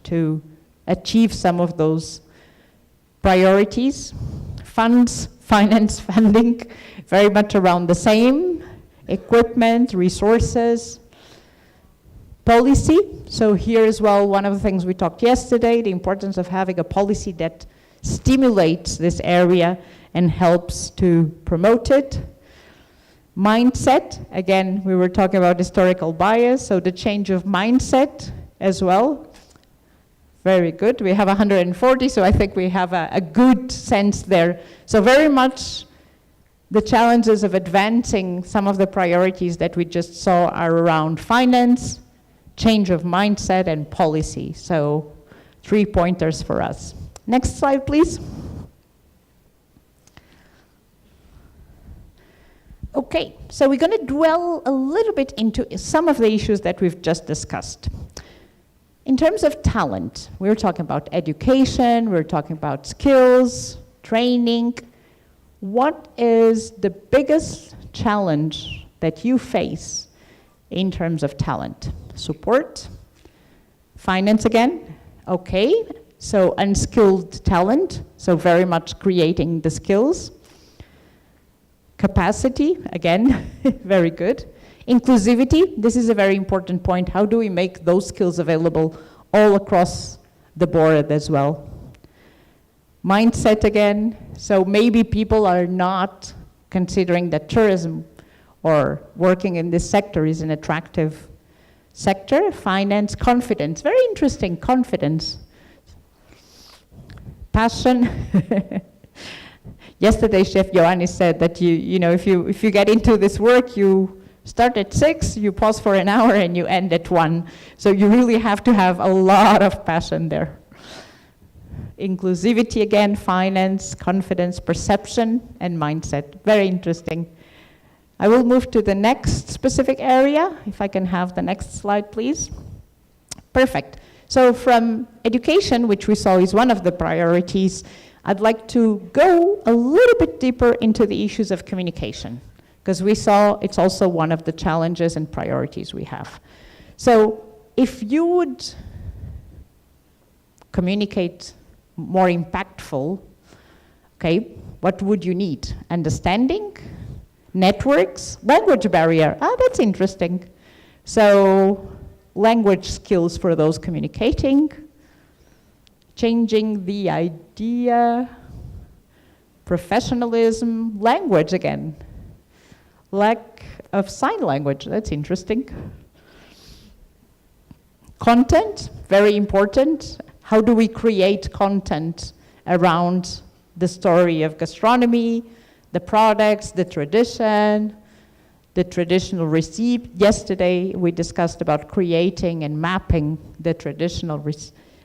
to achieve some of those priorities. Funds, finance, funding, very much around the same. Equipment, resources, policy. So here as well, one of the things we talked yesterday, the importance of having a policy that stimulates this area and helps to promote it. Mindset, again, we were talking about historical bias, so the change of mindset as well. Very good. We have 140, so I think we have a good sense there. So very much the challenges of advancing some of the priorities that we just saw are around finance, change of mindset, and policy. So 3 pointers for us. Next slide, please. Okay, so we're going to dwell a little bit into some of the issues that we've just discussed. In terms of talent, we're talking about education, we're talking about skills, training. What is the biggest challenge that you face in terms of talent? Support, finance again, okay. So unskilled talent, so very much creating the skills. Capacity, again, very good. Inclusivity, this is a very important point. How do we make those skills available all across the board as well? Mindset again, so maybe people are not considering that tourism or working in this sector is an attractive sector. Finance, confidence, very interesting, confidence. Passion. Yesterday, Chef Ioannis said that you know, if you get into this work, you start at 6, you pause for an hour, and you end at 1. So you really have to have a lot of passion there. Inclusivity again, finance, confidence, perception, and mindset. Very interesting. I will move to the next specific area. If I can have the next slide, please. Perfect. So from education, which we saw is one of the priorities, I'd like to go a little bit deeper into the issues of communication, because we saw it's also one of the challenges and priorities we have. So if you would communicate more impactful, okay, what would you need? Understanding, networks, language barrier. Ah, that's interesting. So language skills for those communicating, changing the idea, professionalism, language again. Lack of sign language, that's interesting. Content, very important. How do we create content around the story of gastronomy, the products, the tradition, the traditional receipt? Yesterday we discussed about creating and mapping the traditional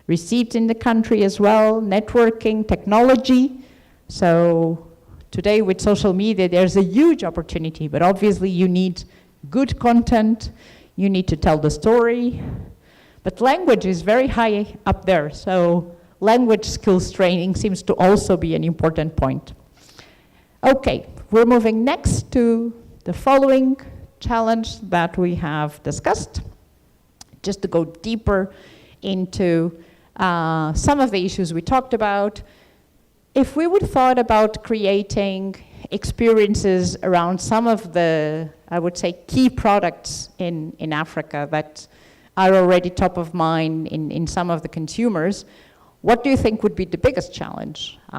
receipt in the country as well, networking, technology. So today with social media, there's a huge opportunity, but obviously you need good content, you need to tell the story, but language is very high up there, so language skills training seems to also be an important point. Okay, we're moving next to the following challenge that we have discussed, just to go deeper into some of the issues we talked about. If we would thought about creating experiences around some of the, I would say, key products in Africa that are already top of mind in some of the consumers, what do you think would be the biggest challenge? We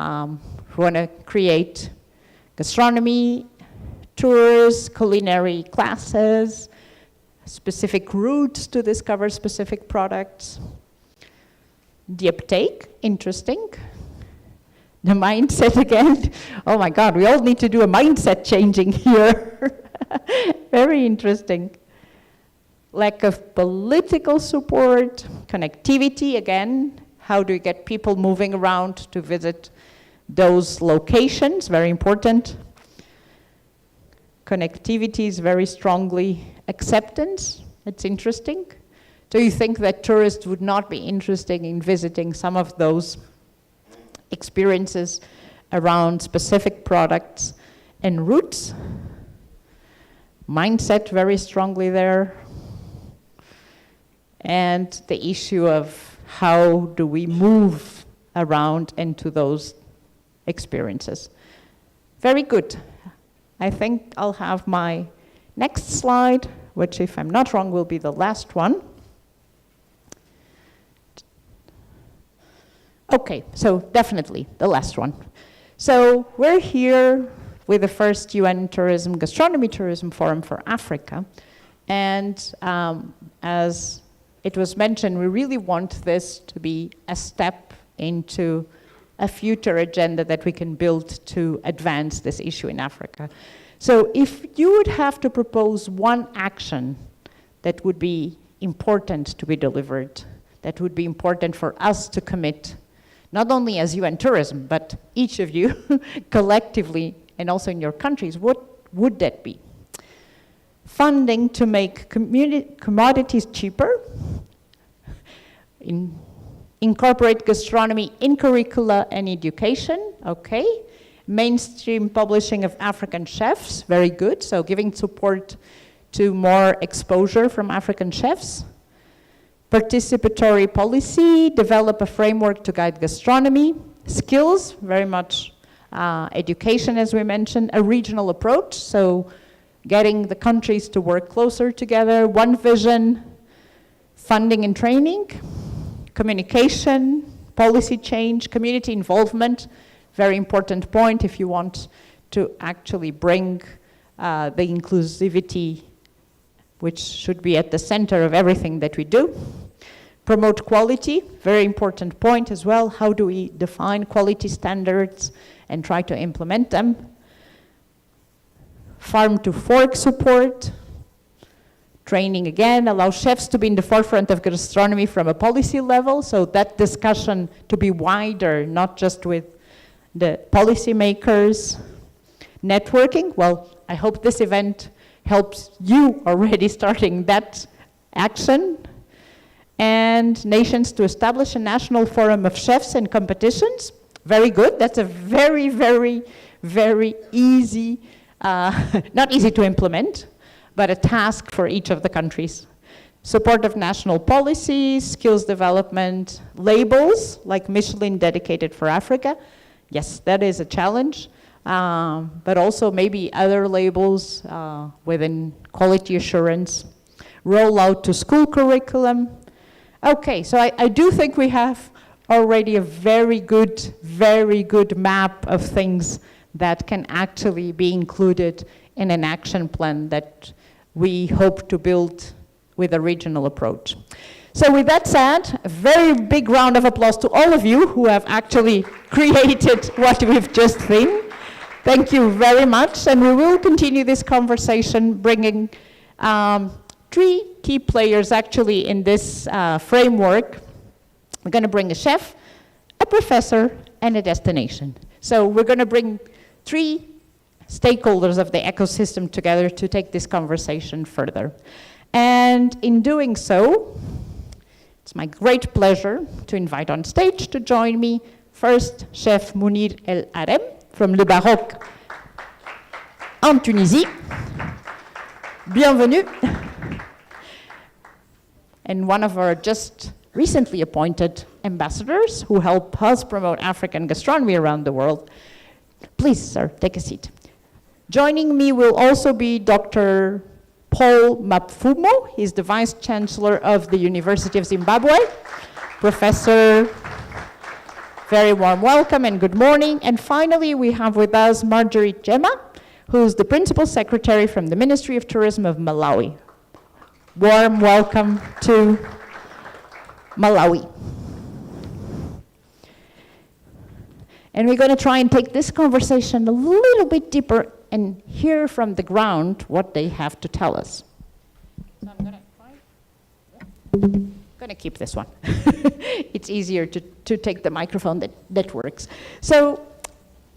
want to create gastronomy, tours, culinary classes, specific routes to discover specific products. The uptake, interesting. The mindset again. Oh my God, we all need to do a mindset changing here. Very interesting. Lack of political support, connectivity again. How do you get people moving around to visit those locations? Very important. Connectivity is very strongly acceptance. It's interesting. Do you think that tourists would not be interested in visiting some of those experiences around specific products and routes? Mindset very strongly there. And the issue of how do we move around into those experiences. Very good. I think I'll have my next slide, which, if I'm not wrong, will be the last one. Okay, so definitely the last one. So we're here with the first UN Gastronomy Tourism Forum for Africa. And as it was mentioned, we really want this to be a step into a future agenda that we can build to advance this issue in Africa. So if you would have to propose one action that would be important to be delivered, that would be important for us to commit, not only as UN Tourism, but each of you collectively and also in your countries, what would that be? Funding to make commodities cheaper, incorporate gastronomy in curricula and education, okay. Mainstream publishing of African chefs, very good. So giving support to more exposure from African chefs. Participatory policy, develop a framework to guide gastronomy. Skills, very much education, as we mentioned. A regional approach, so getting the countries to work closer together. One vision, funding and training. Communication, policy change, community involvement, very important point if you want to actually bring the inclusivity, which should be at the center of everything that we do. Promote quality, very important point as well. How do we define quality standards and try to implement them? Farm to fork support. Training again, allow chefs to be in the forefront of gastronomy from a policy level, so that discussion to be wider, not just with the policymakers. Networking, well, I hope this event helps you already starting that action. And nations to establish a national forum of chefs and competitions. Very good, that's a very, very, very easy, not easy to implement, but a task for each of the countries. Support of national policies, skills development, labels, like Michelin dedicated for Africa. Yes, that is a challenge, but also maybe other labels within quality assurance. Roll out to school curriculum. Okay, so I do think we have already a very good map of things that can actually be included in an action plan that we hope to build with a regional approach. So with that said, a very big round of applause to all of you who have actually created what we've just seen. Thank you very much, and we will continue this conversation bringing three key players actually in this framework. We're gonna bring a chef, a professor, and a destination. So we're gonna bring three stakeholders of the ecosystem together to take this conversation further. And in doing so, it's my great pleasure to invite on stage to join me, first Chef Mounir El Harem from Le Baroque en Tunisie. Bienvenue. And one of our just recently appointed ambassadors who help us promote African gastronomy around the world. Please, sir, take a seat. Joining me will also be Dr. Paul Mapfumo. He's the Vice Chancellor of the University of Zimbabwe. Professor, very warm welcome and good morning. And finally, we have with us Marjorie Chema, who's the Principal Secretary from the Ministry of Tourism of Malawi. Warm welcome to Malawi. And we're going to try and take this conversation a little bit deeper and hear from the ground what they have to tell us. So I'm going to keep this one. It's easier to take the microphone that works. So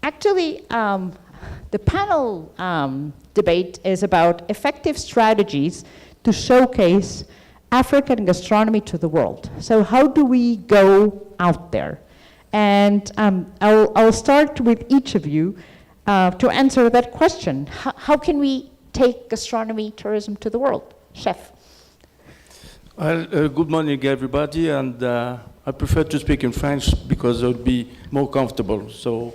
actually, the panel debate is about effective strategies to showcase African gastronomy to the world. So how do we go out there? And I'll start with each of you to answer that question. How can we take gastronomy tourism to the world? Chef. Well, good morning, everybody, and I prefer to speak in French because it would be more comfortable. So,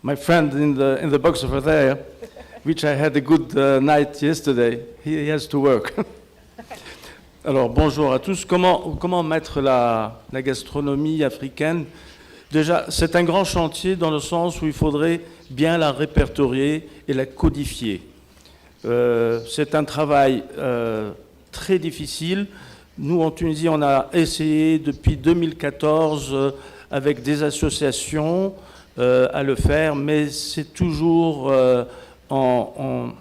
my friend in the box over there, which I had a good night yesterday, he has to work. Alors, bonjour à tous. Comment mettre la gastronomie africaine? Déjà, c'est un grand chantier dans le sens où il faudrait bien la répertorier et la codifier. C'est un travail très difficile. Nous, en Tunisie, on a essayé depuis 2014 avec des associations à le faire, mais c'est toujours en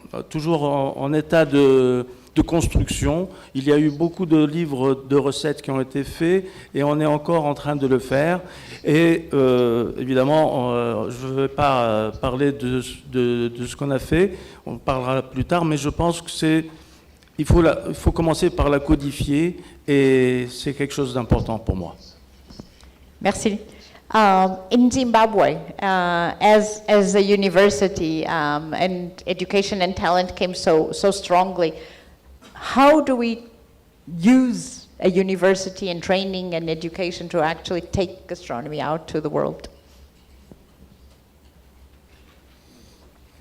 état de construction. Il y a eu beaucoup de livres de recettes qui ont été faits et on est encore en train de le faire. Et évidemment, je ne vais pas parler de ce qu'on a fait, on parlera plus tard, mais je pense que il faut commencer par la codifier et c'est quelque chose d'important pour moi. Merci. In Zimbabwe, as a university and education and talent came so strongly, how do we use a university and training and education to actually take gastronomy out to the world?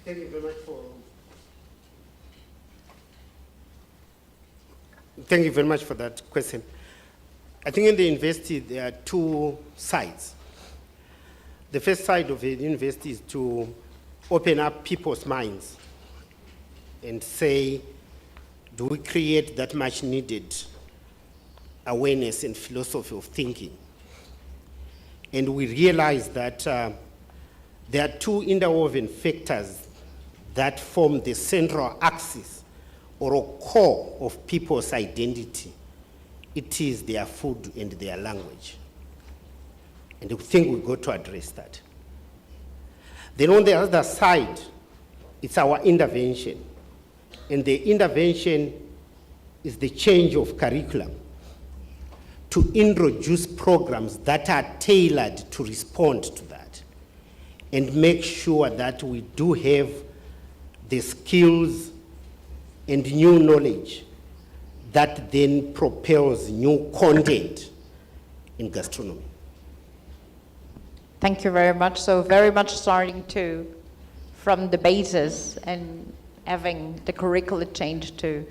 Thank you very much Thank you very much for that question. I think in the university there are two sides. The first side of the university is to open up people's minds and say, do we create that much needed awareness and philosophy of thinking? And we realize that there are two interwoven factors that form the central axis or a core of people's identity. It is their food and their language. And we think we've got to address that. Then on the other side, it's our intervention. And the intervention is the change of curriculum to introduce programs that are tailored to respond to that and make sure that we do have the skills and new knowledge that then propels new content in gastronomy. Thank you very much. So very much starting from the basis and having the curricula change to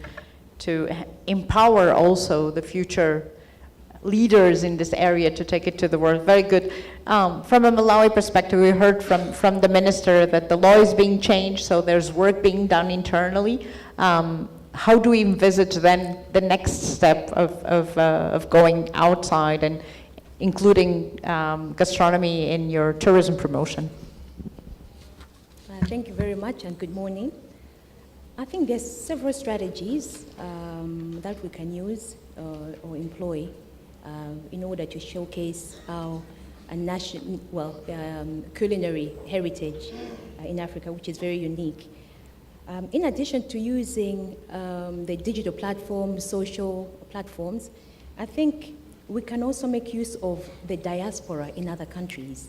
empower also the future leaders in this area to take it to the world. Very good. From a Malawi perspective, we heard from the minister that the law is being changed, so there's work being done internally. How do we envisage then the next step of going outside and including gastronomy in your tourism promotion? Thank you very much and good morning. I think there's several strategies that we can use or employ in order to showcase our culinary heritage in Africa, which is very unique. In addition to using the digital platforms, social platforms, I think we can also make use of the diaspora in other countries.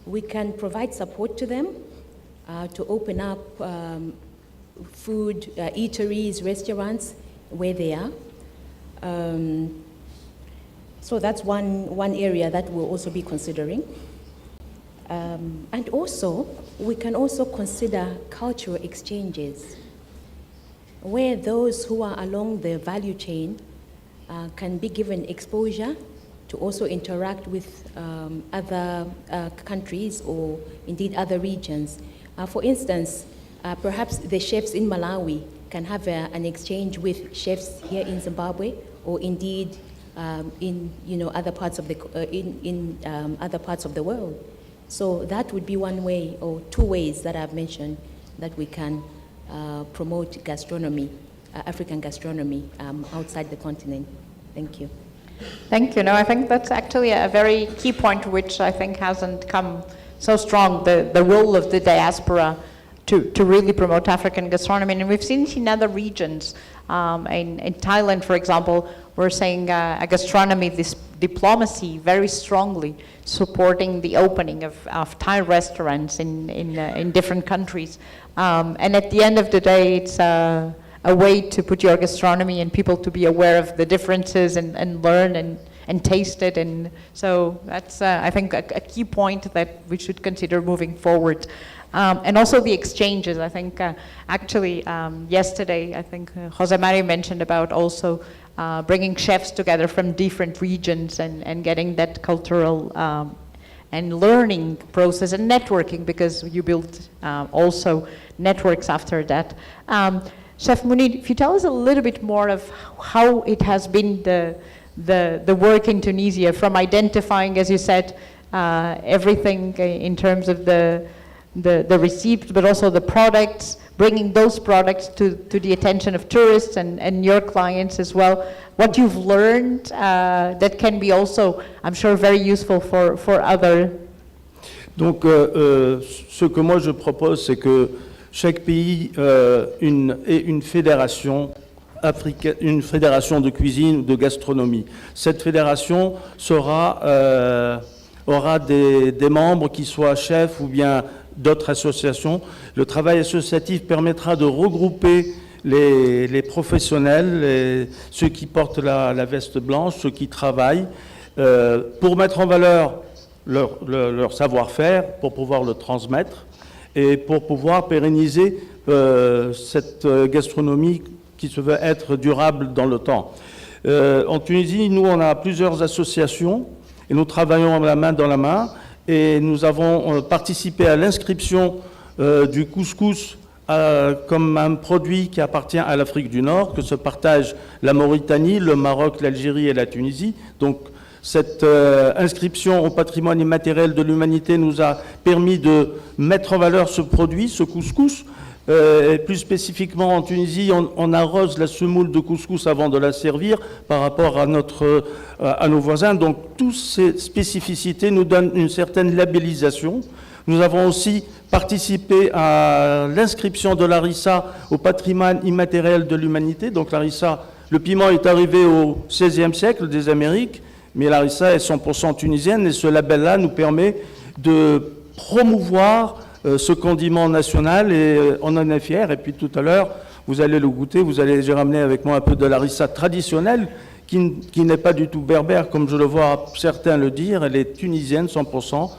We can provide support to them to open up food, eateries, restaurants where they are. So that's one area that we'll also be considering. And also, we can also consider cultural exchanges, where those who are along the value chain can be given exposure to also interact with other countries or indeed other regions. For instance, perhaps the chefs in Malawi can have an exchange with chefs here in Zimbabwe, or indeed in other parts of other parts of the world. So that would be one way, or two ways that I've mentioned, that we can promote gastronomy, African gastronomy outside the continent. Thank you. Thank you. No, I think that's actually a very key point, which I think hasn't come so strong, the role of the diaspora to really promote African gastronomy. And we've seen it in other regions. In Thailand, for example, we're saying a gastronomy, this diplomacy very strongly supporting the opening of Thai restaurants in different countries. And at the end of the day, it's a a way to put your gastronomy and people to be aware of the differences and learn and taste it. And so that's, I think, a key point that we should consider moving forward. And also the exchanges. I think actually yesterday, I think Jose Mari mentioned about also bringing chefs together from different regions and getting that cultural and learning process and networking, because you build also networks after that. Chef Munir, if you tell us a little bit more of how it has been the work in Tunisia, from identifying, as you said, everything in terms of the receipts, but also the products, bringing those products to the attention of tourists and your clients as well. What you've learned that can be also, I'm sure, very useful for others. Donc, ce que moi je propose, c'est que chaque pays ait une fédération africaine, une fédération de cuisine ou de gastronomie. Cette fédération aura des membres qui soient chefs ou bien d'autres associations. Le travail associatif permettra de regrouper les professionnels, ceux qui portent la veste blanche, ceux qui travaillent, pour mettre en valeur leur savoir-faire, pour pouvoir le transmettre et pour pouvoir pérenniser cette gastronomie qui se veut être durable dans le temps. En Tunisie, nous, on a plusieurs associations et nous travaillons la main dans la main, et nous avons participé à l'inscription du couscous comme un produit qui appartient à l'Afrique du Nord, que se partagent la Mauritanie, le Maroc, l'Algérie et la Tunisie. Donc cette inscription au patrimoine immatériel de l'humanité nous a permis de mettre en valeur ce produit, ce couscous. Et plus spécifiquement en Tunisie, on arrose la semoule de couscous avant de la servir par rapport à nos voisins. Donc toutes ces spécificités nous donnent une certaine labellisation. Nous avons aussi participé à l'inscription de l'harissa au patrimoine immatériel de l'humanité. Donc l'harissa, le piment est arrivé au XVIe siècle des Amériques, mais l'harissa est 100% tunisienne, et ce label-là nous permet de promouvoir ce condiment national, et on en est fiers. Et puis tout à l'heure, vous allez le goûter, j'ai ramené avec moi un peu de l'harissa traditionnelle, qui n'est pas du tout berbère, comme je le vois certains le dire, elle est tunisienne 100%.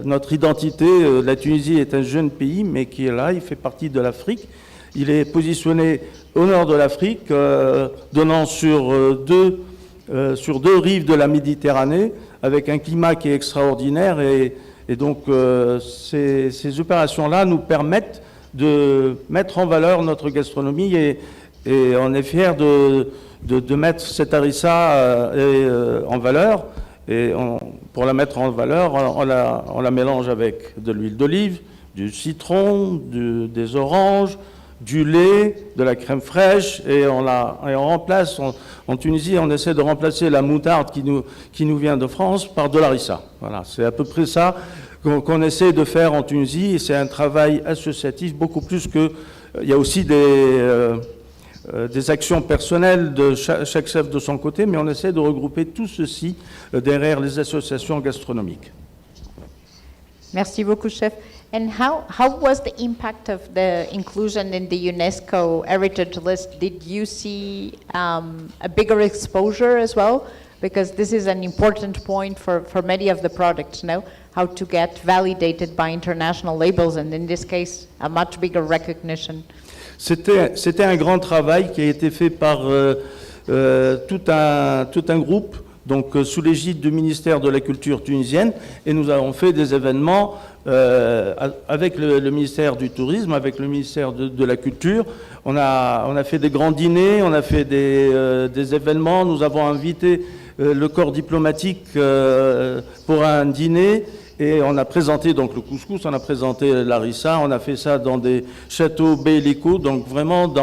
Notre identité, la Tunisie est un jeune pays, mais qui est là, il fait partie de l'Afrique. Il est positionné au nord de l'Afrique, donnant sur deux rives de la Méditerranée, avec un climat qui est extraordinaire, et donc ces opérations-là nous permettent de mettre en valeur notre gastronomie, et on est fiers de mettre cette harissa en valeur. Et pour la mettre en valeur, on la mélange avec de l'huile d'olive, du citron, des oranges, du lait, de la crème fraîche, et on remplace, en Tunisie, on essaie de remplacer la moutarde qui nous vient de France par de l'harissa. Voilà, c'est à peu près ça qu'on essaie de faire en Tunisie, et c'est un travail associatif beaucoup plus que... Il y a aussi des actions personnelles de chaque chef de son côté, mais on essaie de regrouper tout ceci derrière les associations gastronomiques. Merci beaucoup, chef. And how was the impact of the inclusion in the UNESCO heritage list? Did you see a bigger exposure as well? Because this is an important point for many of the products, no? How to get validated by international labels, and in this case, a much bigger recognition. C'était un grand travail qui a été fait par tout un groupe, donc sous l'égide du ministère de la Culture tunisienne, et nous avons fait des événements avec le ministère du Tourisme, avec le ministère de la Culture. On a fait des grands dîners, on a fait des événements, nous avons invité le corps diplomatique pour un dîner. Et on a présenté donc le couscous, on a présenté l'harissa, on a fait ça dans des châteaux bellicaux. Donc vraiment,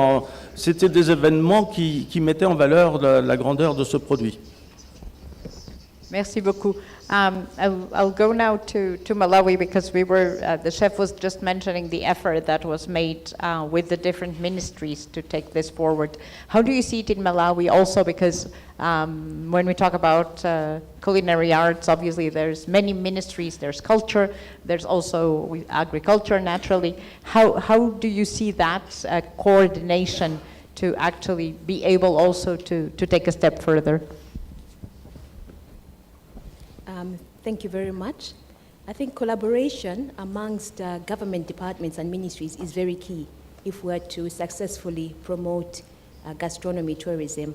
c'était des événements qui mettaient en valeur la grandeur de ce produit. Merci beaucoup. I'll go now to Malawi because the chef was just mentioning the effort that was made with the different ministries to take this forward. How do you see it in Malawi also? Because when we talk about culinary arts, obviously there's many ministries, there's culture, there's also agriculture naturally. How do you see that coordination to actually be able also to take a step further? Thank you very much. I think collaboration amongst government departments and ministries is very key if we're to successfully promote gastronomy tourism.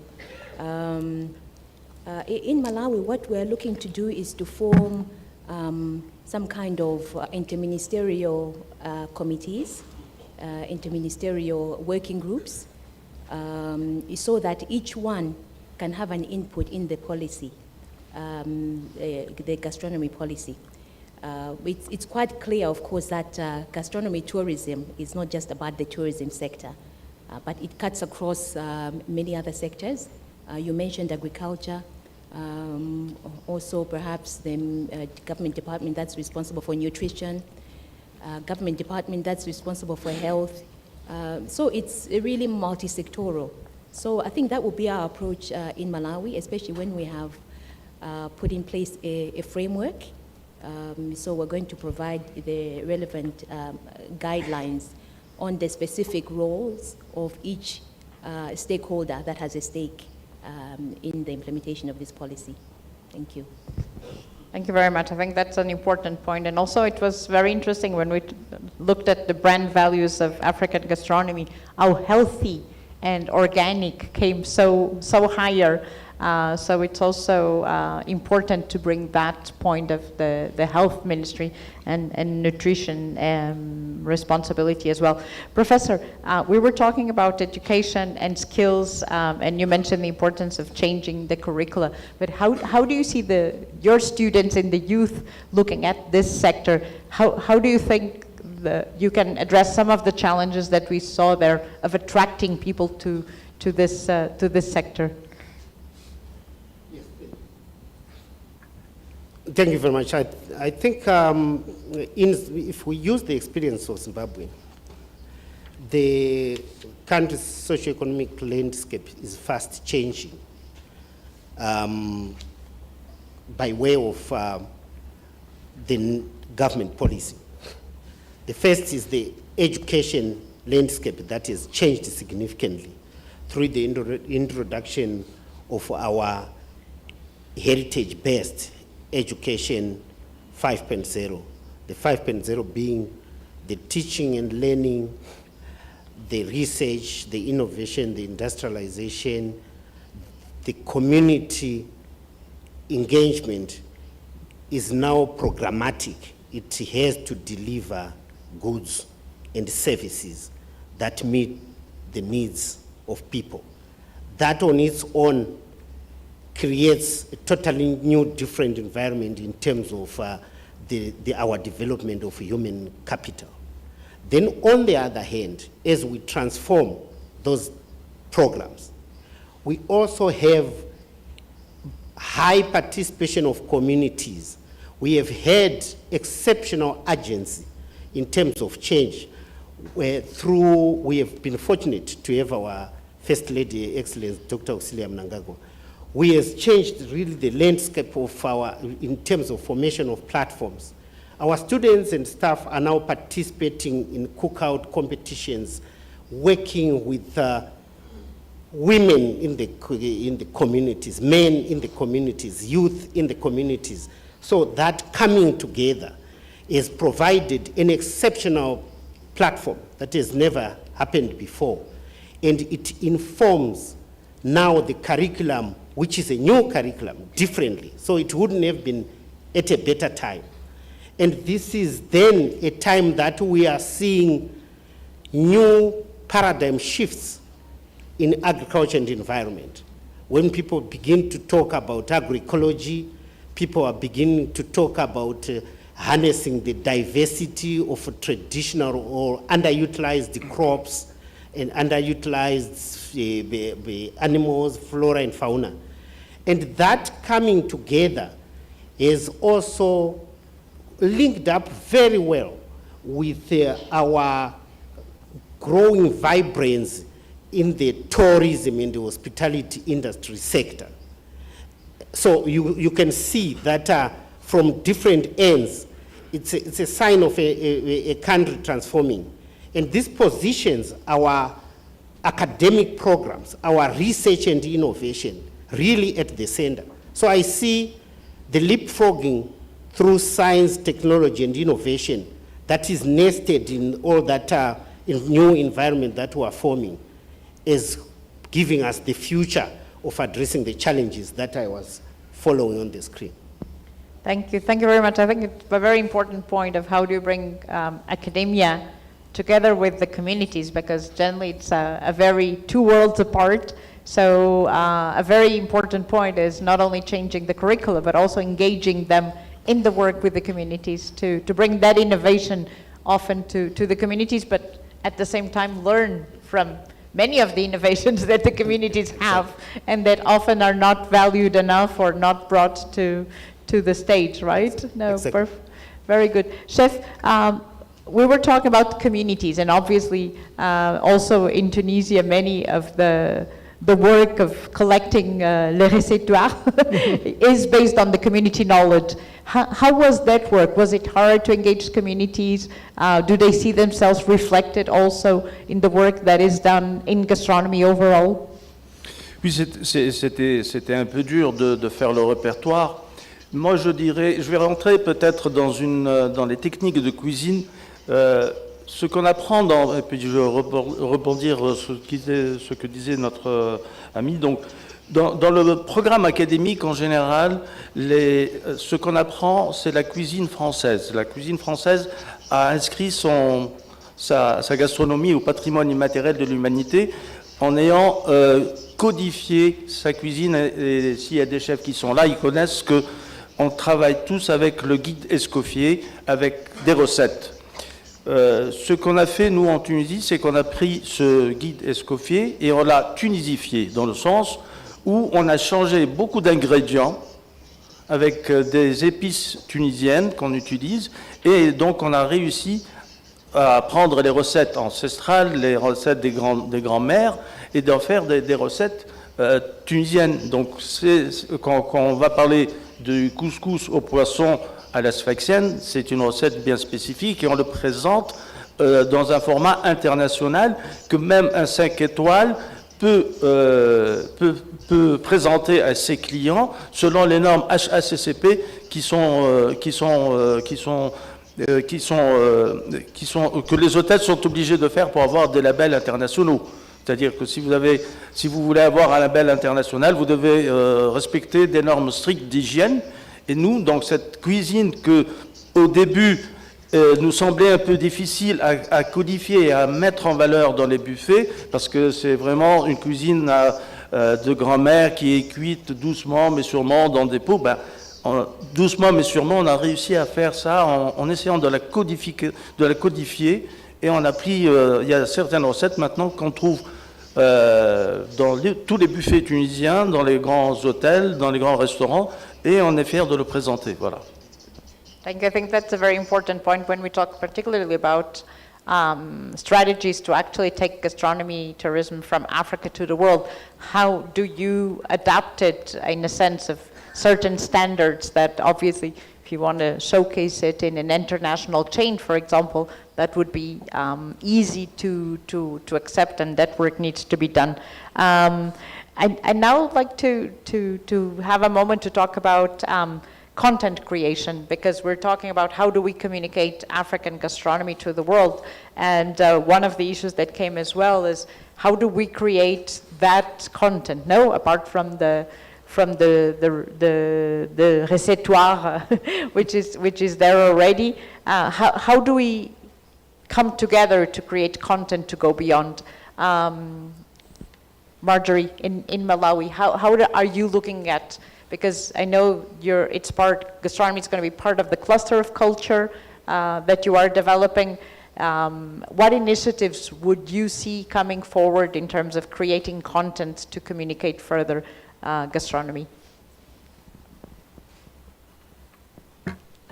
In Malawi, what we're looking to do is to form some kind of interministerial committees, interministerial working groups, so that each one can have an input in the policy. The gastronomy policy. It's quite clear, of course, that gastronomy tourism is not just about the tourism sector, but it cuts across many other sectors. You mentioned agriculture, also perhaps the government department that's responsible for nutrition, government department that's responsible for health. So it's really multi-sectoral. So I think that will be our approach in Malawi, especially when we have put in place a framework. So we're going to provide the relevant guidelines on the specific roles of each stakeholder that has a stake in the implementation of this policy. Thank you. Thank you very much. I think that's an important point. And also it was very interesting when we looked at the brand values of African gastronomy, how healthy and organic came so higher. So it's also important to bring that point of the health ministry and nutrition responsibility as well. Professor, we were talking about education and skills, and you mentioned the importance of changing the curricula. But how do you see your students and the youth looking at this sector? How do you think you can address some of the challenges that we saw there of attracting people to this sector? Thank you very much. I think if we use the experience of Zimbabwe, the country's socio-economic landscape is fast changing by way of the government policy. The first is the education landscape that has changed significantly through the introduction of our heritage-based education 5.0, the 5.0 being the teaching and learning, the research, the innovation, the industrialization, the community engagement is now programmatic. It has to deliver goods and services that meet the needs of people. That on its own creates a totally new, different environment in terms of our development of human capital. Then on the other hand, as we transform those programs, we also have high participation of communities. We have had exceptional agency in terms of change, we have been fortunate to have our First Lady, Excellence, Dr. Auxilia Mnangagwa. We have changed really the landscape of in terms of formation of platforms. Our students and staff are now participating in cookout competitions, working with women in the communities, men in the communities, youth in the communities. So that coming together has provided an exceptional platform that has never happened before. And it informs now the curriculum, which is a new curriculum, differently. So it wouldn't have been at a better time. And this is then a time that we are seeing new paradigm shifts in agriculture and environment. When people begin to talk about agroecology, people are beginning to talk about harnessing the diversity of traditional or underutilized crops and underutilized animals, flora and fauna. And that coming together is also linked up very well with our growing vibrance in the tourism and the hospitality industry sector. So you can see that from different ends, it's a sign of a country transforming. And this positions our academic programs, our research and innovation, really at the center. So I see the leapfrogging through science, technology, and innovation that is nested in all that in new environment that we are forming is giving us the future of addressing the challenges that I was following on the screen. Thank you. Thank you very much. I think it's a very important point of how do you bring academia together with the communities, because generally it's a very two worlds apart. So a very important point is not only changing the curricula, but also engaging them in the work with the communities to bring that innovation often to the communities, but at the same time learn from many of the innovations that the communities have and that often are not valued enough or not brought to the stage, right? No, Exactly. Very good. Chef, we were talking about communities, and obviously also in Tunisia, many of the work of collecting les récéptoires is based on the community knowledge. How was that work? Was it hard to engage communities? Do they see themselves reflected also in the work that is done in gastronomy overall? Oui, c'était un peu dur de faire le répertoire. Moi, je dirais, je vais rentrer peut-être dans les techniques de cuisine. Ce qu'on apprend et puis je vais rebondir ce que disait notre ami. Donc, dans le programme académique en général, ce qu'on apprend, c'est la cuisine française. La cuisine française a inscrit sa gastronomie au patrimoine immatériel de l'humanité en ayant codifié sa cuisine. Et s'il y a des chefs qui sont là, ils connaissent qu'on travaille tous avec le guide Escoffier, avec des recettes. Ce qu'on a fait, nous, en Tunisie, c'est qu'on a pris ce guide Escoffier et on l'a tunisifié, dans le sens où on a changé beaucoup d'ingrédients avec des épices tunisiennes qu'on utilise, et donc on a réussi à prendre les recettes ancestrales, les recettes des grands-mères, et d'en faire des recettes tunisiennes. Donc quand on va parler du couscous au poisson à la sphaxienne, c'est une recette bien spécifique et on le présente dans un format international que même un 5 étoiles peut présenter à ses clients selon les normes HACCP que les hôtels sont obligés de faire pour avoir des labels internationaux. C'est-à-dire que si vous voulez avoir un label international, vous devez respecter des normes strictes d'hygiène. Et nous, donc cette cuisine que, au début, nous semblait un peu difficile à codifier et à mettre en valeur dans les buffets, parce que c'est vraiment une cuisine de grand-mère qui est cuite doucement mais sûrement dans des pots. Doucement mais sûrement, on a réussi à faire ça en essayant de la codifier, et on a pris, il y a certaines recettes maintenant qu'on trouve dans tous les buffets tunisiens, dans les grands hôtels, dans les grands restaurants, et on est fiers de le présenter. Voilà. I think that's a very important point when we talk particularly about strategies to actually take gastronomy tourism from Africa to the world. How do you adapt it in a sense of certain standards that obviously, if you want to showcase it in an international chain, for example, that would be easy to accept, and that work needs to be done. I now would like to have a moment to talk about content creation, because we're talking about how do we communicate African gastronomy to the world, and one of the issues that came as well is how do we create that content? No, apart from the récéptoire, which is there already. How do we come together to create content to go beyond? Marjorie, in Malawi, how are you looking at, because I know gastronomy is going to be part of the cluster of culture that you are developing. What initiatives would you see coming forward in terms of creating content to communicate further gastronomy?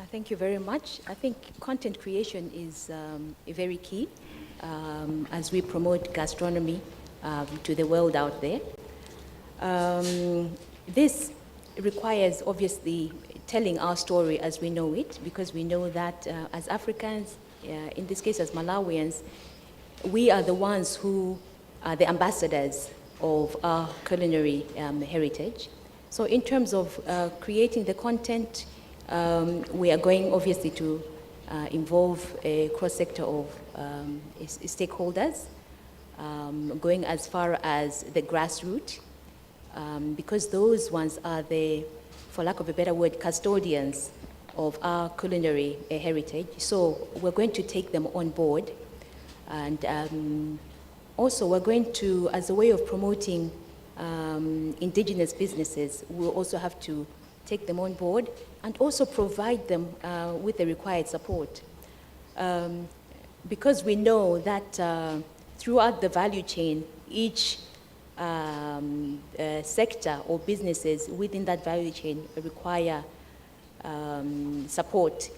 Thank you very much. I think content creation is very key as we promote gastronomy to the world out there. This requires, obviously, telling our story as we know it, because we know that as Africans, in this case as Malawians, we are the ones who are the ambassadors of our culinary heritage. So in terms of creating the content, we are going obviously to involve a cross-sector of stakeholders, going as far as the grassroots, because those ones are the, for lack of a better word, custodians of our culinary heritage. So we're going to take them on board. And also we're going to, as a way of promoting indigenous businesses, we'll also have to take them on board and also provide them with the required support. Because we know that throughout the value chain, each sector or businesses within that value chain require support.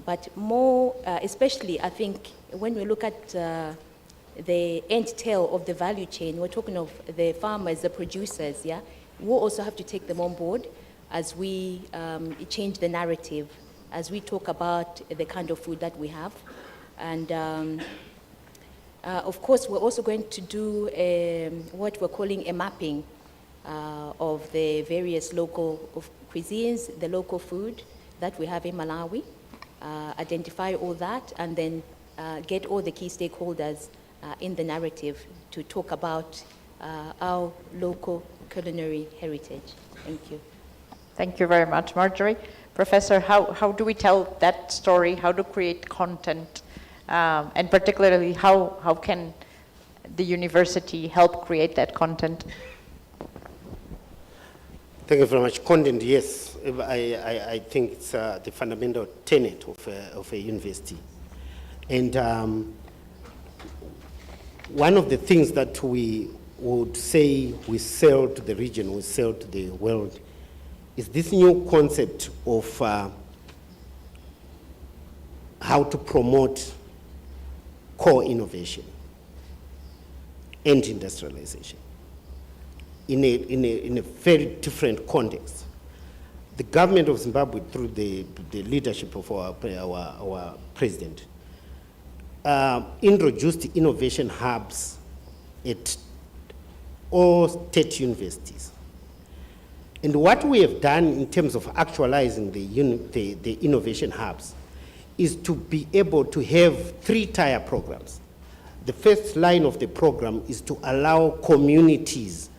But more, especially I think when we look at the end tail of the value chain, we're talking of the farmers, the producers, yeah? We'll also have to take them on board as we change the narrative, as we talk about the kind of food that we have. And of course, we're also going to do what we're calling a mapping of the various local cuisines, the local food that we have in Malawi, identify all that, and then get all the key stakeholders in the narrative to talk about our local culinary heritage. Thank you. Thank you very much, Marjorie. Professor, how do we tell that story? How to create content? And particularly, how can the university help create that content? Thank you very much. Content, yes. I think it's the fundamental tenet of a university. And one of the things that we would say we sell to the region, we sell to the world, is this new concept of how to promote core innovation and industrialization in a very different context. The government of Zimbabwe, through the leadership of our president, introduced innovation hubs at all state universities. And what we have done in terms of actualizing the innovation hubs is to be able to have 3-tier programs. The first line of the program is to allow communities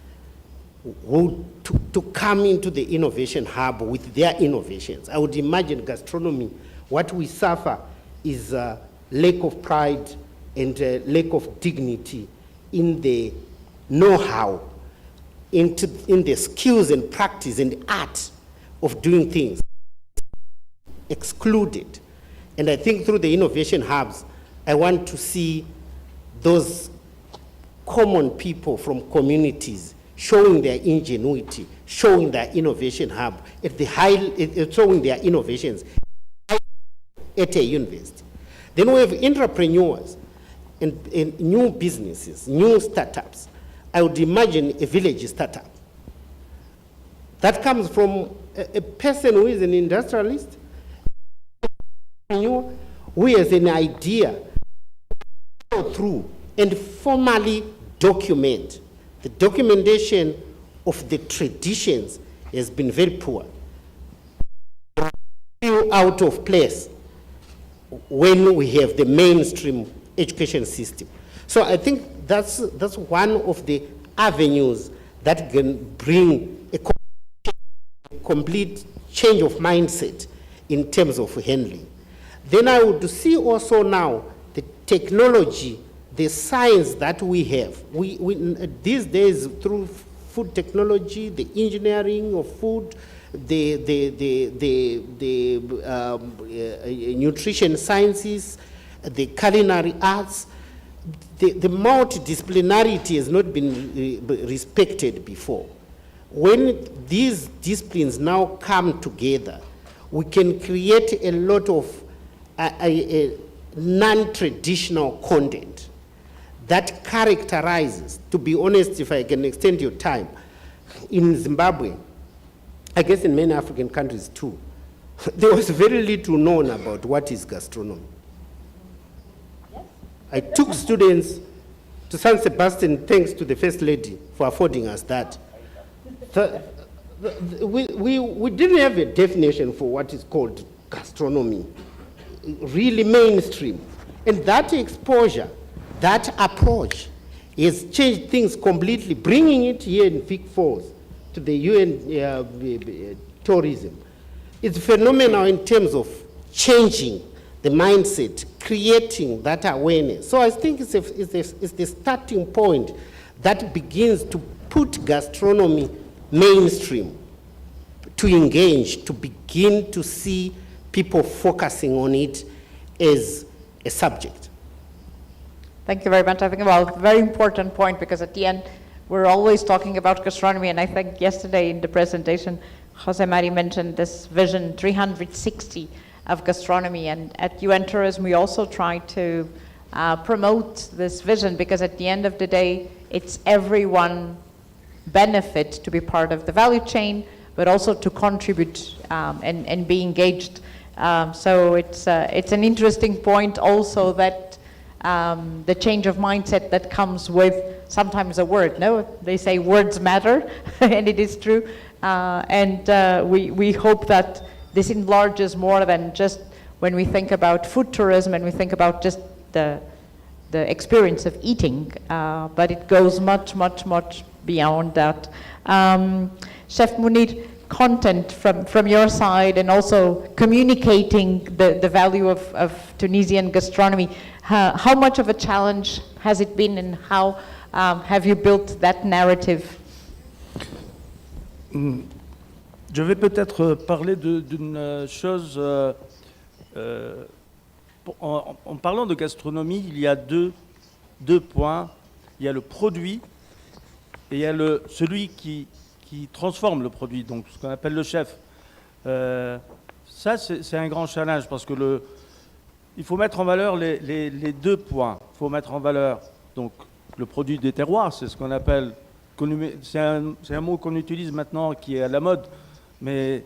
to come into the innovation hub with their innovations. I would imagine gastronomy, what we suffer is a lack of pride and a lack of dignity in the know-how, in the skills and practice and art of doing things, excluded. And I think through the innovation hubs, I want to see those common people from communities showing their ingenuity, showing their innovation hub, showing their innovations at a university. Then we have entrepreneurs and new businesses, new startups. I would imagine a village startup. That comes from a person who is an industrialist, who has an idea, go through and formally document. The documentation of the traditions has been very poor. Out of place when we have the mainstream education system. So I think that's one of the avenues that can bring a complete change of mindset in terms of handling. Then I would see also now the technology, the science that we have. We these days, through food technology, the engineering of food, the nutrition sciences, the culinary arts, the multidisciplinarity has not been respected before. When these disciplines now come together, we can create a lot of non-traditional content that characterizes, to be honest, if I can extend your time, in Zimbabwe, I guess in many African countries too, there was very little known about what is gastronomy. Yes. I took students to San Sebastian, thanks to the First Lady for affording us that. We didn't have a definition for what is called gastronomy, really mainstream. And that exposure, that approach has changed things completely, bringing it here in Vic Falls to the UN tourism. It's phenomenal in terms of changing the mindset, creating that awareness. So I think it's the starting point that begins to put gastronomy mainstream, to engage, to begin to see people focusing on it as a subject. Thank you very much. I think, well, very important point, because at the end, we're always talking about gastronomy, and I think yesterday in the presentation, Jose Mari mentioned this vision 360 of gastronomy, and at UN Tourism, we also try to promote this vision, because at the end of the day, it's everyone benefit to be part of the value chain, but also to contribute and be engaged. So it's an interesting point also that the change of mindset that comes with sometimes a word. No, they say words matter, and it is true. And we hope that this enlarges more than just when we think about food tourism and we think about just the experience of eating, but it goes much, much, much beyond that. Chef Munir, content from your side, and also communicating the value of Tunisian gastronomy. How much of a challenge has it been, and how have you built that narrative? Je vais peut-être parler d'une chose. En parlant de gastronomie, il y a deux points. Il y a le produit et il y a celui qui transforme le produit, donc ce qu'on appelle le chef. Ça, c'est un grand challenge, parce que il faut mettre en valeur les deux points. Il faut mettre en valeur donc le produit des terroirs, c'est ce qu'on appelle, c'est un mot qu'on utilise maintenant qui est à la mode, mais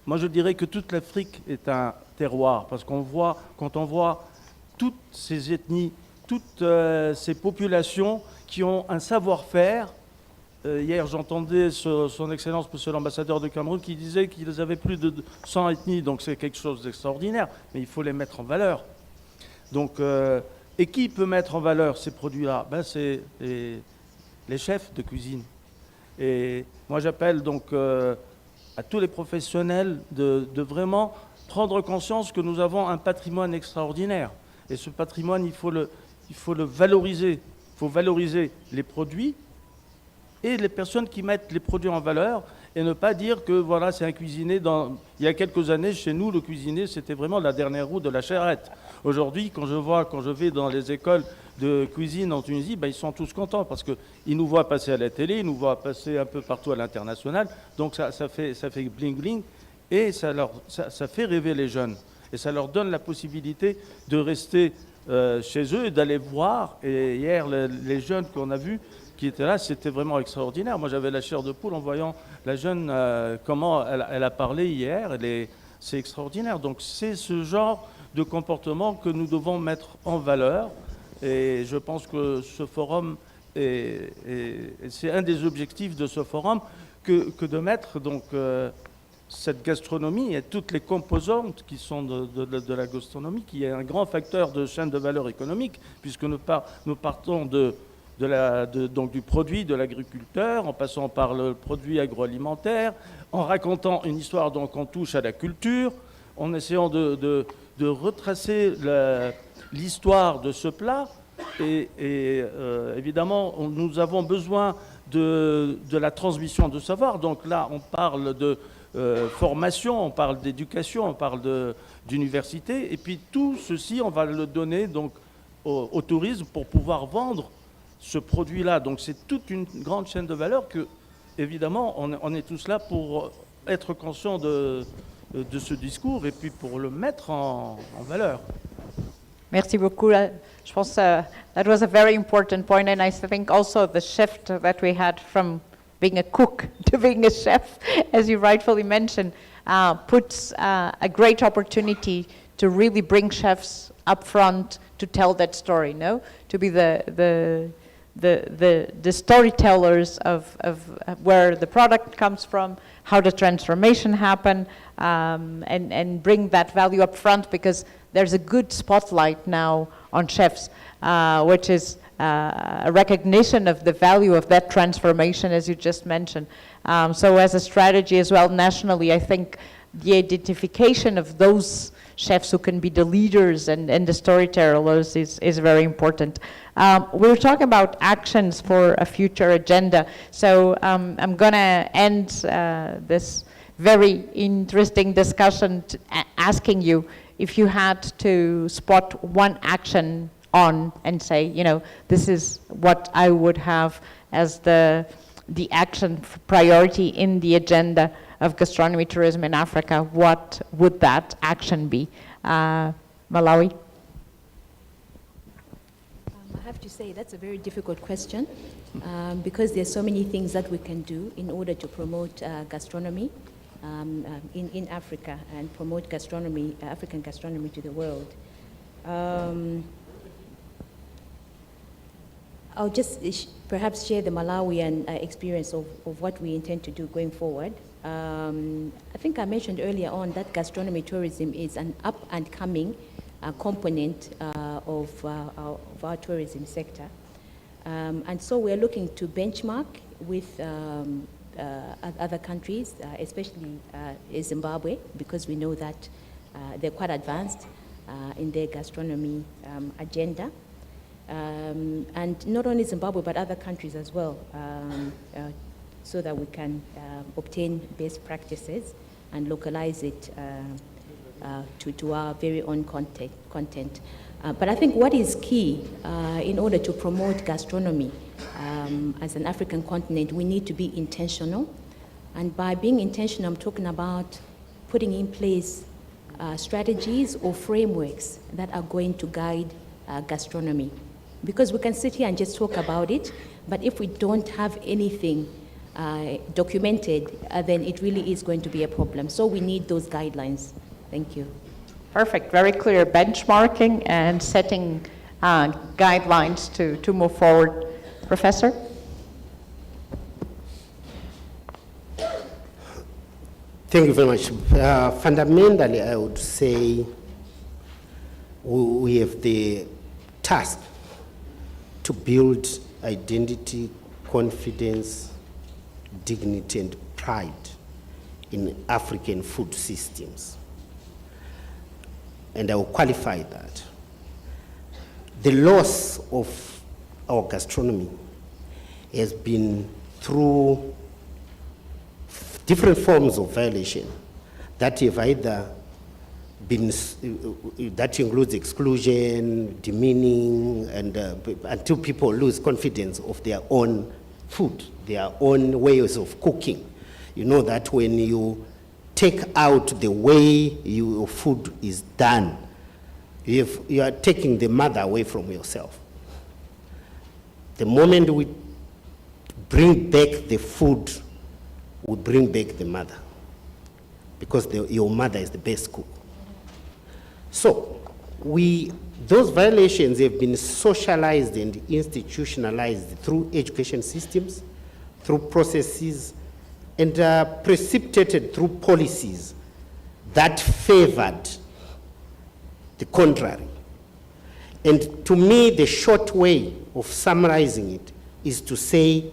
moi je dirais que toute l'Afrique est un terroir, parce qu'on voit, quand on voit toutes ces ethnies, toutes ces populations qui ont un savoir-faire. Hier, j'entendais son Excellence, Monsieur l'ambassadeur de Cameroun, qui disait qu'ils avaient plus de 100 ethnies, donc c'est quelque chose d'extraordinaire, mais il faut les mettre en valeur. Donc, et qui peut mettre en valeur ces produits-là? C'est les chefs de cuisine. Et moi, j'appelle donc à tous les professionnels de vraiment prendre conscience que nous avons un patrimoine extraordinaire. Et ce patrimoine, il faut le valoriser. Il faut valoriser les produits et les personnes qui mettent les produits en valeur, et ne pas dire que voilà, c'est un cuisinier. Il y a quelques années, chez nous, le cuisinier, c'était vraiment la dernière roue de la charrette. Aujourd'hui, quand je vais dans les écoles de cuisine en Tunisie, ils sont tous contents, parce qu'ils nous voient passer à la télé, ils nous voient passer un peu partout à l'international, donc ça fait bling-bling, et ça fait rêver les jeunes. Et ça leur donne la possibilité de rester chez eux et d'aller voir. Et hier, les jeunes qu'on a vus, qui était là, c'était vraiment extraordinaire. Moi, j'avais la chair de poule en voyant la jeune, comment elle a parlé hier. C'est extraordinaire. Donc, c'est ce genre de comportement que nous devons mettre en valeur. Et je pense que ce forum, c'est un des objectifs de ce forum, que de mettre donc, cette gastronomie et toutes les composantes qui sont de la gastronomie, qui est un grand facteur de chaîne de valeur économique, puisque nous partons donc du produit de l'agriculteur, en passant par le produit agroalimentaire, en racontant une histoire donc on touche à la culture, en essayant de retracer l'histoire de ce plat. Et évidemment, nous avons besoin de la transmission de savoir. Donc là, on parle de formation, on parle d'éducation, on parle d'université. Et puis tout ceci, on va le donner donc au tourisme pour pouvoir vendre ce produit-là. Donc c'est toute une grande chaîne de valeur que, évidemment, on est tous là pour être conscients de de ce discours et puis pour le mettre en valeur. Merci beaucoup. Je pense that was a very important point, and I think also the shift that we had from being a cook to being a chef, as you rightfully mentioned, puts a great opportunity to really bring chefs up front to tell that story, no? To be the storytellers of where the product comes from, how the transformation happened, and bring that value up front, because there's a good spotlight now on chefs, which is a recognition of the value of that transformation, as you just mentioned. So as a strategy as well, nationally, I think the identification of those chefs who can be the leaders and the storytellers is very important. We were talking about actions for a future agenda. So I'm going to end this very interesting discussion asking you if you had to spot one action on and say, you know, this is what I would have as the action priority in the agenda of gastronomy tourism in Africa, what would that action be? Malawi? I have to say that's a very difficult question because there's so many things that we can do in order to promote gastronomy in Africa and promote gastronomy, African gastronomy to the world. I'll just perhaps share the Malawian experience of what we intend to do going forward. I think I mentioned earlier on that gastronomy tourism is an up-and-coming component of our tourism sector. And so we're looking to benchmark with other countries, especially Zimbabwe, because we know that they're quite advanced in their gastronomy agenda. And not only Zimbabwe, but other countries as well, so that we can obtain best practices and localize it to our very own content. But I think what is key in order to promote gastronomy as an African continent, we need to be intentional. And by being intentional, I'm talking about putting in place strategies or frameworks that are going to guide gastronomy. Because we can sit here and just talk about it, but if we don't have anything documented, then it really is going to be a problem. So we need those guidelines. Thank you. Perfect, very clear benchmarking and setting guidelines to move forward. Professor? Thank you very much. Fundamentally, I would say we have the task to build identity, confidence, dignity, and pride in African food systems. And I will qualify that. The loss of our gastronomy has been through different forms of violation that have either been, that includes exclusion, demeaning, and until people lose confidence of their own food, their own ways of cooking. You know that when you take out the way your food is done, you are taking the mother away from yourself. The moment we bring back the food, we bring back the mother, because your mother is the best cook. So those violations have been socialized and institutionalized through education systems, through processes, and precipitated through policies that favored the contrary. And to me, the short way of summarizing it is to say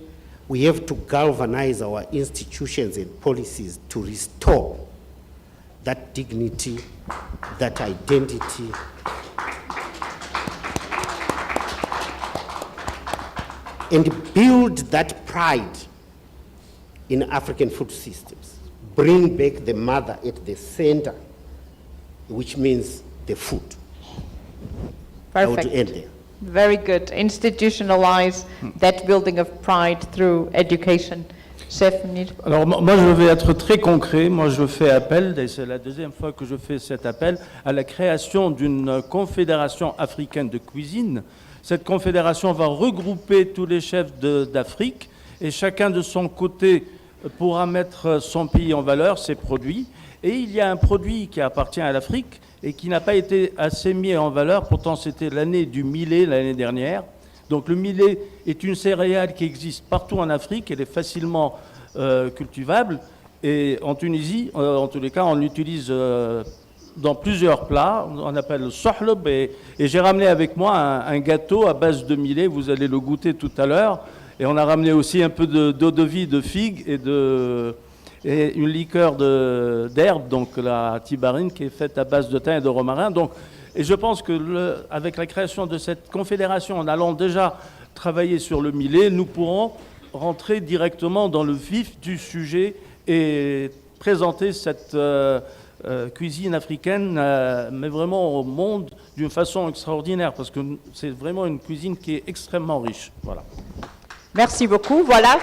we have to galvanize our institutions and policies to restore that dignity, that identity, and build that pride in African food systems. Bring back the mother at the center, which means the food. Perfect. I would end there. Very good. Institutionalize that building of pride through education. Chef Munir. Alors moi je vais être très concret, moi je fais appel, et c'est la deuxième fois que je fais cet appel, à la création d'une confédération africaine de cuisine. Cette confédération va regrouper tous les chefs d'Afrique et chacun de son côté pourra mettre son pays en valeur, ses produits. Et il y a un produit qui appartient à l'Afrique et qui n'a pas été assez mis en valeur, pourtant c'était l'année du millet l'année dernière. Donc le millet est une céréale qui existe partout en Afrique, elle est facilement cultivable. Et en Tunisie, en tous les cas, on l'utilise dans plusieurs plats. On appelle le sohlb. Et j'ai ramené avec moi un gâteau à base de millet, vous allez le goûter tout à l'heure. Et on a ramené aussi un peu d'eau de vie de figue et une liqueur d'herbe, donc la tibarine, qui est faite à base de thym et de romarin. Donc, et je pense que avec la création de cette confédération, en allant déjà travailler sur le millet, nous pourrons rentrer directement dans le vif du sujet et présenter cette cuisine africaine, mais vraiment au monde d'une façon extraordinaire, parce que c'est vraiment une cuisine qui est extrêmement riche. Voilà. Merci beaucoup. Voilà.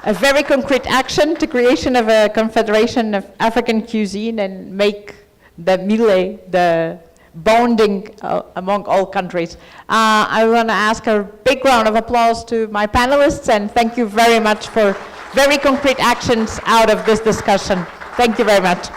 A very concrete action to creation of a confederation of African cuisine and make the millet the bonding among all countries. I want to ask a big round of applause to my panelists and thank you very much for very concrete actions out of this discussion. Thank you very much.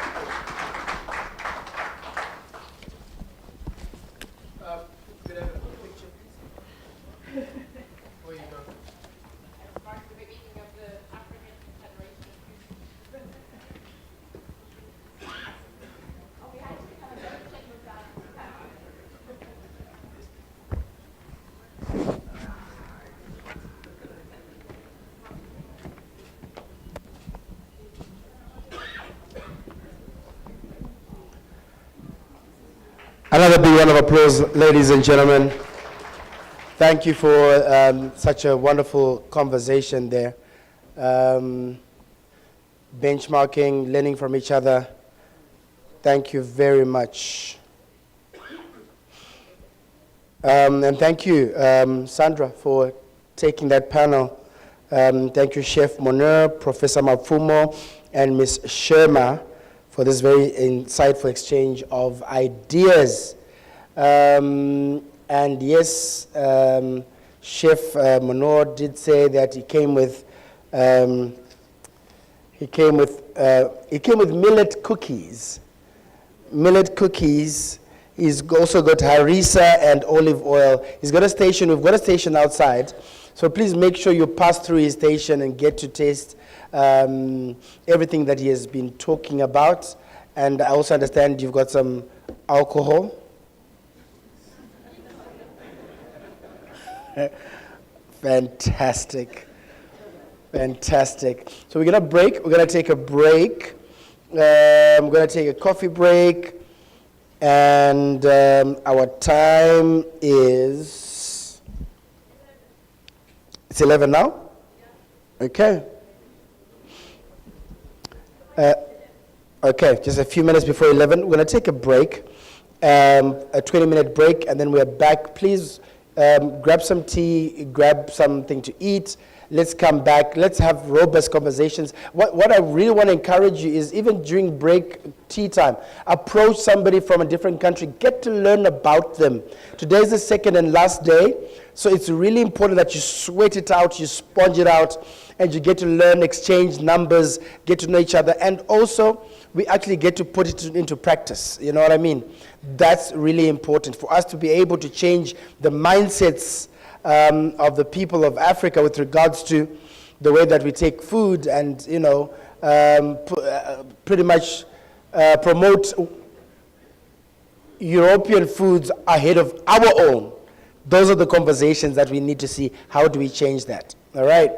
Another big round of applause, ladies and gentlemen. Thank you for such a wonderful conversation there. Benchmarking, learning from each other. Thank you very much. And thank you, Sandra, for taking that panel. Thank you, Chef Munir, Professor Mapfumo, and Ms. Sherma, for this very insightful exchange of ideas. And yes, Chef Munir did say that he came with millet cookies. Millet cookies. He's also got harissa and olive oil. He's got a station. We've got a station outside. So please make sure you pass through his station and get to taste everything that he has been talking about. And I also understand you've got some alcohol. Fantastic. Fantastic. So we're going to break. We're going to take a break. We're going to take a coffee break. And our time is, it's 11 now? Okay. Okay, just a few minutes before 11. We're going to take a break, a 20-minute break, and then we're back. Please grab some tea, grab something to eat. Let's come back. Let's have robust conversations. What I really want to encourage you is even during break, tea time, approach somebody from a different country. Get to learn about them. Today is the second and last day, so it's really important that you sweat it out, you sponge it out, and you get to learn, exchange numbers, get to know each other, and also we actually get to put it into practice. You know what I mean? That's really important for us to be able to change the mindsets of the people of Africa with regards to the way that we take food and, you know, pretty much promote European foods ahead of our own. Those are the conversations that we need to see. How do we change that? All right.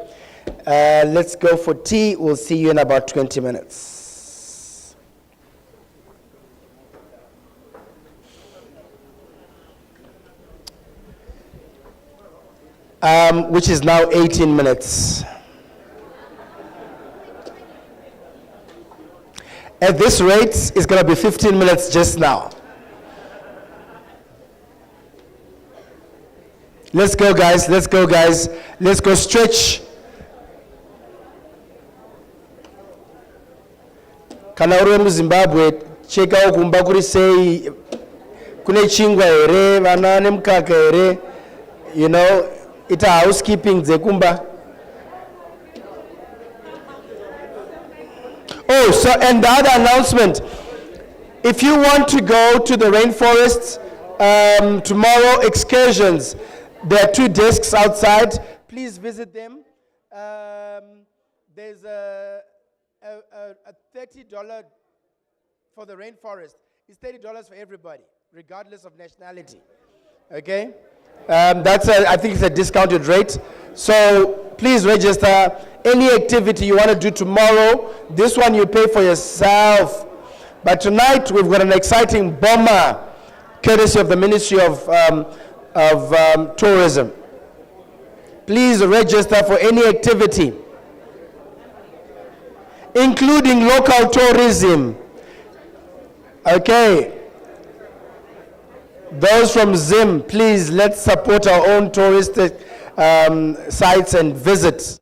Let's go for tea. We'll see you in about 20 minutes. Which is now 18 minutes. At this rate, it's going to be 15 minutes just now. Let's go, guys. Let's go, guys. Let's go stretch. kana uri wemuzimbabwe chekawo kumba kuri sei, kune chingwa here, vana nemukaka here, you know, ita housekeeping dzekumba. Oh, so, and the other announcement, if you want to go to the rainforest tomorrow, excursions, there are 2 desks outside. Please visit them. There's a $30 for the rainforest. It's $30 for everybody, regardless of nationality. Okay? I think it's a discounted rate. So please register. Any activity you want to do tomorrow, this one you pay for yourself. But tonight we've got an exciting bomber, courtesy of the Ministry of Tourism. Please register for any activity, including local tourism. Okay. Those from Zim, please, let's support our own touristic sites and visits.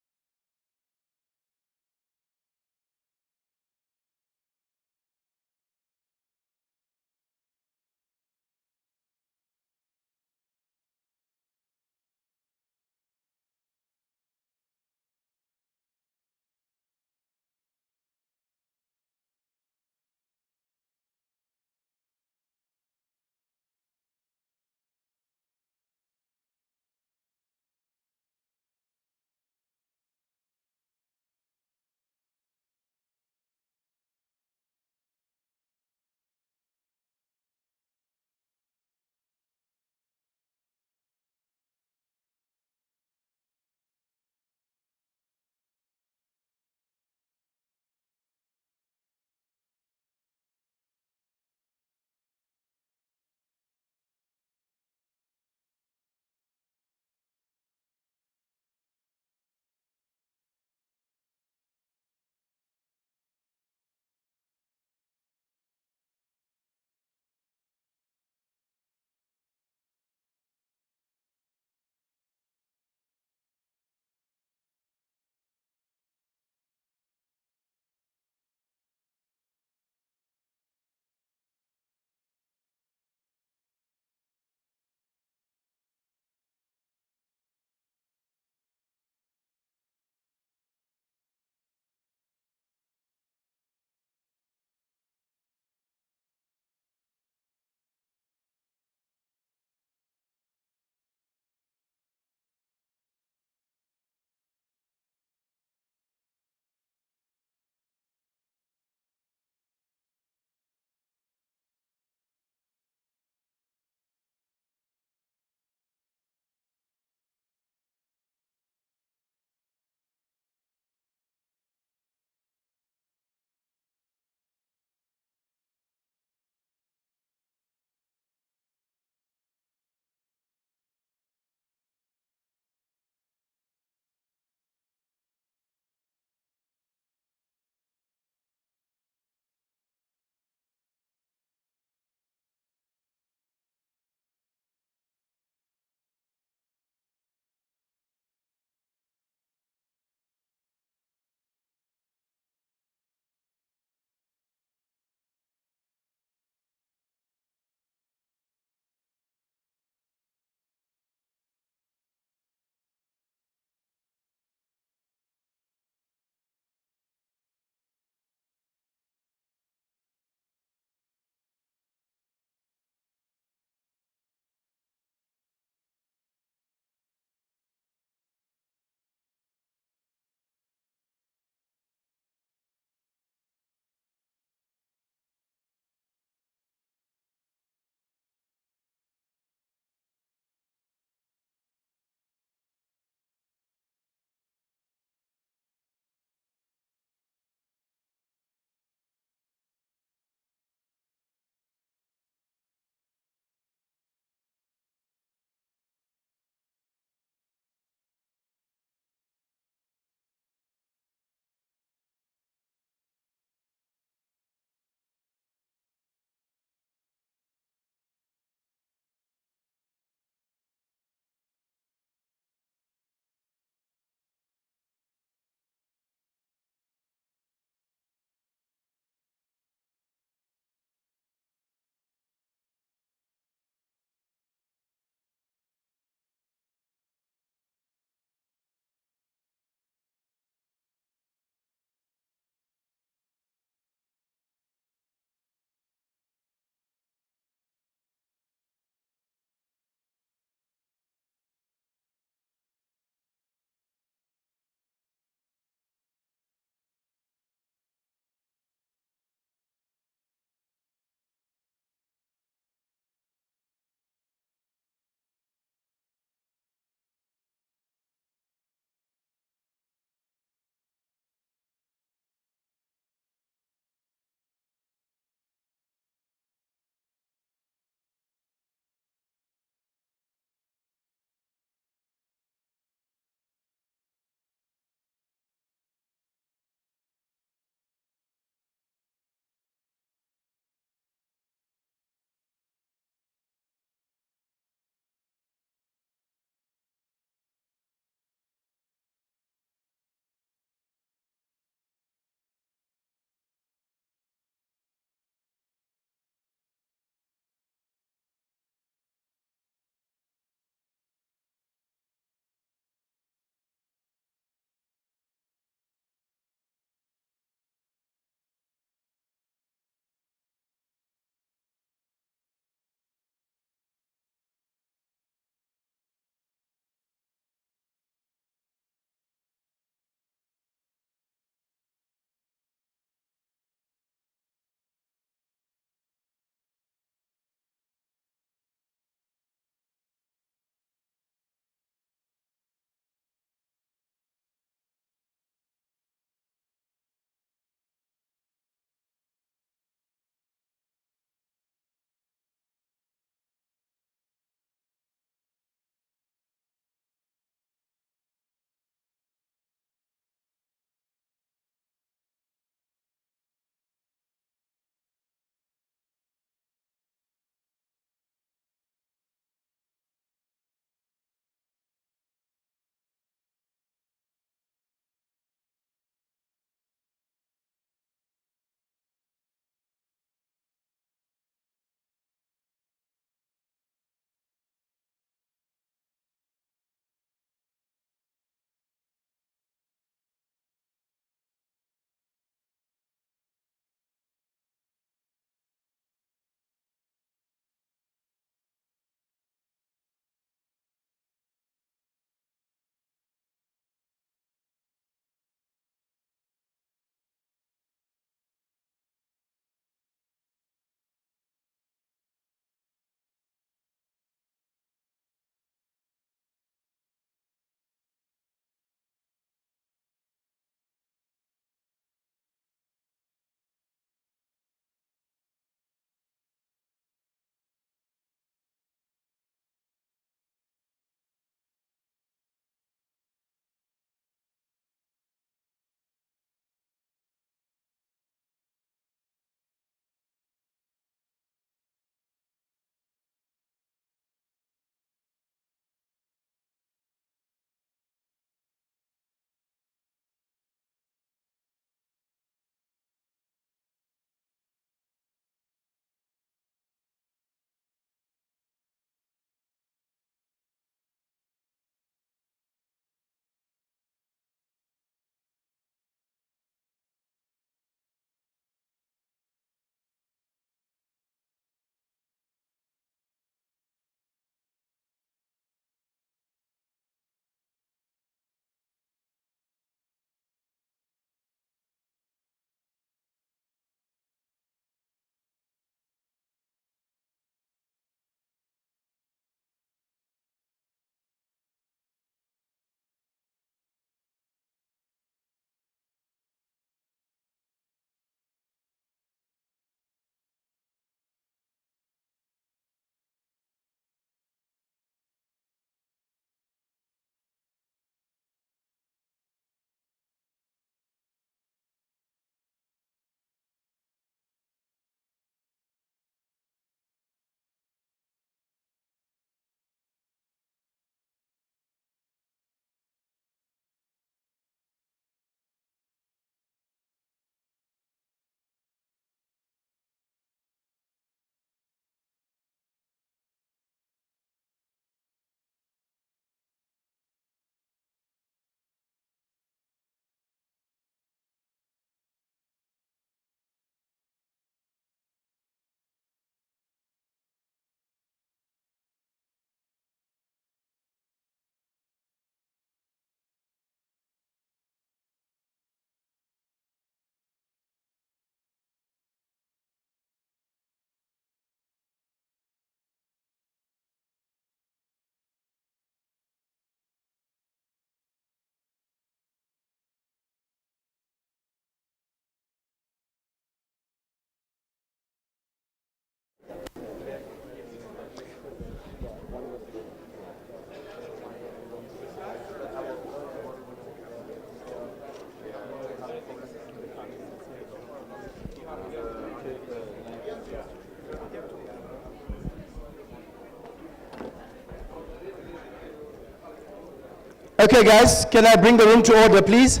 Okay, guys, can I bring the room to order, please?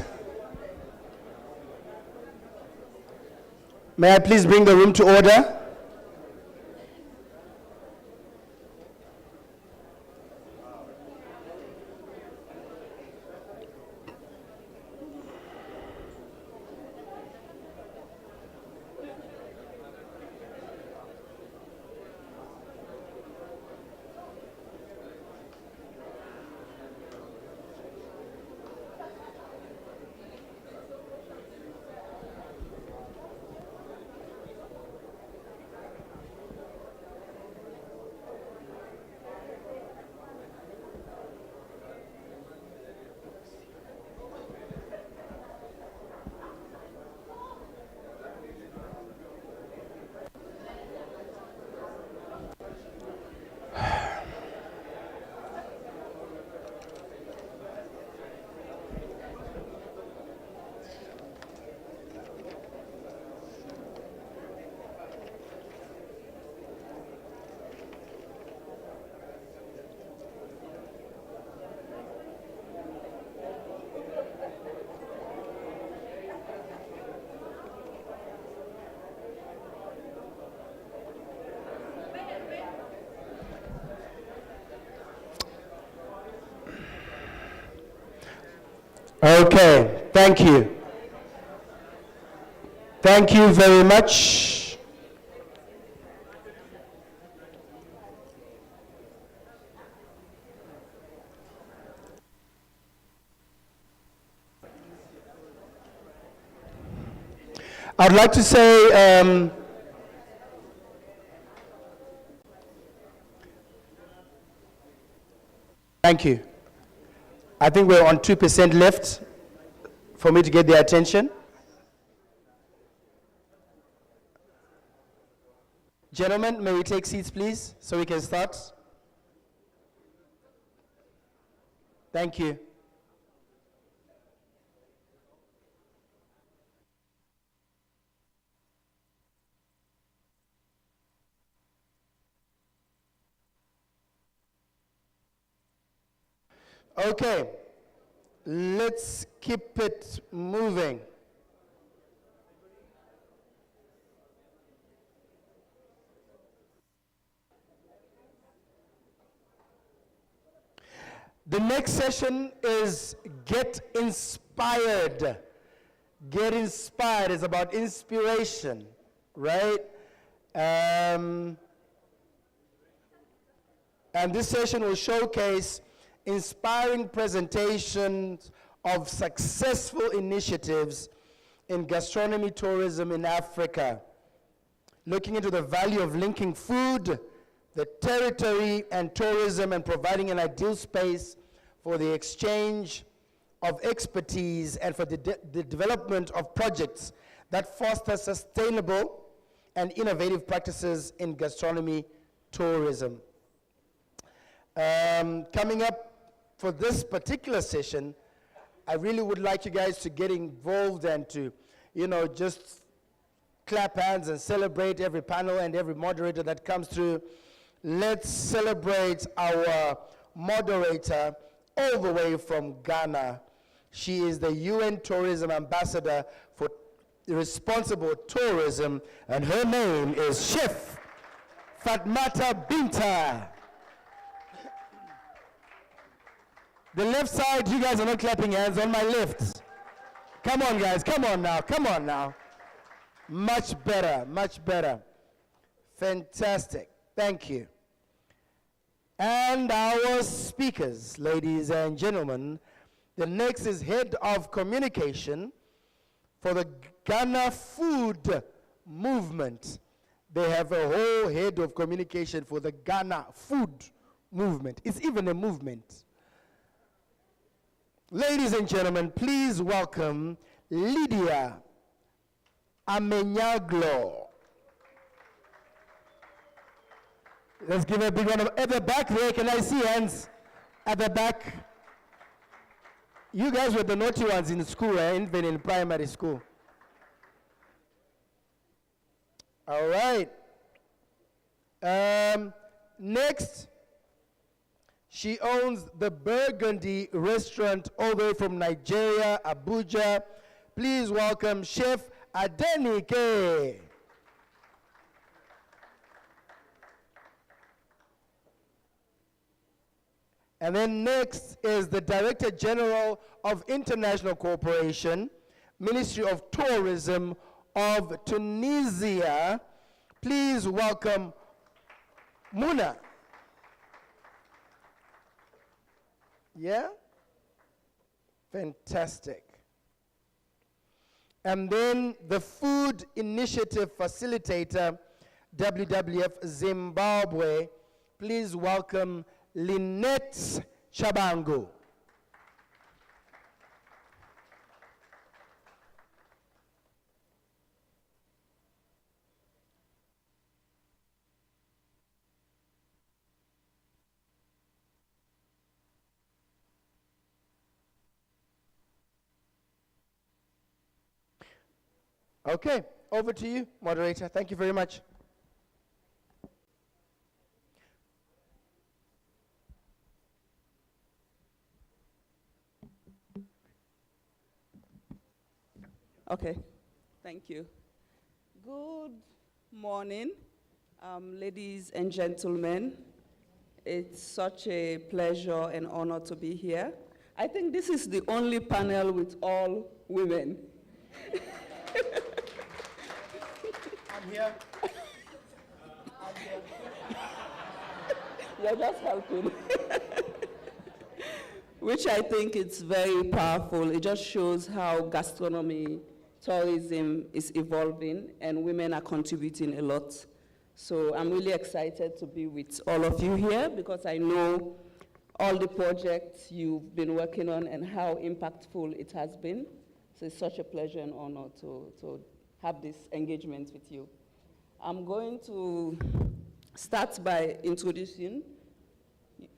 May I please bring the room to order? Okay, thank you. Thank you very much. I'd like to say, thank you. I think we're on 2% left for me to get their attention. Gentlemen, may we take seats, please, so we can start? Thank you. Okay, let's keep it moving. The next session is Get Inspired. Get Inspired is about inspiration, right? And this session will showcase inspiring presentations of successful initiatives in gastronomy tourism in Africa, looking into the value of linking food, the territory, and tourism, and providing an ideal space for the exchange of expertise and for the development of projects that foster sustainable and innovative practices in gastronomy tourism. Coming up for this particular session, I really would like you guys to get involved and to, just clap hands and celebrate every panel and every moderator that comes through. Let's celebrate our moderator all the way from Ghana. She is the UN Tourism Ambassador for Responsible Tourism, and her name is Chef Fatmata Binta. The left side, you guys are not clapping hands. On my left. Come on, guys. Come on now. Come on now. Much better. Much better. Fantastic. Thank you. And our speakers, ladies and gentlemen, the next is Head of Communication for the Ghana Food Movement. They have a whole head of communication for the Ghana Food Movement. It's even a movement. Ladies and gentlemen, please welcome Lydia Amenyaglo. Let's give her a big round of applause. At the back there, can I see hands? At the back. You guys were the naughty ones in school, even in primary school. All right. Next, She owns the Burgundy restaurant all the way from Nigeria, Abuja. Please welcome Chef Adenike. And then next is the Director General of International Cooperation, Ministry of Tourism of Tunisia. Please welcome Muna. Yeah? Fantastic. And then the Food Initiative Facilitator, WWF Zimbabwe. Please welcome Lynette Chabango. Okay, over to you, moderator. Thank you very much. Okay, thank you. Good morning, ladies and gentlemen. It's such a pleasure and honor to be here. I think this is the only panel with all women. I'm here. You're just helping. Which I think is very powerful. It just shows how gastronomy, tourism is evolving and women are contributing a lot. So I'm really excited to be with all of you here because I know all the projects you've been working on and how impactful it has been. So it's such a pleasure and honor to have this engagement with you. I'm going to start by introducing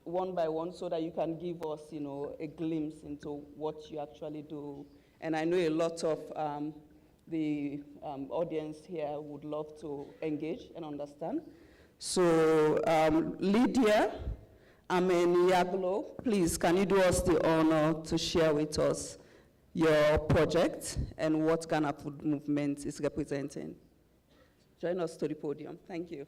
one by one so that you can give us, a glimpse into what you actually do. And I know a lot of the audience here would love to engage and understand. So Lydia Ameniaglo, please, can you do us the honor to share with us your project and what Ghana Food Movement is representing? Join us to the podium. Thank you.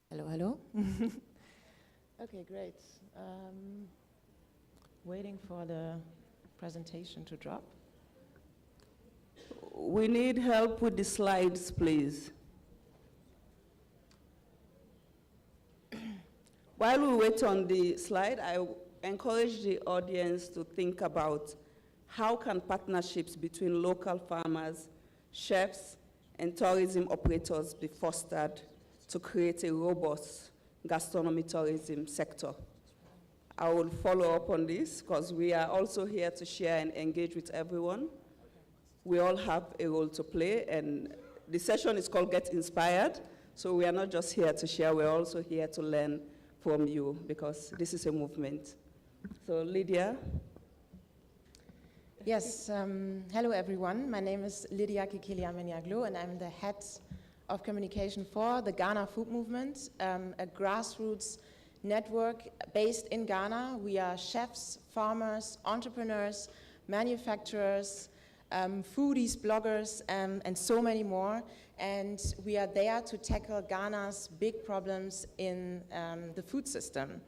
Hello, hello. Okay, great. Waiting for the presentation to drop. We need help with the slides, please. While we wait on the slide, I encourage the audience to think about how can partnerships between local farmers, chefs, and tourism operators be fostered to create a robust gastronomy tourism sector. I will follow up on this because we are also here to share and engage with everyone. We all have a role to play, and the session is called Get Inspired, so we are not just here to share, we're also here to learn from you because this is a movement. So Lydia. Yes, hello everyone. My name is Lydia Kikili-Ameniaglo, and I'm the head of communication for the Ghana Food Movement, a grassroots network based in Ghana. We are chefs, farmers, entrepreneurs, manufacturers, foodies, bloggers, and so many more. And we are there to tackle Ghana's big problems in the food system.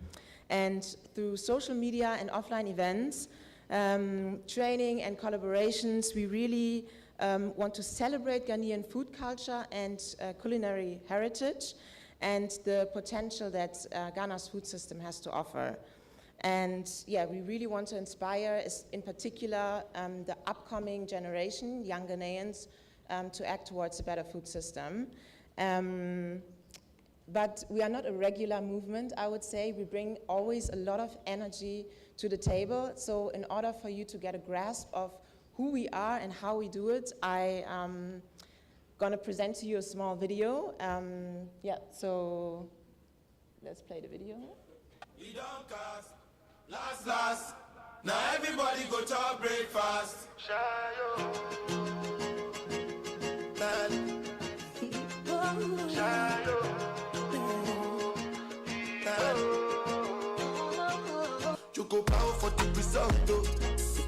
And through social media and offline events, training and collaborations, we really want to celebrate Ghanaian food culture and culinary heritage and the potential that Ghana's food system has to offer. And yeah, we really want to inspire, in particular, the upcoming generation, young Ghanaians, to act towards a better food system. But we are not a regular movement, I would say. We bring always a lot of energy to the table. So in order for you to get a grasp of who we are and how we do it, I'm going to present to you a small video. Yeah, so let's play the video. We don't cast, last, Now everybody go to breakfast. Shayo. Shayo. You go bow for the result, though.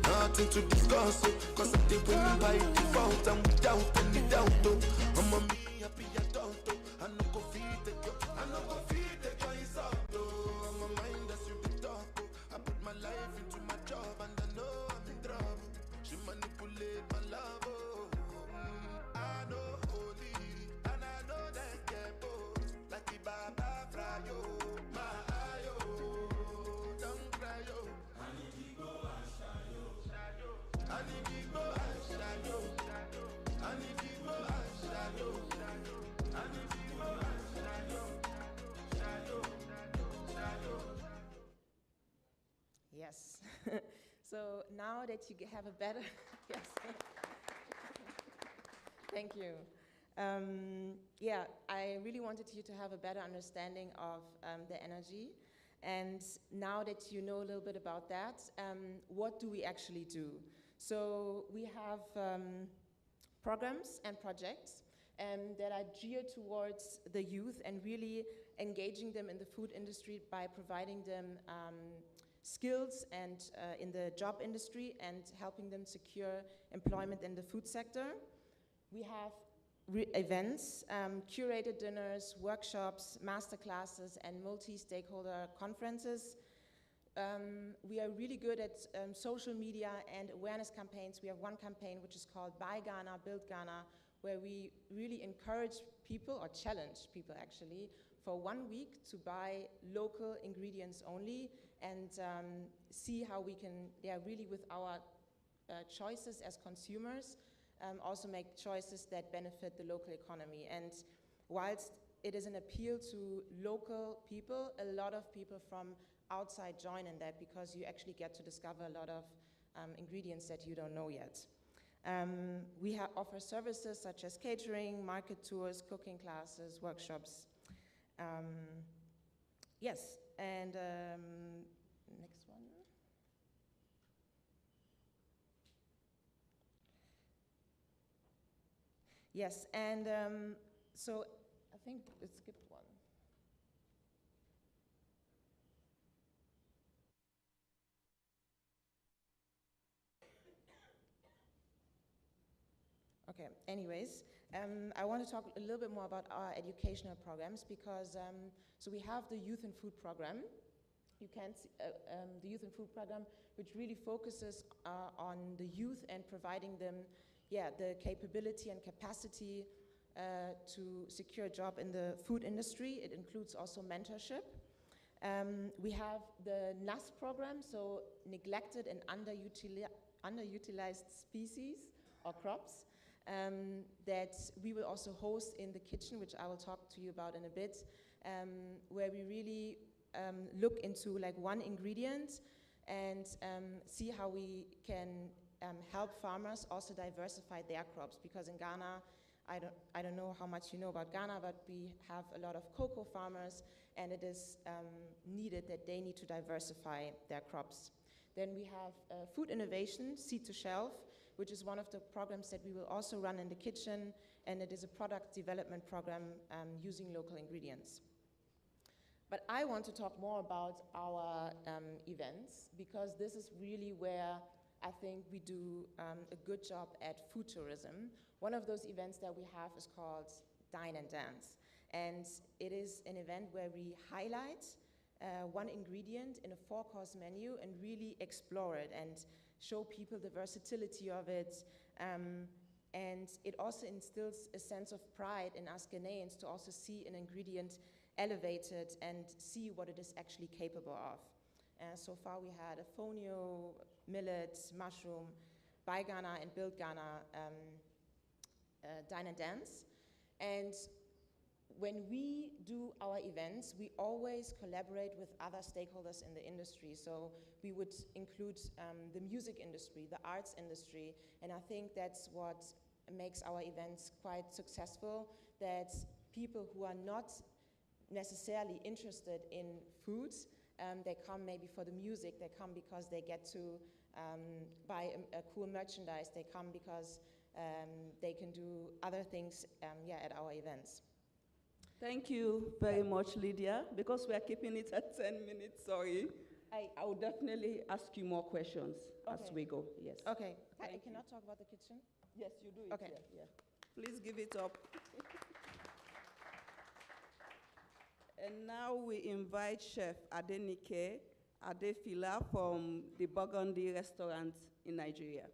Nothing to discuss, oh. Cause I did win by default and without any doubt, oh. I'm a me happy adult, oh. I no go feed the girl, I no go feed the girl insult, oh. I'm a mind that's you the talk, oh. I put my life into my job and I know I'm in trouble. She manipulate my love, oh. I know holy and I know that get both. Like the Baba Frayo, my ayo, don't cry, yo. I need to go and shayo. I need to go and shayo. I need to go and shayo. I need to go and shayo. Shayo. Yes. So now that you have a better, yes. Thank you. Yeah, I really wanted you to have a better understanding of the energy. And now that you know a little bit about that, what do we actually do? So we have programs and projects that are geared towards the youth and really engaging them in the food industry by providing them skills and in the job industry and helping them secure employment in the food sector. We have events, curated dinners, workshops, masterclasses, and multi-stakeholder conferences. We are really good at social media and awareness campaigns. We have one campaign which is called Buy Ghana, Build Ghana, where we really encourage people, or challenge people actually, for 1 week to buy local ingredients only and see how we can, really with our choices as consumers, also make choices that benefit the local economy. And whilst it is an appeal to local people, a lot of people from outside join in that because you actually get to discover a lot of ingredients that you don't know yet. We offer services such as catering, market tours, cooking classes, workshops. Yes, and next one. Yes, and so I think it skipped one. Okay, anyways, I want to talk a little bit more about our educational programs because, so we have the Youth and Food Program. You can see the Youth and Food Program, which really focuses on the youth and providing them, the capability and capacity to secure a job in the food industry. It includes also mentorship. We have the NAS program, so neglected and underutilized species or crops. That we will also host in the kitchen, which I will talk to you about in a bit, where we really look into like one ingredient and see how we can help farmers also diversify their crops. Because in Ghana, I don't know how much you know about Ghana, but we have a lot of cocoa farmers, and it is needed that they need to diversify their crops. Then we have food innovation, seed to shelf, which is one of the programs that we will also run in the kitchen, and it is a product development program using local ingredients. But I want to talk more about our events, because this is really where I think we do a good job at food tourism. One of those events that we have is called Dine and Dance, and it is an event where we highlight one ingredient in a 4-course menu and really explore it and show people the versatility of it. And it also instills a sense of pride in us Ghanaians to also see an ingredient elevated and see what it is actually capable of. So far we had a fonio, millet, mushroom, Buy Ghana and Build Ghana Dine and Dance. And when we do our events, we always collaborate with other stakeholders in the industry. So we would include the music industry, the arts industry, and I think that's what makes our events quite successful, that people who are not necessarily interested in foods They come maybe for the music. They come because they get to buy a cool merchandise. They come because they can do other things at our events. Thank you very much, Lydia. Because we are keeping it at 10 minutes, sorry. I will definitely ask you more questions as we go. Yes. Okay. I cannot talk about the kitchen? Yes, you do it. Okay. Yeah. Please give it up. And now we invite Chef Adenike Adefila from the Burgundy restaurant in Nigeria.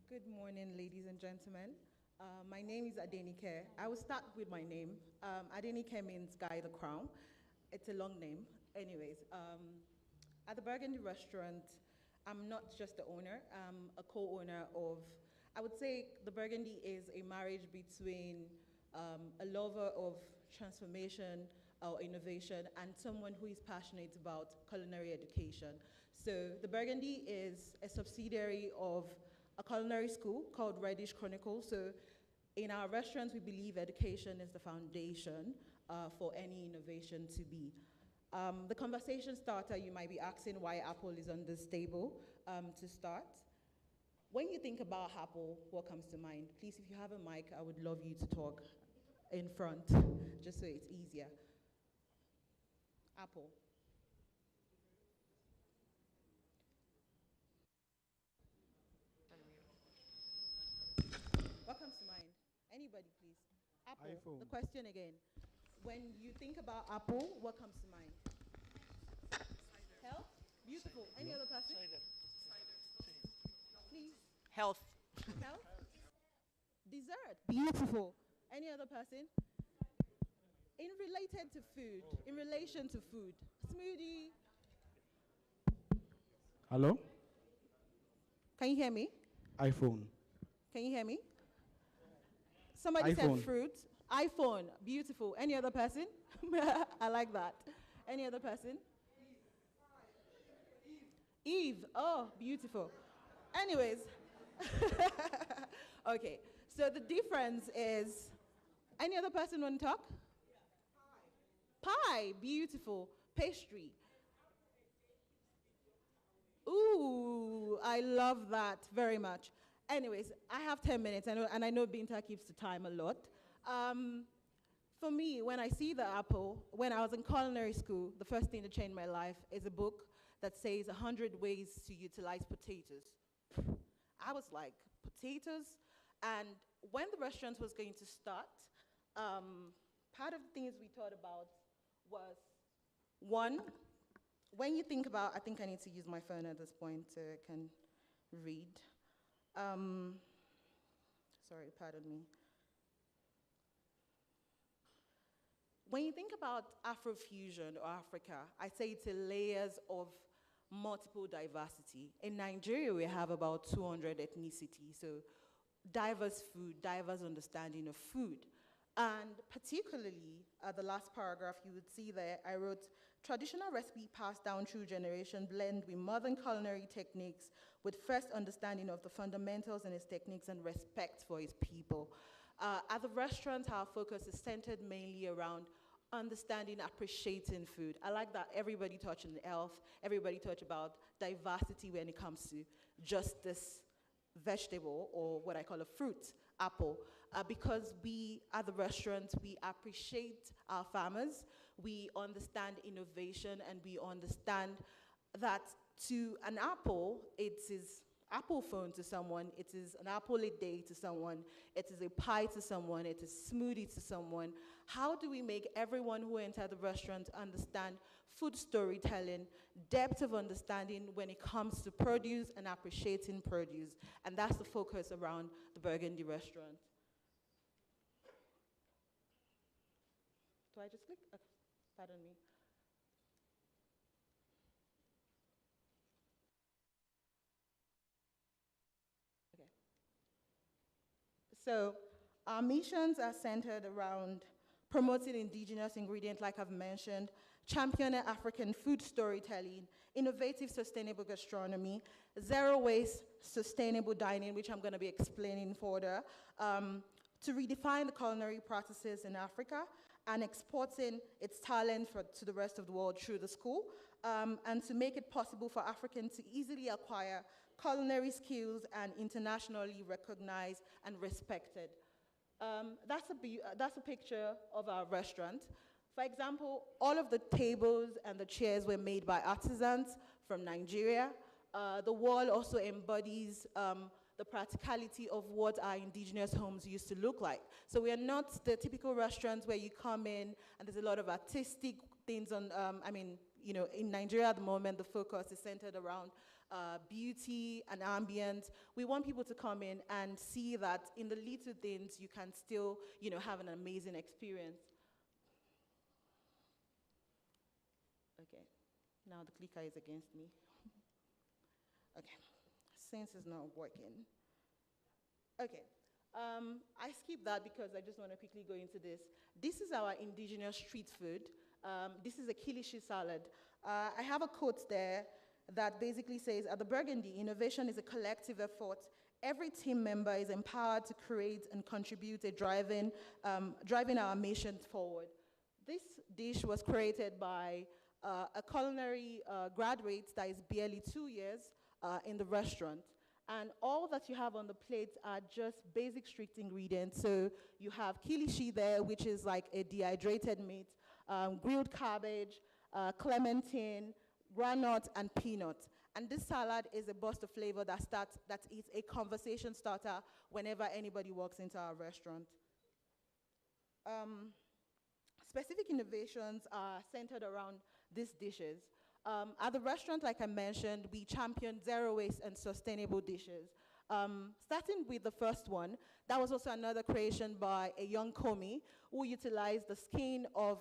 Good morning, ladies and gentlemen. My name is Adenike. I will start with my name. Adenike means Guy the Crown. It's a long name. Anyways, at the Burgundy restaurant, I'm not just the owner, I'm a co-owner of, I would say the Burgundy is a marriage between a lover of transformation or innovation and someone who is passionate about culinary education. So the Burgundy is a subsidiary of a culinary school called Reddish Chronicle. So in our restaurants, we believe education is the foundation for any innovation to be. The conversation starter, you might be asking why Apple is on this table to start. When you think about Apple, what comes to mind? Please, if you have a mic, I would love you to talk in front, just so it's easier. Apple. What comes to mind? Anybody, please. Apple. iPhone. The question again. When you think about Apple, what comes to mind? Health? Beautiful. Any other person? Please. Health. Health? Dessert. Beautiful. Any other person? In relation to food. Smoothie. Hello? Can you hear me? iPhone. Can you hear me? Somebody iPhone. said fruit. iPhone. Beautiful. Any other person? I like that. Any other person? Eve. Oh, beautiful. Anyways. Okay. So the difference is, any other person want to talk? Pie. Beautiful. Pastry. Ooh, I love that very much. Anyways, I have 10 minutes, and I know Binta keeps the time a lot. For me, when I see the apple, when I was in culinary school, the first thing that changed my life is a book that says 100 ways to utilize potatoes. I was like, potatoes? And when the restaurant was going to start, part of the things we thought about was, one, when you think about, I think I need to use my phone at this point so I can read. Sorry, pardon me. When you think about Afrofusion or Africa, I say it's a layers of multiple diversity. In Nigeria, we have about 200 ethnicities, so diverse food, diverse understanding of food. And particularly, at the last paragraph, you would see there, I wrote, traditional recipe passed down through generation blend with modern culinary techniques with first understanding of the fundamentals and its techniques and respect for its people. At the restaurant, our focus is centered mainly around understanding, appreciating food. I like that everybody touched on health, everybody touched about diversity when it comes to just this vegetable, or what I call a fruit, apple, because we, at the restaurant, we appreciate our farmers, we understand innovation, and we understand that to an apple, it is apple phone to someone, it is an apple a day to someone, it is a pie to someone, it is smoothie to someone. How do we make everyone who enters the restaurant understand food storytelling, depth of understanding when it comes to produce and appreciating produce? And that's the focus around the Burgundy restaurant. Do I just click? Pardon me. Okay. So our missions are centered around promoting indigenous ingredients, like I've mentioned, championing African food storytelling, innovative sustainable gastronomy, zero waste sustainable dining, which I'm going to be explaining further, to redefine the culinary practices in Africa and exporting its talent to the rest of the world through the school, and to make it possible for Africans to easily acquire culinary skills and internationally recognized and respected. That's a picture of our restaurant. For example, all of the tables and the chairs were made by artisans from Nigeria. The wall also embodies the practicality of what our indigenous homes used to look like. So we are not the typical restaurants where you come in and there's a lot of artistic things on, in Nigeria at the moment, the focus is centered around beauty and ambient. We want people to come in and see that in the little things you can still, have an amazing experience. Okay, now the clicker is against me. Okay, since it's not working. Okay, I skipped that because I just want to quickly go into this. This is our indigenous street food. This is a kilishi salad. I have a quote there that basically says, at the Burgundy, innovation is a collective effort. Every team member is empowered to create and contribute a driving our mission forward. This dish was created by a culinary graduate that is barely 2 years in the restaurant. And all that you have on the plate are just basic street ingredients. So you have kilishi there, which is like a dehydrated meat, grilled cabbage, clementine, granite, and peanut. And this salad is a burst of flavor that is a conversation starter whenever anybody walks into our restaurant. Specific innovations are centered around these dishes. At the restaurant, like I mentioned, we champion zero waste and sustainable dishes. Starting with the first one, that was also another creation by a young Komi who utilized the skin of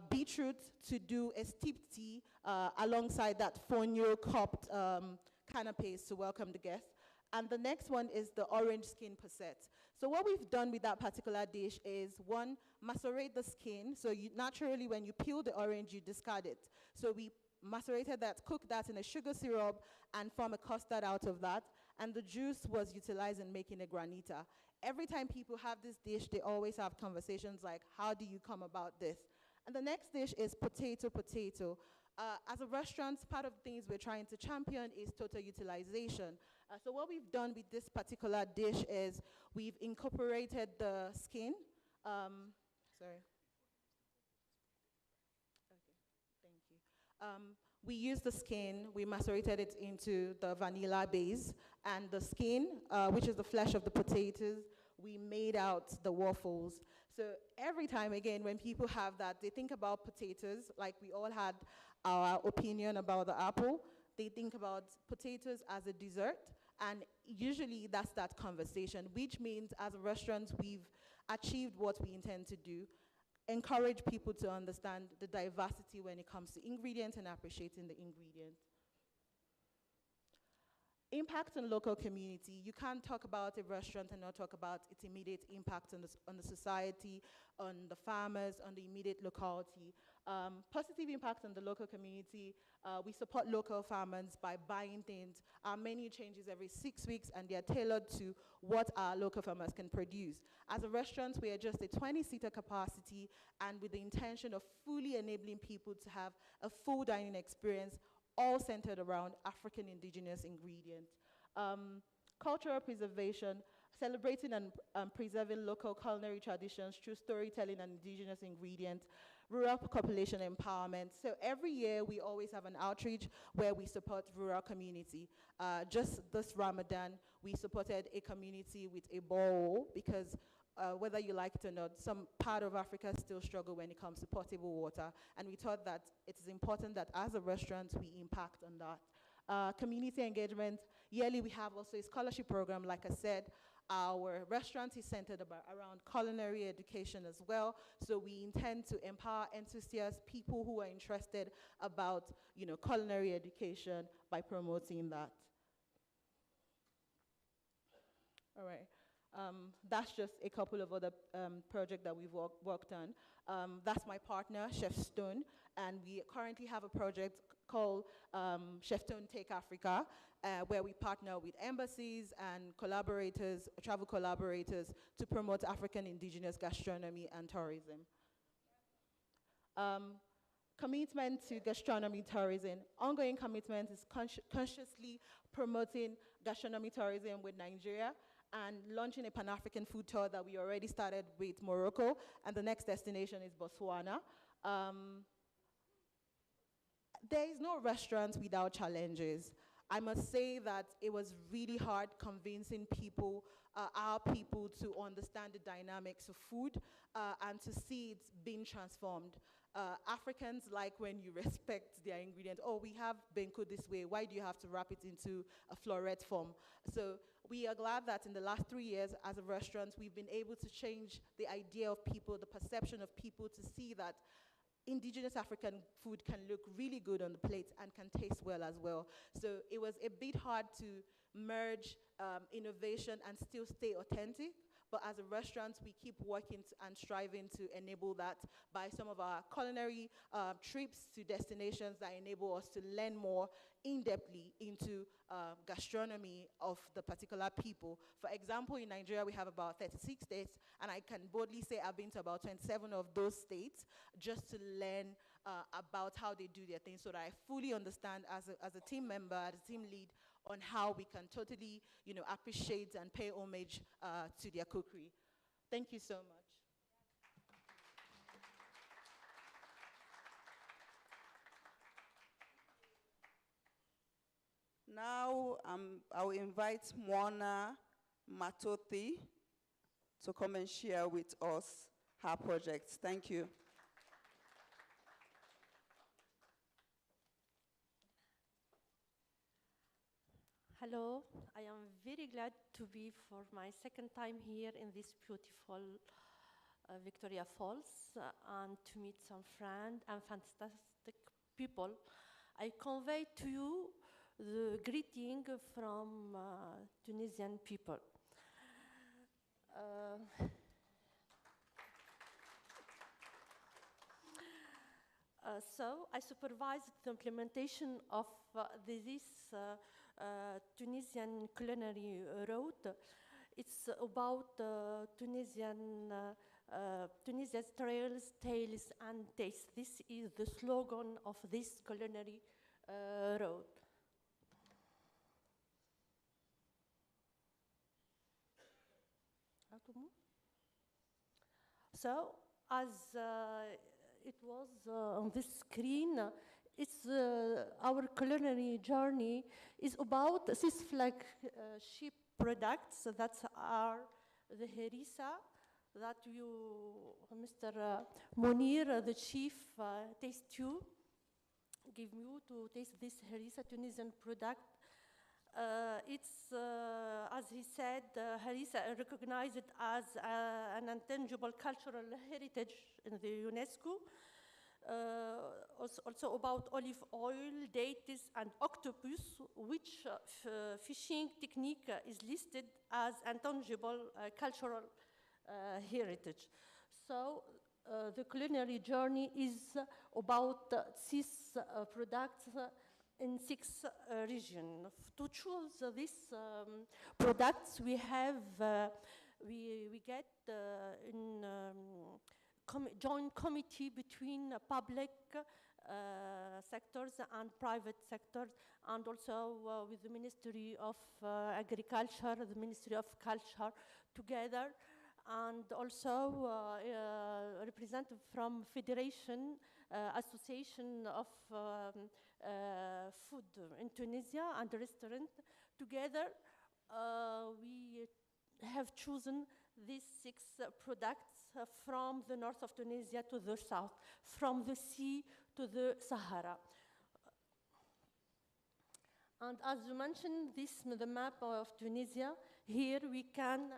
beetroot to do a steeped tea alongside that fonio cupped canapes to welcome the guests. And the next one is the orange skin posset. So what we've done with that particular dish is, one, macerate the skin. So naturally, when you peel the orange, you discard it. So we macerated that, cooked that in a sugar syrup, and form a custard out of that. And the juice was utilized in making a granita. Every time people have this dish, they always have conversations like, how do you come about this? And the next dish is potato. As a restaurant, part of the things we're trying to champion is total utilization. So what we've done with this particular dish is we've incorporated the skin. Sorry. Okay, thank you. We used the skin, we macerated it into the vanilla base, and the skin, which is the flesh of the potatoes, we made out the waffles. So every time, again, when people have that, they think about potatoes, like we all had our opinion about the apple. They think about potatoes as a dessert, and usually that's that conversation, which means as a restaurant, we've achieved what we intend to do. Encourage people to understand the diversity when it comes to ingredients and appreciating the ingredients. Impact on local community. You can't talk about a restaurant and not talk about its immediate impact on the society, on the farmers, on the immediate locality. Positive impact on the local community. We support local farmers by buying things. Our menu changes every 6 weeks, and they are tailored to what our local farmers can produce. As a restaurant, we are just a 20-seater capacity, and with the intention of fully enabling people to have a full dining experience, all centered around African indigenous ingredients. Cultural preservation, celebrating and preserving local culinary traditions through storytelling and indigenous ingredients, rural population empowerment. So every year we always have an outreach where we support rural community. Just this Ramadan, we supported a community with a borehole because whether you like it or not, some part of Africa still struggle when it comes to potable water. And we thought that it is important that as a restaurant, we impact on that. Community engagement, yearly we have also a scholarship program. Like I said, our restaurant is centered around culinary education as well. So we intend to empower enthusiasts, people who are interested about culinary education by promoting that. All right. That's just a couple of other projects that we've worked on. That's my partner, Chef Stone, and we currently have a project called Chef Stone Take Africa, where we partner with embassies and collaborators, travel collaborators, to promote African indigenous gastronomy and tourism. Commitment to gastronomy tourism. Ongoing commitment is consciously promoting gastronomy tourism with Nigeria and launching a Pan-African food tour that we already started with Morocco, and the next destination is Botswana. There is no restaurant without challenges. I must say that it was really hard convincing people, our people, to understand the dynamics of food and to see it being transformed. Africans like when you respect their ingredients. Oh, we have been cooked this way. Why do you have to wrap it into a floret form? So we are glad that in the last 3 years as a restaurant, we've been able to change the idea of people, the perception of people, to see that indigenous African food can look really good on the plate and can taste well as well. So it was a bit hard to merge innovation and still stay authentic. But as a restaurant, we keep working and striving to enable that by some of our culinary trips to destinations that enable us to learn more in-depthly into gastronomy of the particular people. For example, in Nigeria, we have about 36 states, and I can boldly say I've been to about 27 of those states just to learn about how they do their things, so that I fully understand as a team member, as a team lead, on how we can totally, appreciate and pay homage to their cookery. Thank you so much. Now, I'll invite Mwana Matoti to come and share with us her projects. Thank you. Hello, I am very glad to be for my second time here in this beautiful Victoria Falls and to meet some friends and fantastic people. I convey to you the greeting from Tunisian people. So I supervised the implementation of this Tunisian culinary route. It's about Tunisia's trails, tales, and tastes. This is the slogan of this culinary route. How to move? So, as it was on this screen, it's our culinary journey is about this flagship products that are the harissa that you, Mr. Monir, the chief, taste you, give you to taste this harissa Tunisian product. It's, as he said, harissa recognized as an intangible cultural heritage in the UNESCO. Also about olive oil, dates, and octopus, which fishing technique is listed as intangible cultural heritage. So the culinary journey is about 6 products in 6 regions. To choose these products, we have we get in joint committee between public sectors and private sectors, and also with the Ministry of Agriculture, the Ministry of Culture, together, and also representative from Federation Association of Food in Tunisia and restaurant. Together, we have chosen these 6 products from the north of Tunisia to the south, from the sea to the Sahara. And as you mentioned, the map of Tunisia, here we can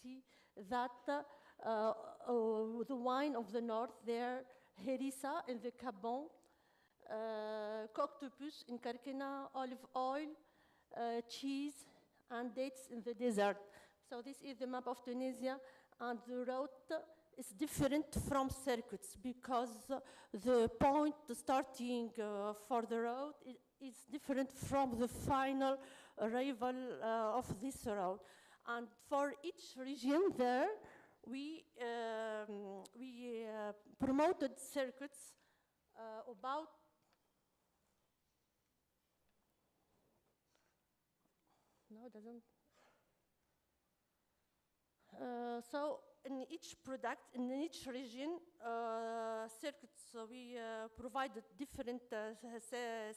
see that the wine of the north there, harissa in the Gabon, octopus in Karkina, olive oil, cheese, and dates in the desert. So this is the map of Tunisia, and the route is different from circuits because the point starting for the route is different from the final arrival of this route. And for each region there, we promoted circuits about no, it doesn't. So in each product, in each region, circuits, so we provided different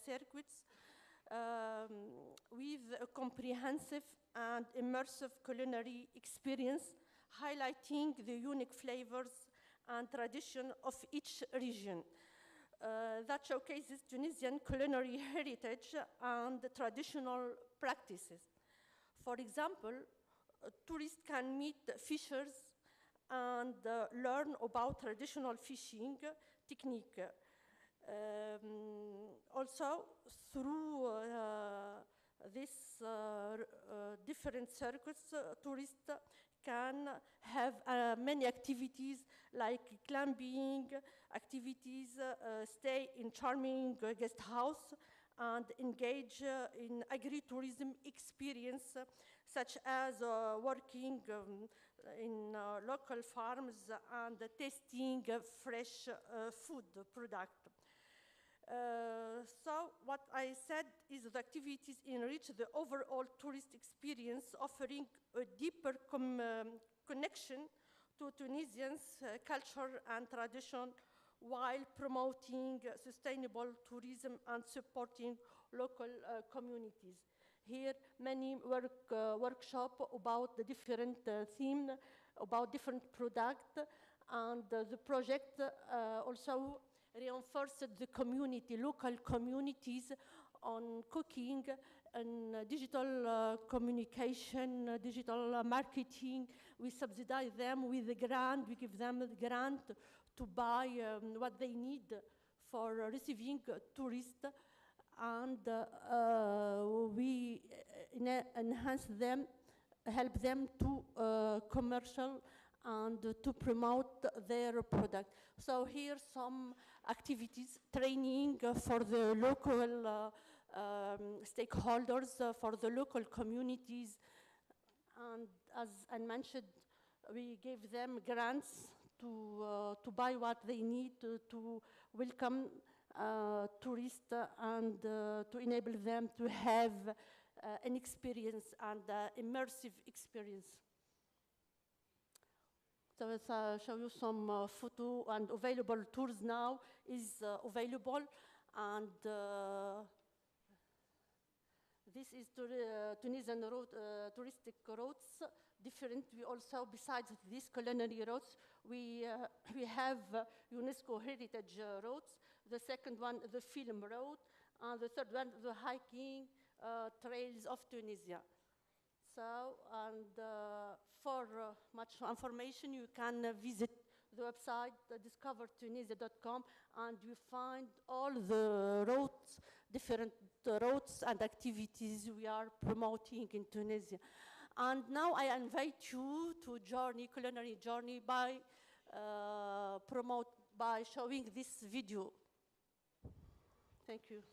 circuits with a comprehensive and immersive culinary experience, highlighting the unique flavors and tradition of each region. That showcases Tunisian culinary heritage and traditional practices. For example, tourists can meet fishers and learn about traditional fishing technique. Also, through these different circuits, tourists can have many activities like climbing activities, stay in charming guest house, and engage in agri-tourism experience, such as working in local farms and tasting fresh food product. So what I said is the activities enrich the overall tourist experience, offering a deeper connection to Tunisians' culture and tradition, while promoting sustainable tourism and supporting local communities. Here, many workshops about the different theme, about different product, and the project also reinforced the community, local communities on cooking and digital communication, digital marketing. We subsidize them with a grant, we give them a grant to buy what they need for receiving tourists, and we enhance them, help them to commercial and to promote their product. So here some activities, training for the local stakeholders, for the local communities, and as I mentioned, we gave them grants to buy what they need to welcome tourists and to enable them to have an experience and immersive experience. So let's show you some photo, and available tours now is available, and this is Tunisian road, touristic routes, different. We also, besides these culinary routes, we have UNESCO heritage routes. The second one, the film road, and the third one, the hiking trails of Tunisia. So, and for much information, you can visit the website discovertunisia.com, and you find all the routes, different routes and activities we are promoting in Tunisia. And now I invite you to journey, culinary journey, by showing this video. Thank you.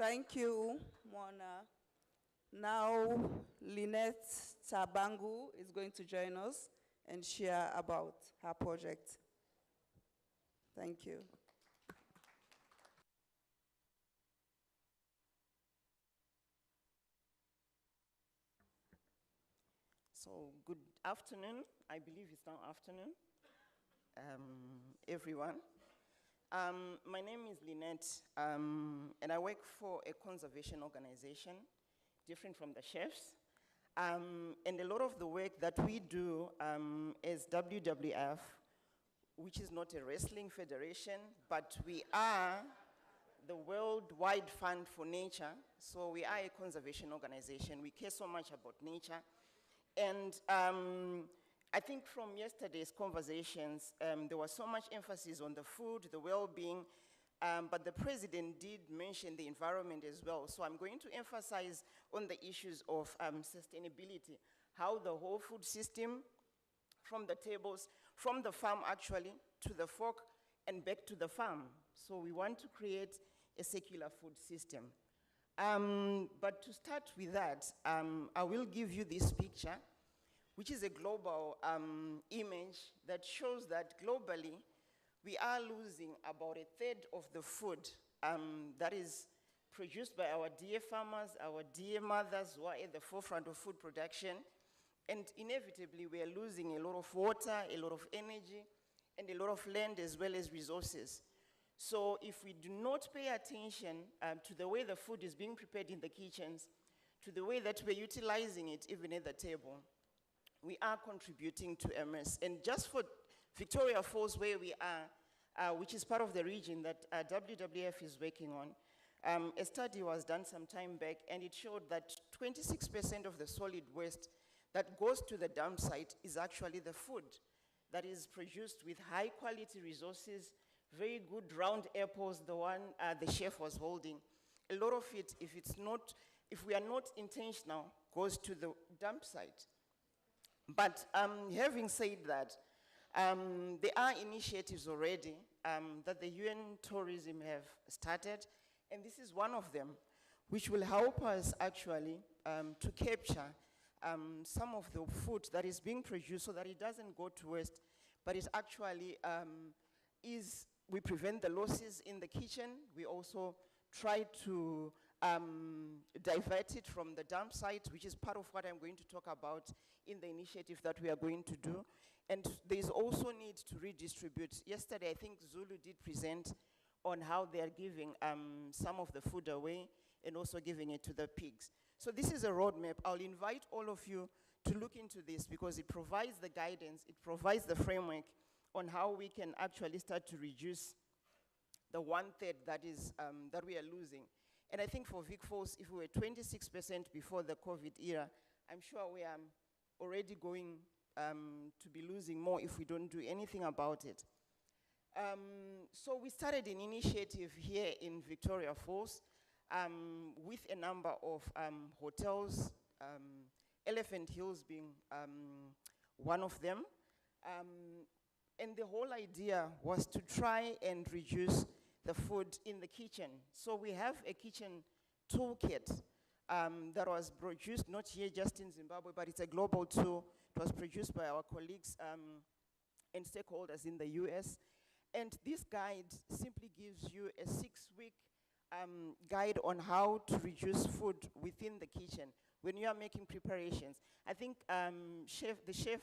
Thank you, Mona. Now, Lynette Tabangu is going to join us and share about her project. Thank you. So, good afternoon. I believe it's now afternoon, everyone. My name is Lynette, and I work for a conservation organization, different from the chefs. And a lot of the work that we do as WWF, which is not a wrestling federation, but we are the Worldwide Fund for Nature. So we are a conservation organization. We care so much about nature. And I think from yesterday's conversations, there was so much emphasis on the food, the well-being, but the president did mention the environment as well. So I'm going to emphasize on the issues of sustainability, how the whole food system, from the tables, from the farm actually, to the fork, and back to the farm. So we want to create a circular food system. But to start with that, I will give you this picture, which is a global image that shows that globally, we are losing about a third of the food that is produced by our dear farmers, our dear mothers who are at the forefront of food production. And inevitably, we are losing a lot of water, a lot of energy, and a lot of land as well as resources. So if we do not pay attention to the way the food is being prepared in the kitchens, to the way that we're utilizing it even at the table, we are contributing to a mess. And just for Victoria Falls, where we are, which is part of the region that WWF is working on, a study was done some time back, and it showed that 26% of the solid waste that goes to the dump site is actually the food that is produced with high quality resources, very good round apples, the one the chef was holding. A lot of it, if we are not intentional, goes to the dump site. But having said that, there are initiatives already that the UN Tourism have started, and this is one of them, which will help us actually to capture some of the food that is being produced so that it doesn't go to waste, but it actually we prevent the losses in the kitchen. We also try to divert it from the dump site, which is part of what I'm going to talk about in the initiative that we are going to do. And there's also need to redistribute. Yesterday, I think Zulu did present on how they are giving some of the food away and also giving it to the pigs. So this is a roadmap. I'll invite all of you to look into this because it provides the guidance, it provides the framework on how we can actually start to reduce the 1/3 that we are losing. And I think for Vic Falls, if we were 26% before the COVID era, I'm sure we are already going to be losing more if we don't do anything about it. So we started an initiative here in Victoria Falls with a number of hotels, Elephant Hills being one of them. And the whole idea was to try and reduce the food in the kitchen. So we have a kitchen toolkit that was produced, not here just in Zimbabwe, but it's a global tool. It was produced by our colleagues and stakeholders in the US. And this guide simply gives you a 6-week guide on how to reduce food within the kitchen when you are making preparations. I think the chef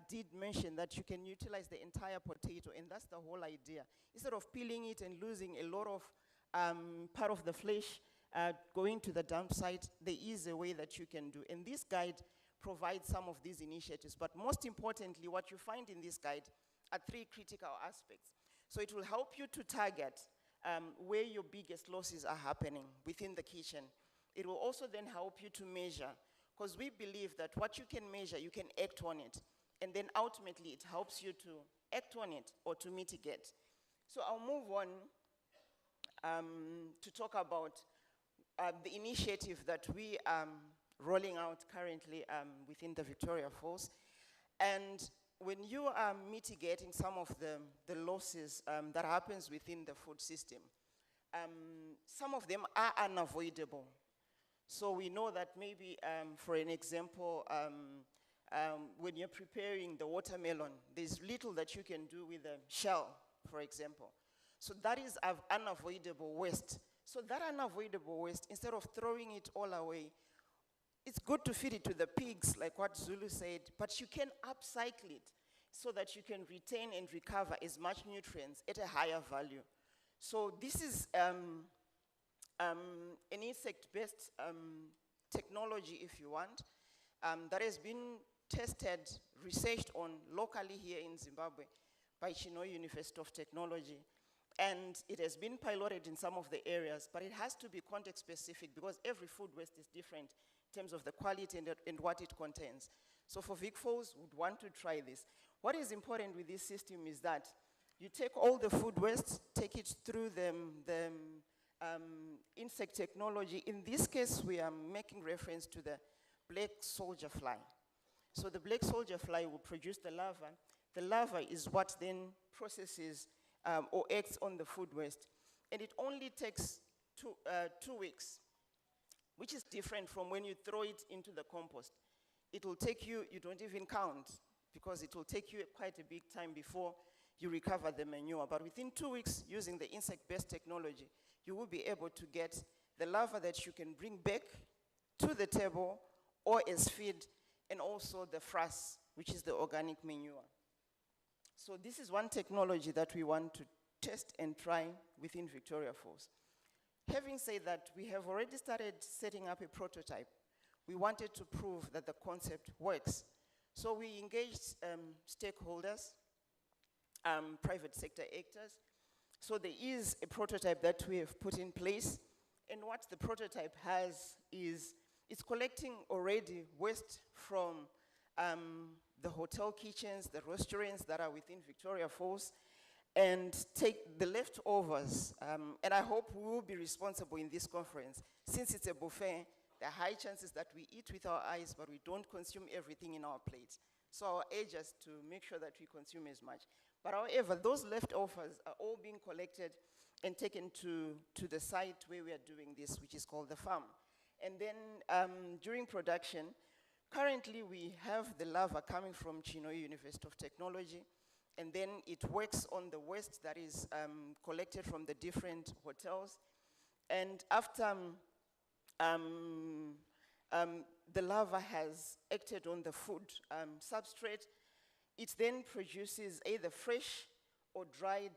did mention that you can utilize the entire potato, and that's the whole idea. Instead of peeling it and losing a lot of part of the flesh going to the dump site, there is a way that you can do. And this guide provides some of these initiatives. But most importantly, what you find in this guide are 3 critical aspects. So it will help you to target where your biggest losses are happening within the kitchen. It will also then help you to measure, because we believe that what you can measure, you can act on it. And then ultimately, it helps you to act on it or to mitigate. So I'll move on to talk about the initiative that we are rolling out currently within the Victoria Falls. And when you are mitigating some of the losses that happens within the food system, some of them are unavoidable. So we know that maybe, for an example, when you're preparing the watermelon, there's little that you can do with the shell, for example. So that is unavoidable waste. So that unavoidable waste, instead of throwing it all away, it's good to feed it to the pigs, like what Zulu said, but you can upcycle it so that you can retain and recover as much nutrients at a higher value. So this is an insect-based technology, if you want, that has been tested, researched on locally here in Zimbabwe by Chinhoyi University of Technology. And it has been piloted in some of the areas, but it has to be context-specific because every food waste is different in terms of the quality and what it contains. So for VicFoes would want to try this. What is important with this system is that you take all the food waste, take it through the insect technology. In this case, we are making reference to the black soldier fly. So the black soldier fly will produce the larva. The larva is what then processes or acts on the food waste. And it only takes 2 weeks, which is different from when you throw it into the compost. It will take you don't even count, because it will take you quite a big time before you recover the manure. But within 2 weeks, using the insect-based technology, you will be able to get the larva that you can bring back to the table or as feed, and also the frass, which is the organic manure. So this is one technology that we want to test and try within Victoria Falls. Having said that, we have already started setting up a prototype. We wanted to prove that the concept works. So we engaged stakeholders, private sector actors. So there is a prototype that we have put in place. And what the prototype has is, it's collecting already waste from the hotel kitchens, the restaurants that are within Victoria Falls, and take the leftovers. And I hope we will be responsible in this conference. Since it's a buffet, there are high chances that we eat with our eyes, but we don't consume everything in our plates. So our aim is to make sure that we consume as much. But however, those leftovers are all being collected and taken to the site where we are doing this, which is called the farm. And then during production, currently we have the larva coming from Chinhoyi University of Technology, and then it works on the waste that is collected from the different hotels. And after the larva has acted on the food substrate, it then produces either fresh or dried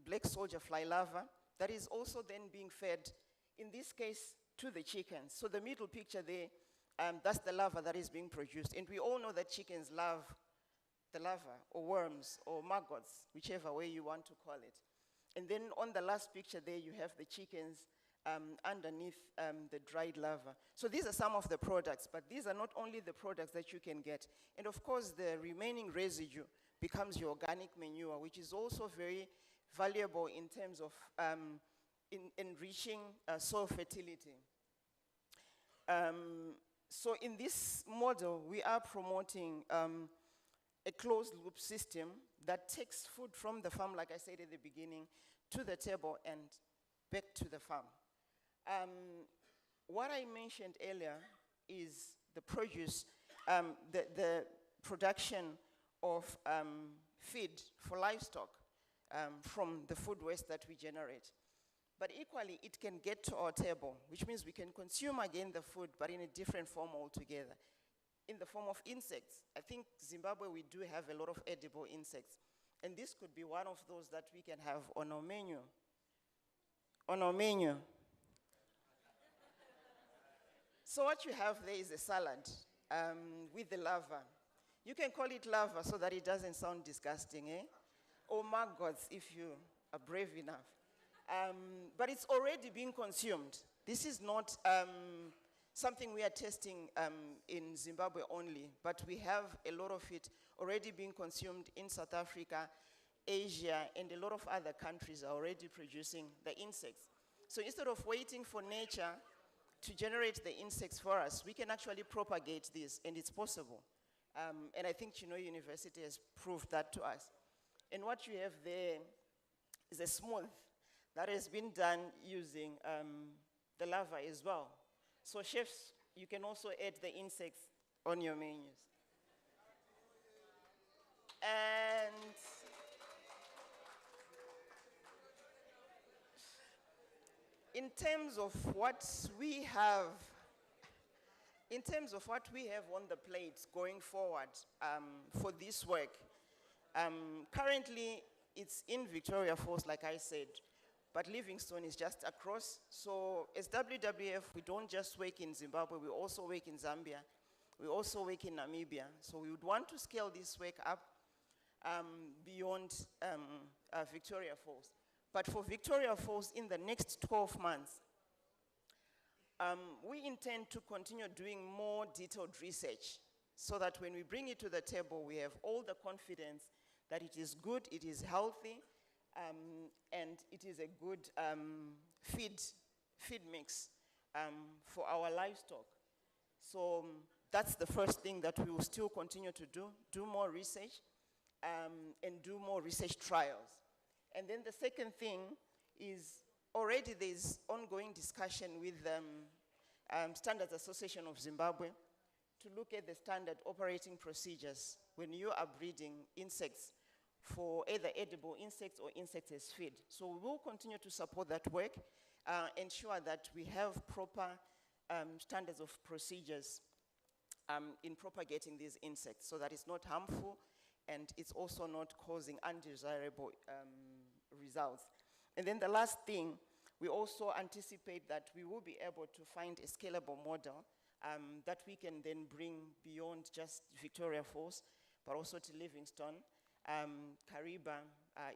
black soldier fly larva that is also then being fed, in this case, to the chickens. So the middle picture there, that's the larva that is being produced. And we all know that chickens love the larva, or worms, or maggots, whichever way you want to call it. And then on the last picture there, you have the chickens underneath the dried larva. So these are some of the products, but these are not only the products that you can get. And of course, the remaining residue becomes your organic manure, which is also very valuable in terms of enriching soil fertility. So in this model, we are promoting a closed loop system that takes food from the farm, like I said at the beginning, to the table and back to the farm. What I mentioned earlier is the produce, the production of feed for livestock from the food waste that we generate. But equally, it can get to our table, which means we can consume again the food, but in a different form altogether, in the form of insects. I think Zimbabwe, we do have a lot of edible insects. And this could be one of those that we can have on our menu. On our menu. So what you have there is a salad with the larva. You can call it larva so that it doesn't sound disgusting, eh? Or maggots if you are brave enough. But it's already being consumed. This is not something we are testing in Zimbabwe only, but we have a lot of it already being consumed in South Africa, Asia, and a lot of other countries are already producing the insects. So instead of waiting for nature to generate the insects for us, we can actually propagate this, and it's possible. And I think Chinhoyi University has proved that to us. And what you have there is a smooth that has been done using the larvae as well. So chefs, you can also add the insects on your menus. And in terms of what we have, on the plate going forward for this work, currently it's in Victoria Falls, like I said, but Livingstone is just across. So as WWF, we don't just work in Zimbabwe, we also work in Zambia, we also work in Namibia. So we would want to scale this work up beyond Victoria Falls. But for Victoria Falls, in the next 12 months, we intend to continue doing more detailed research so that when we bring it to the table, we have all the confidence that it is good, it is healthy, and it is a good feed mix for our livestock. So that's the first thing that we will still continue to do more research and do more research trials. And then the second thing is already there's ongoing discussion with Standards Association of Zimbabwe to look at the standard operating procedures when you are breeding insects for either edible insects or insects as feed. So we will continue to support that work, ensure that we have proper standards of procedures in propagating these insects so that it's not harmful and it's also not causing undesirable results. And then the last thing, we also anticipate that we will be able to find a scalable model that we can then bring beyond just Victoria Falls, but also to Livingstone. Kariba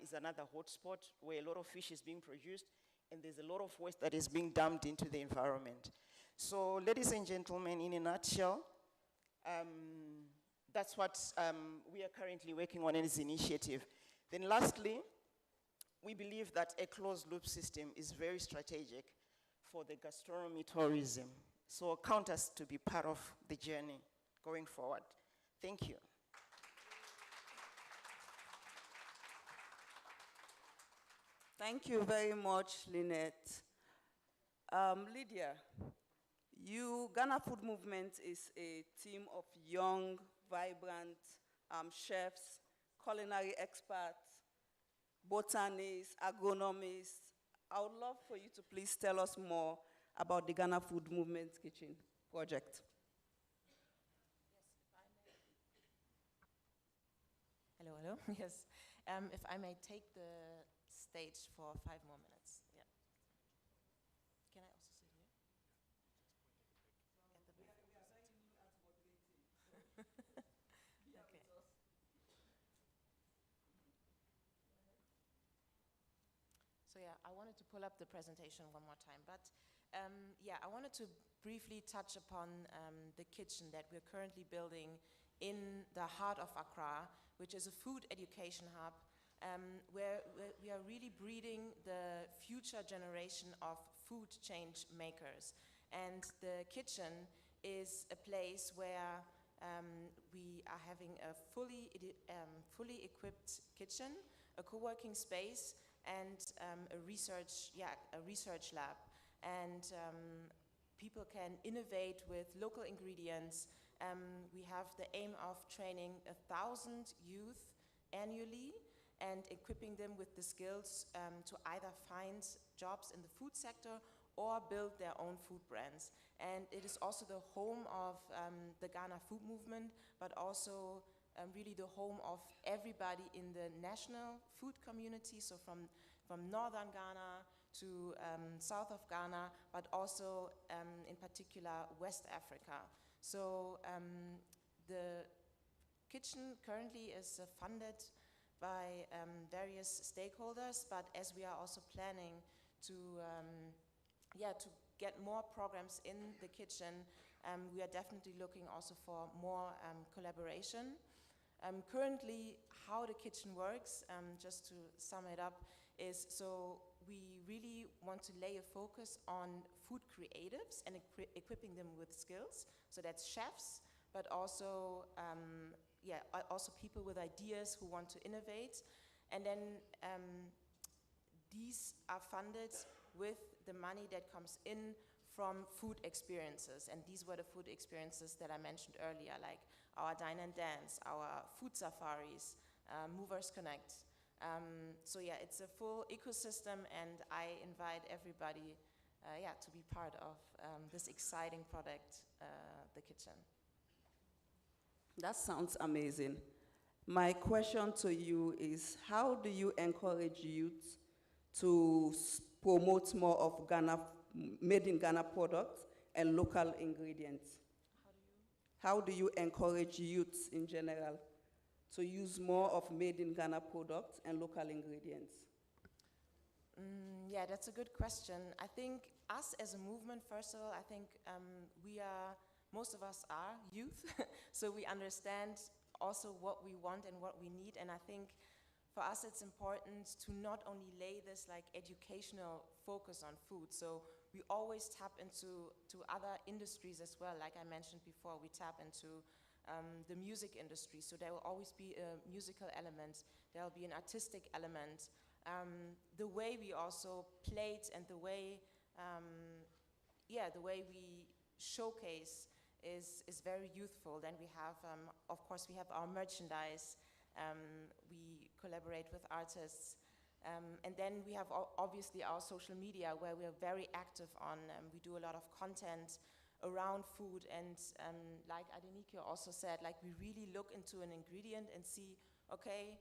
is another hotspot where a lot of fish is being produced, and there's a lot of waste that is being dumped into the environment. So, ladies and gentlemen, in a nutshell, that's what we are currently working on in this initiative. Then lastly, we believe that a closed loop system is very strategic for the gastronomy tourism. So count us to be part of the journey going forward. Thank you. Thank you very much, Lynette. Lydia, Ghana Food Movement is a team of young, vibrant chefs, culinary experts, botanists, agronomists. I would love for you to please tell us more about the Ghana Food Movement Kitchen project. Yes, if I may. Hello, hello. Yes, if I may take the stage for 5 more minutes. Yeah. Can I also sit here? At the back. Okay. So yeah, I wanted to pull up the presentation one more time, but yeah, I wanted to briefly touch upon the kitchen that we're currently building in the heart of Accra, which is a food education hub, where we are really breeding the future generation of food change makers. And the kitchen is a place where we are having a fully equipped kitchen, a co-working space, and a research lab. And people can innovate with local ingredients. We have the aim of training 1,000 youth annually and equipping them with the skills to either find jobs in the food sector or build their own food brands. And it is also the home of the Ghana Food Movement, but also really the home of everybody in the national food community, so from northern Ghana to south of Ghana, but also in particular West Africa. So the kitchen currently is funded by various stakeholders, but as we are also planning to get more programs in the kitchen, we are definitely looking also for more collaboration. Currently, how the kitchen works, just to sum it up, is so we really want to lay a focus on food creatives and equipping them with skills. So that's chefs, but also, also people with ideas who want to innovate. And then these are funded with the money that comes in from food experiences. And these were the food experiences that I mentioned earlier, like our Dine and Dance, our food safaris, Movers Connect. So yeah, it's a full ecosystem, and I invite everybody to be part of this exciting product, the kitchen. That sounds amazing. My question to you is, how do you encourage youth to promote more of Ghana, made in Ghana products and local ingredients? How do you encourage youths in general to use more of made in Ghana products and local ingredients? Yeah, that's a good question. I think us as a movement, first of all, I think most of us are youth, so we understand also what we want and what we need. And I think for us it's important to not only lay this like educational focus on food, so we always tap into other industries as well. Like I mentioned before, we tap into the music industry, so there will always be a musical element, there will be an artistic element. The way we also plate and the way we showcase is very youthful. Then we have, of course, we have our merchandise. We collaborate with artists. And then we have obviously our social media, where we are very active on. We do a lot of content around food, and like Adenike also said, like we really look into an ingredient and see, okay,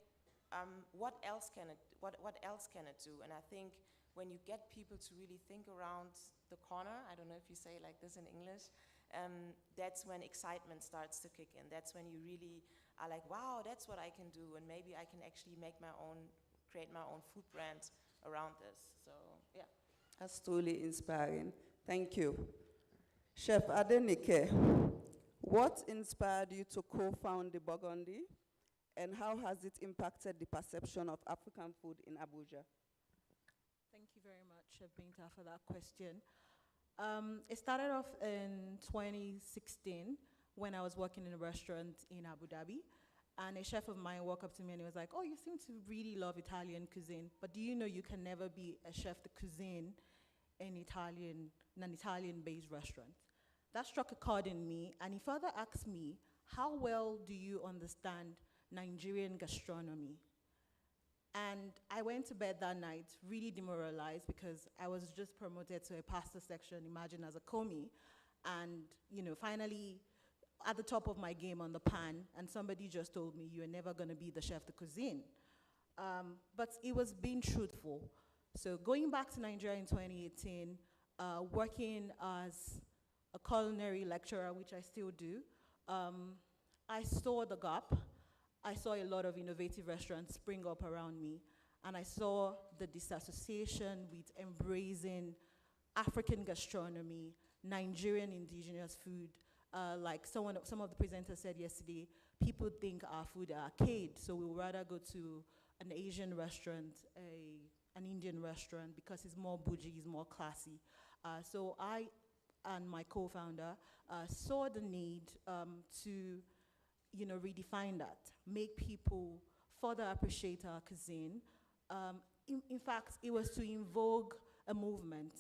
what else can it do? And I think when you get people to really think around the corner, I don't know if you say like this in English, that's when excitement starts to kick in. That's when you really are like, wow, that's what I can do, and maybe I can actually create my own food brand around this. So yeah. That's truly inspiring. Thank you. Chef Adenike, what inspired you to co-found the Burgundy, and how has it impacted the perception of African food in Abuja? Thank you very much, Chef Binta, for that question. It started off in 2016 when I was working in a restaurant in Abu Dhabi, and a chef of mine walked up to me and he was like, oh, you seem to really love Italian cuisine, but do you know you can never be a chef de cuisine in an Italian-based restaurant? That struck a chord in me, and he further asked me, how well do you understand Nigerian gastronomy? And I went to bed that night really demoralized, because I was just promoted to a pasta section, imagine, as a commis, and finally at the top of my game on the pan, and somebody just told me, you're never gonna be the chef de cuisine. But it was being truthful. So going back to Nigeria in 2018, working as a culinary lecturer, which I still do, I saw the gap. I saw a lot of innovative restaurants spring up around me, and I saw the disassociation with embracing African gastronomy, Nigerian indigenous food. Like some of the presenters said yesterday, people think our food are arcade, so we would rather go to an Asian restaurant, an Indian restaurant, because it's more bougie, it's more classy. So I and my co-founder saw the need to redefine that, make people further appreciate our cuisine. In fact, it was to invoke a movement.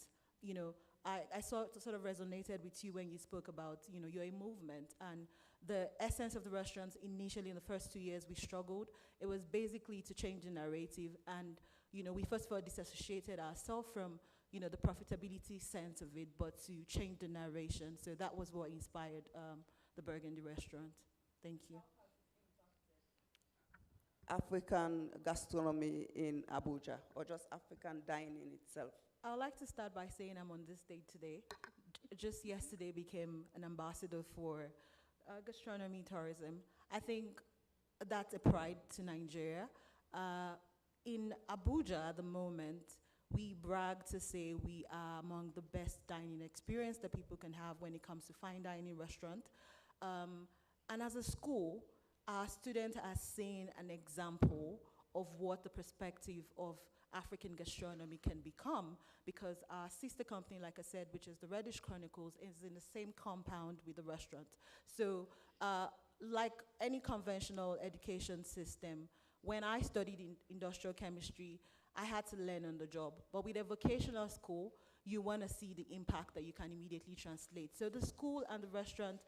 I sort of resonated with you when you spoke about, you're a movement, and the essence of the restaurants initially in the first 2 years we struggled. It was basically to change the narrative, and we first of all disassociated ourselves from the profitability sense of it, but to change the narration. So that was what inspired the Burgundy restaurant. Thank you. African gastronomy in Abuja, or just African dining itself? I would like to start by saying I'm on this stage today. Just yesterday became an ambassador for gastronomy tourism. I think that's a pride to Nigeria. In Abuja at the moment, we brag to say we are among the best dining experience that people can have when it comes to fine dining restaurant. And as a school, our students are seeing an example of what the perspective of African gastronomy can become, because our sister company, like I said, which is the Reddish Chronicles, is in the same compound with the restaurant. So like any conventional education system, when I studied in industrial chemistry, I had to learn on the job. But with a vocational school, you want to see the impact that you can immediately translate. So the school and the restaurant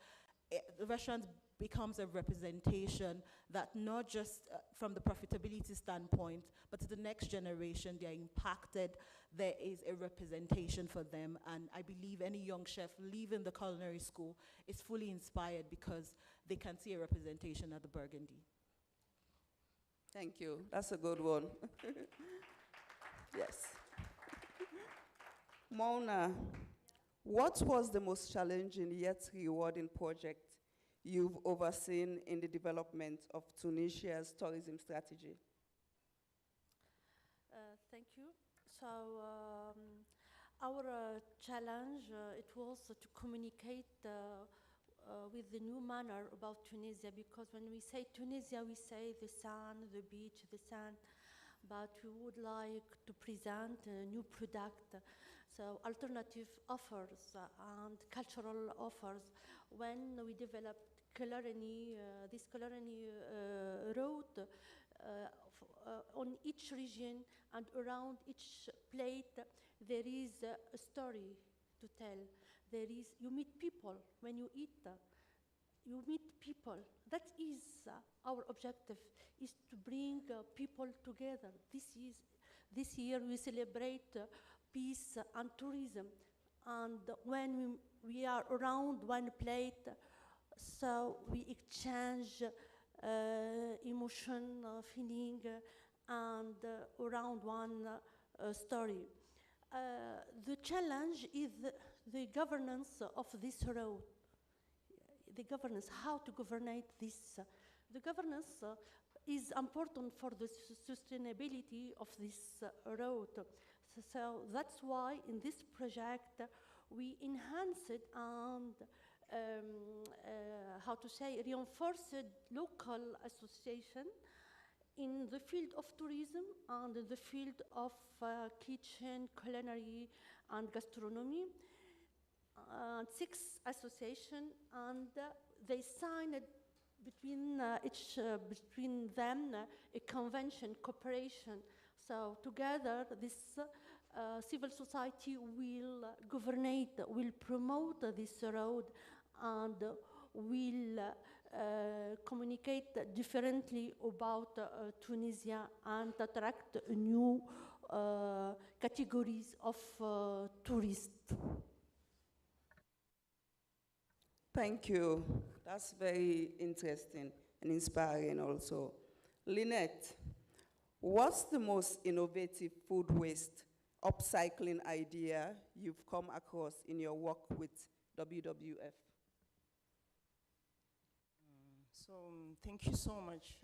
becomes a representation that not just from the profitability standpoint, but to the next generation, they are impacted. There is a representation for them. And I believe any young chef leaving the culinary school is fully inspired because they can see a representation at the Burgundy. Thank you. That's a good one. Yes. Mona, what was the most challenging yet rewarding project you've overseen in the development of Tunisia's tourism strategy? Thank you. So our challenge, it was to communicate with the new manner about Tunisia, because when we say Tunisia, we say the sun, the beach, the sand, but we would like to present a new product, so alternative offers and cultural offers. When we developed Culinary, this Culinary road on each region and around each plate, there is a story to tell. There is, you meet people when you eat. You meet people. That is our objective, is to bring people together. This year we celebrate peace and tourism. And when we are around one plate, so we exchange emotion, feeling, and around one story. The challenge is the governance of this road. The governance, how to govern this. The governance is important for the sustainability of this road. So that's why in this project we enhanced and reinforced local association in the field of tourism and in the field of kitchen, culinary, and gastronomy. 6 associations, and they signed between them a convention, cooperation. So together, this civil society will will promote this road, and will communicate differently about Tunisia and attract new categories of tourists. Thank you. That's very interesting and inspiring also. Lynette, what's the most innovative food waste upcycling idea you've come across in your work with WWF? Thank you so much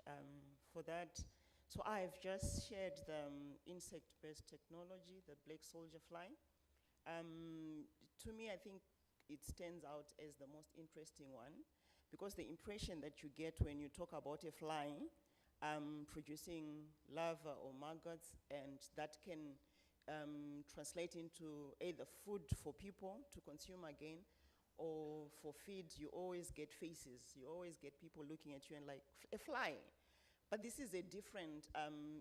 for that. So I've just shared the insect-based technology, the black soldier fly. To me, I think it stands out as the most interesting one, because the impression that you get when you talk about a fly producing larvae or maggots, and that can translate into either food for people to consume again, or for feed, you always get faces. You always get people looking at you and like, a fly. But this is a different,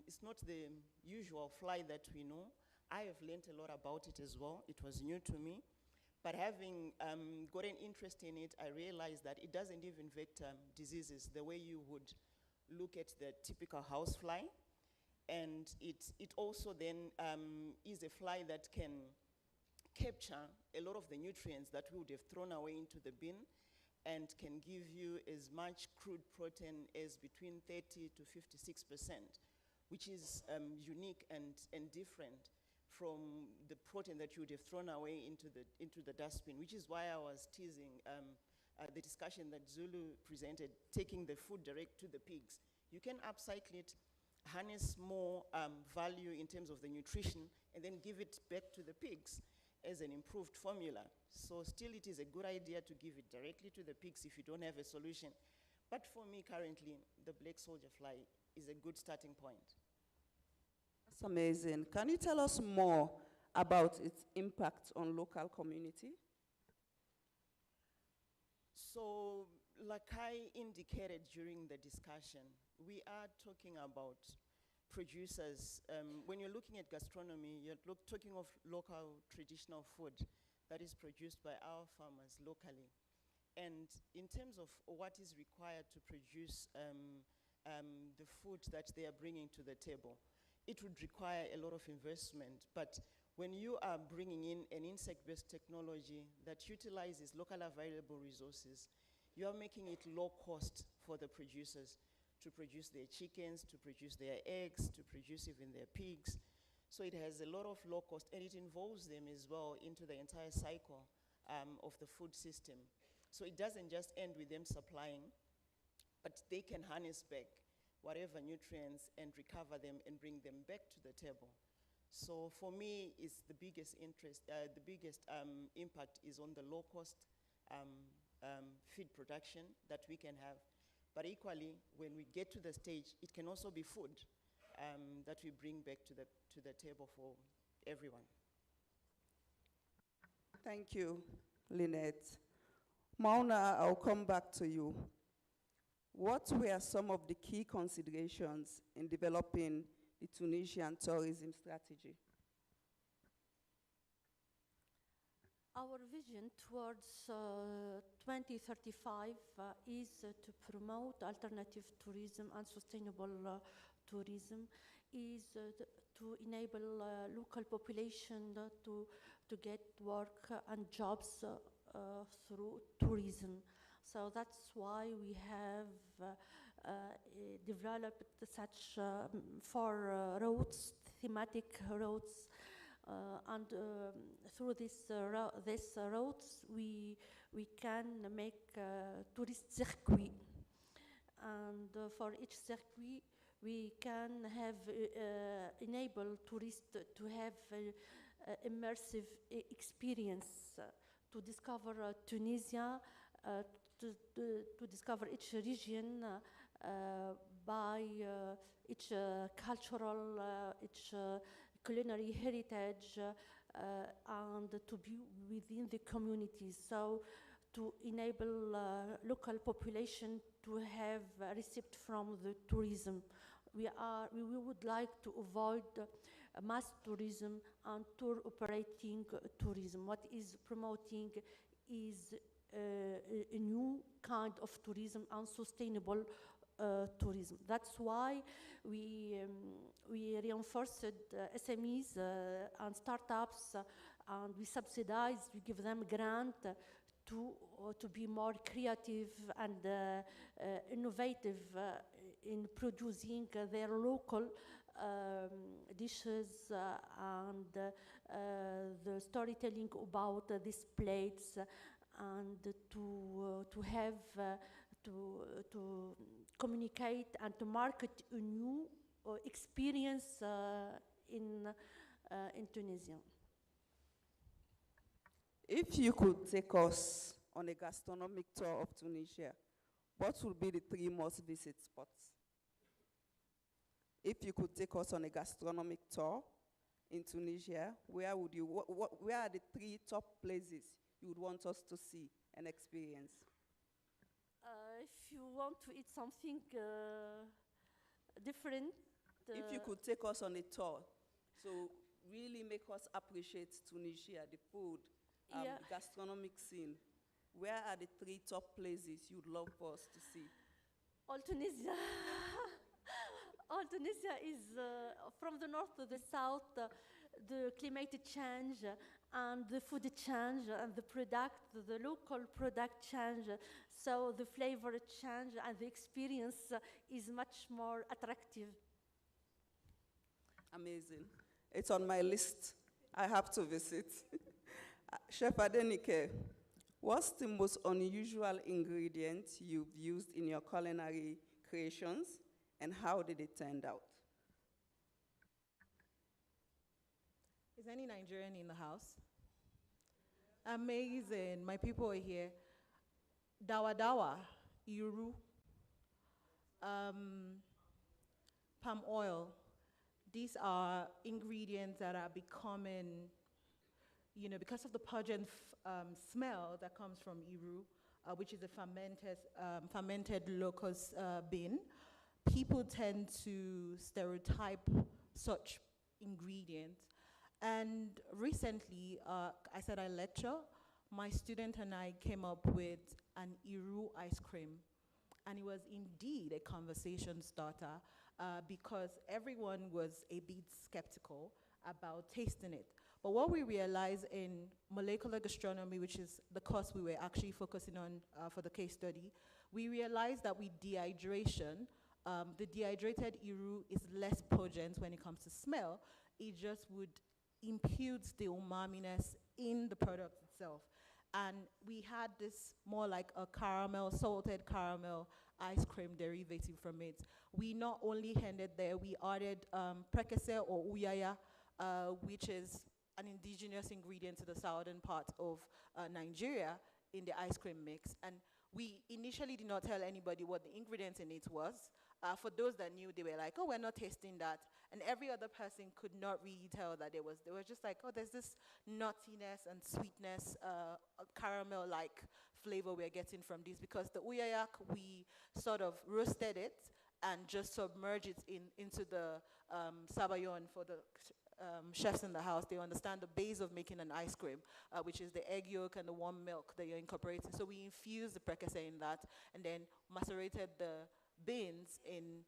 it's not the usual fly that we know. I have learned a lot about it as well. It was new to me. But having got an interest in it, I realized that it doesn't even vector diseases the way you would look at the typical housefly. And it also then is a fly that can capture a lot of the nutrients that we would have thrown away into the bin, and can give you as much crude protein as between 30 to 56%, which is unique and different from the protein that you would have thrown away into the dustbin, which is why I was teasing the discussion that Zulu presented, taking the food direct to the pigs. You can upcycle it, harness more value in terms of the nutrition, and then give it back to the pigs as an improved formula. So still it is a good idea to give it directly to the pigs if you don't have a solution. But for me currently, the black soldier fly is a good starting point. That's amazing. Can you tell us more about its impact on local community? So, like I indicated during the discussion, we are talking about producers, when you're looking at gastronomy, you're talking of local traditional food that is produced by our farmers locally. And in terms of what is required to produce the food that they are bringing to the table, it would require a lot of investment. But when you are bringing in an insect-based technology that utilizes local available resources, you are making it low cost for the producers to produce their chickens, to produce their eggs, to produce even their pigs. So it has a lot of low cost, and it involves them as well into the entire cycle of the food system. So it doesn't just end with them supplying, but they can harness back whatever nutrients and recover them and bring them back to the table. So for me, it's the biggest interest, the biggest impact is on the low cost feed production that we can have. But equally, when we get to the stage, it can also be food that we bring back to the table for everyone. Thank you, Lynette. Mauna, I'll come back to you. What were some of the key considerations in developing the Tunisian tourism strategy? Our vision towards 2035 is to promote alternative tourism and sustainable tourism, is to enable local population to get work and jobs through tourism. So that's why we have developed such 4 routes, thematic routes, and through these routes, we can make tourist circuit. And for each circuit, we can have enable tourists to have immersive experience to discover Tunisia, to discover each region by each cultural, each culinary heritage, and to be within the community. So to enable local population to have a receipt from the tourism. We would like to avoid mass tourism and tour operating tourism. What is promoting is a new kind of tourism and sustainable tourism. That's why we reinforced SMEs and startups, and we subsidize, we give them grant to be more creative and innovative in producing their local dishes and the storytelling about these plates, and to have to communicate and to market a new experience in Tunisia. If you could take us on a gastronomic tour of Tunisia, what would be the 3 most visited spots? If you could take us on a gastronomic tour in Tunisia, where would you, where are the 3 top places you would want us to see and experience? If you want to eat something different. If you could take us on a tour, so really make us appreciate Tunisia, the food, yeah. Gastronomic scene, where are the 3 top places you'd love for us to see? All Tunisia. All Tunisia is from the north to the south, the climate change and the food change and the product, the local product change. So the flavor change and the experience is much more attractive. Amazing. It's on my list. I have to visit. Chef Adenike, what's the most unusual ingredient you've used in your culinary creations, and how did it turn out? Is any Nigerian in the house? Amazing. My people are here. Dawa dawa, iru, palm oil. These are ingredients that are becoming, because of the pungent smell that comes from iru, which is a fermented locust bean. people tend to stereotype such ingredients. And recently, I said I lecture. My student and I came up with an Iru ice cream. And it was indeed a conversation starter because everyone was a bit skeptical about tasting it. But what we realized in molecular gastronomy, which is the course we were actually focusing on for the case study, we realized that with dehydration, the dehydrated Iru is less potent when it comes to smell. It just would impute the umaminess in the product itself. And we had this more like a caramel, salted caramel ice cream derivative from it. We not only ended there, we added prekese or uyaya, which is an indigenous ingredient to the southern part of Nigeria in the ice cream mix. And we initially did not tell anybody what the ingredients in it was. For those that knew, they were like, oh, we're not tasting that. And every other person could not really tell that they were just like, oh, there's this nuttiness and sweetness, caramel-like flavor we're getting from this, because the uyayak, we sort of roasted it and just submerge it into the sabayon for the chefs in the house. They understand the base of making an ice cream, which is the egg yolk and the warm milk that you're incorporating. So we infused the prekese in that and then macerated the beans in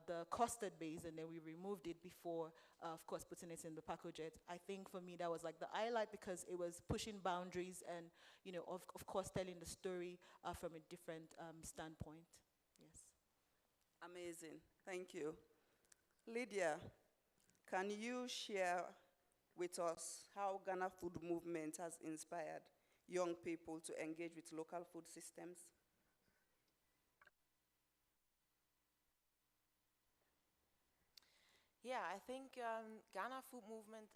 the custard base, and then we removed it before, of course, putting it in the pacojet. I think for me that was like the highlight because it was pushing boundaries and, you know, of course, telling the story from a different standpoint. Yes. Amazing. Thank you. Lydia, can you share with us how Ghana Food Movement has inspired young people to engage with local food systems? Yeah, I think Ghana Food Movement,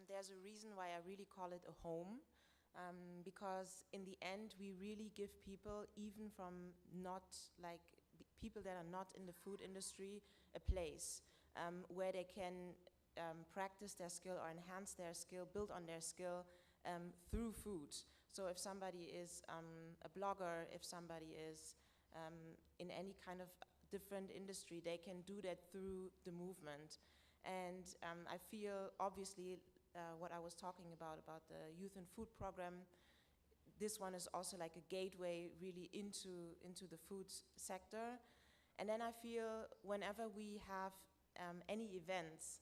there's a reason why I really call it a home, because in the end, we really give people, even from not like people that are not in the food industry, a place where they can practice their skill or enhance their skill, build on their skill through food. So if somebody is a blogger, if somebody is in any kind of different industry, they can do that through the movement. And I feel, obviously, what I was talking about the Youth and Food Program, this one is also like a gateway really into the food sector. And then I feel whenever we have any events,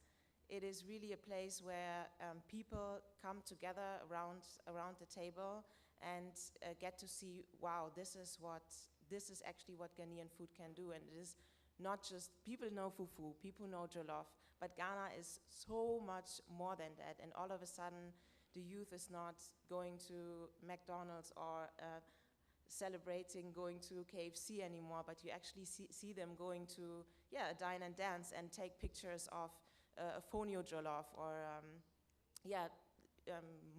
it is really a place where people come together around the table and get to see, wow, this is actually what Ghanaian food can do. And it is not just, people know fufu, people know jollof, but Ghana is so much more than that. And all of a sudden, the youth is not going to McDonald's or celebrating going to KFC anymore, but you actually see them going to, a dine and dance and take pictures of a fonio jollof or,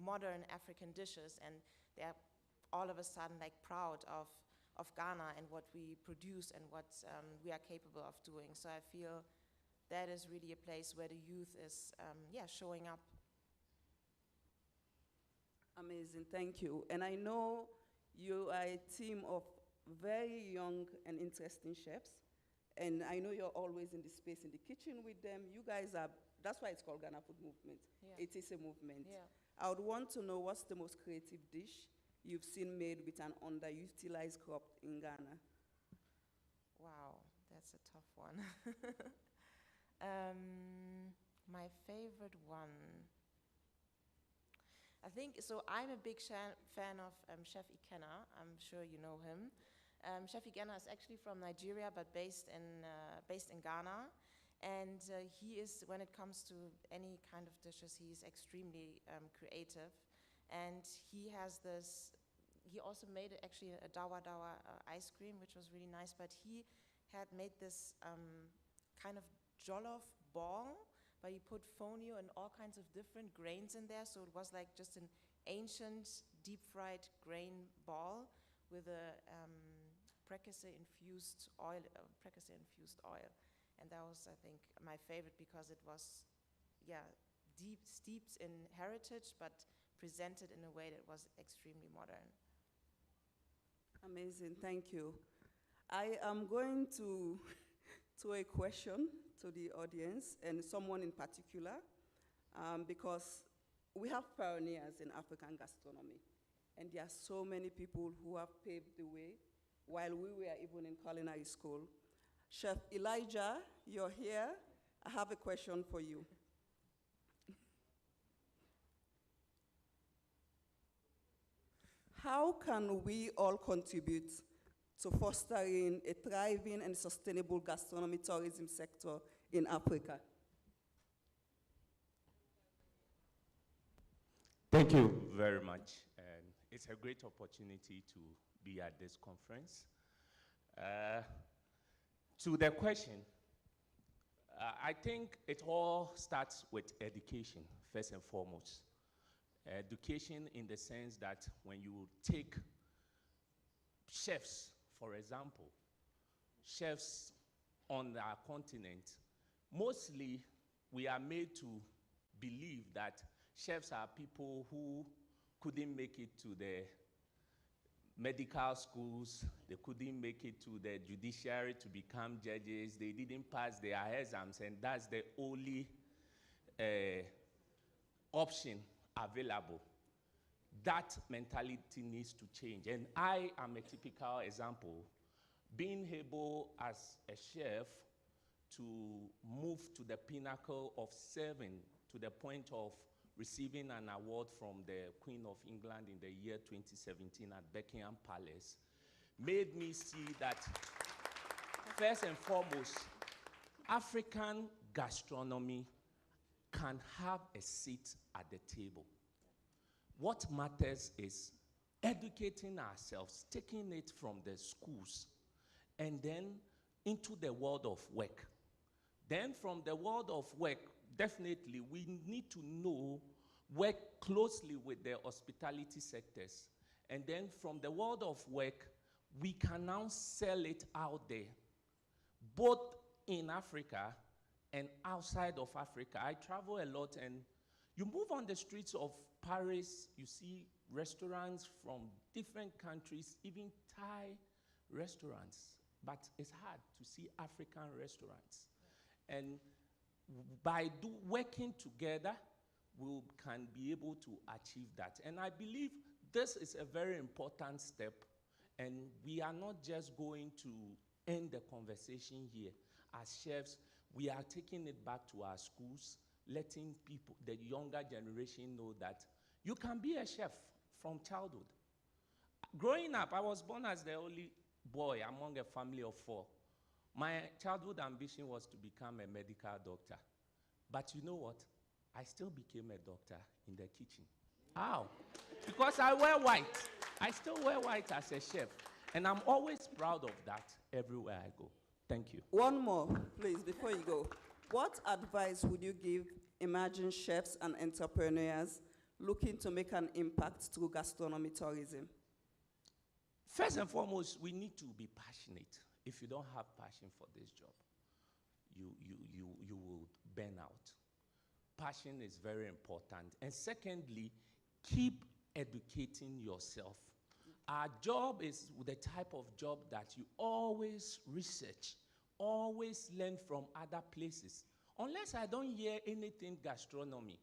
modern African dishes. And they're all of a sudden like proud of Ghana and what we produce and what we are capable of doing. So I feel that is really a place where the youth is, showing up. Amazing, thank you. And I know you are a team of very young and interesting chefs. And I know you're always in the space in the kitchen with them. You guys are, that's why it's called Ghana Food Movement. Yeah. It is a movement. Yeah. I would want to know what's the most creative dish you've seen made with an underutilized crop in Ghana? Wow, that's a tough one. My favorite one, I think, so I'm a big fan of Chef Ikenna. I'm sure you know him. Chef Ikenna is actually from Nigeria, but based in Ghana. And he is, when it comes to any kind of dishes, he's extremely creative. And he has this, he also made actually a dawa dawa ice cream, which was really nice, but he had made this kind of jollof ball, but he put fonio and all kinds of different grains in there, so it was like just an ancient deep-fried grain ball with a prekese-infused oil, and that was, I think, my favorite because it was, deep steeped in heritage, but presented in a way that was extremely modern. Amazing, thank you. I am going to throw a question to the audience and someone in particular, because we have pioneers in African gastronomy, and there are so many people who have paved the way while we were even in culinary school. Chef Elijah, you're here. I have a question for you. How can we all contribute to fostering a thriving and sustainable gastronomy tourism sector in Africa? Thank you very much. And it's a great opportunity to be at this conference. To the question, I think it all starts with education, first and foremost. Education in the sense that when you take chefs, for example, chefs on our continent, mostly we are made to believe that chefs are people who couldn't make it to the medical schools, they couldn't make it to the judiciary to become judges, they didn't pass their exams, and that's the only option available. That mentality needs to change, and I am a typical example. Being able as a chef to move to the pinnacle of serving to the point of receiving an award from the Queen of England in the year 2017 at Buckingham Palace made me see that, first and foremost, African gastronomy can have a seat at the table. What matters is educating ourselves, taking it from the schools, and then into the world of work. Then from the world of work, definitely we need to work closely with the hospitality sectors. And then from the world of work, we can now sell it out there, both in Africa and outside of Africa. I travel a lot, and you move on the streets of Paris, you see restaurants from different countries, even Thai restaurants. But it's hard to see African restaurants. And by working together, we can be able to achieve that. And I believe this is a very important step, and we are not just going to end the conversation here. As chefs, we are taking it back to our schools, letting people, the younger generation, know that you can be a chef from childhood. Growing up, I was born as the only boy among a family of 4. My childhood ambition was to become a medical doctor. But you know what? I still became a doctor in the kitchen. How? Because I wear white. I still wear white as a chef. And I'm always proud of that everywhere I go. Thank you. One more, please, before you go. What advice would you give emerging chefs and entrepreneurs looking to make an impact through gastronomy tourism? First and foremost, we need to be passionate. If you don't have passion for this job, you will burn out. Passion is very important. And secondly, keep educating yourself. Our job is the type of job that you always research, always learn from other places. Unless I don't hear anything gastronomy,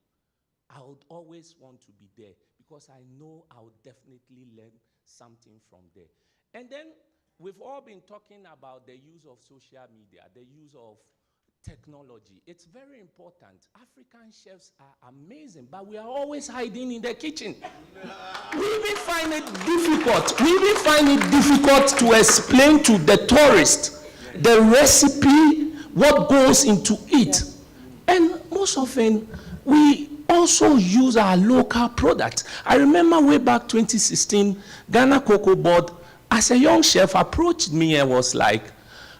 I would always want to be there because I know I would definitely learn something from there. And then we've all been talking about the use of social media, the use of technology. It's very important. African chefs are amazing, but we are always hiding in the kitchen. We even find it difficult. We even find it difficult to explain to the tourist the recipe, what goes into it. And most often, we also use our local products. I remember way back 2016, Ghana Cocoa Board, as a young chef, approached me and was like,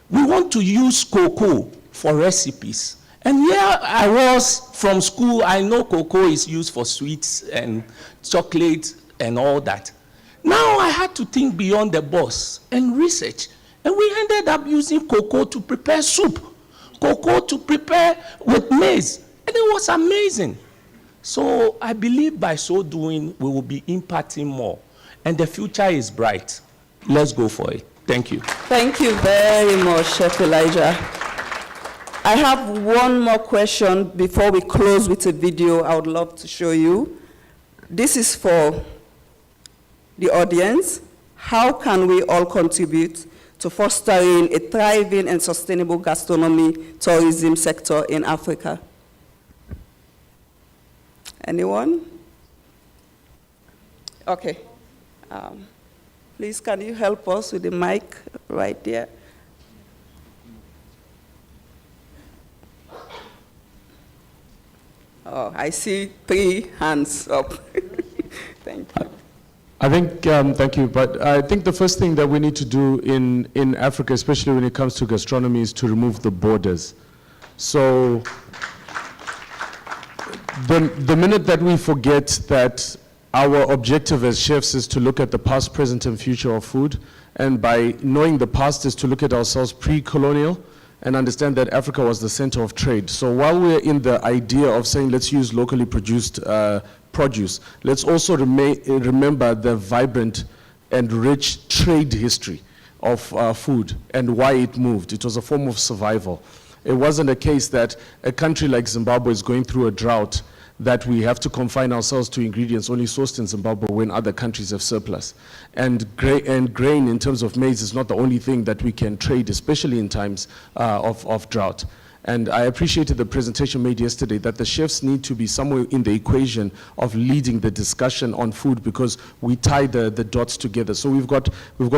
we want to use cocoa for recipes. And here I was from school, I know cocoa is used for sweets and chocolate and all that. Now I had to think beyond the box and research. And we ended up using cocoa to prepare soup, cocoa to prepare with maize. And it was amazing. So I believe by so doing, we will be impacting more. And the future is bright. Let's go for it. Thank you. Thank you very much, Chef Elijah. I have one more question before we close with a video I would love to show you. This is for the audience. How can we all contribute to fostering a thriving and sustainable gastronomy tourism sector in Africa? Anyone? Okay. Please, can you help us with the mic right there? Oh, I see 3 hands up. Thank you. I think, thank you, but I think the first thing that we need to do in Africa, especially when it comes to gastronomy, is to remove the borders. So the minute that we forget that our objective as chefs is to look at the past, present, and future of food, and by knowing the past is to look at ourselves pre-colonial, and understand that Africa was the center of trade. So while we're in the idea of saying let's use locally produced produce, let's also remember the vibrant and rich trade history of food and why it moved. It was a form of survival. It wasn't a case that a country like Zimbabwe is going through a drought that we have to confine ourselves to ingredients only sourced in Zimbabwe when other countries have surplus. And grain in terms of maize is not the only thing that we can trade, especially in times of drought. And I appreciated the presentation made yesterday that the chefs need to be somewhere in the equation of leading the discussion on food, because we tie the dots together. So we've got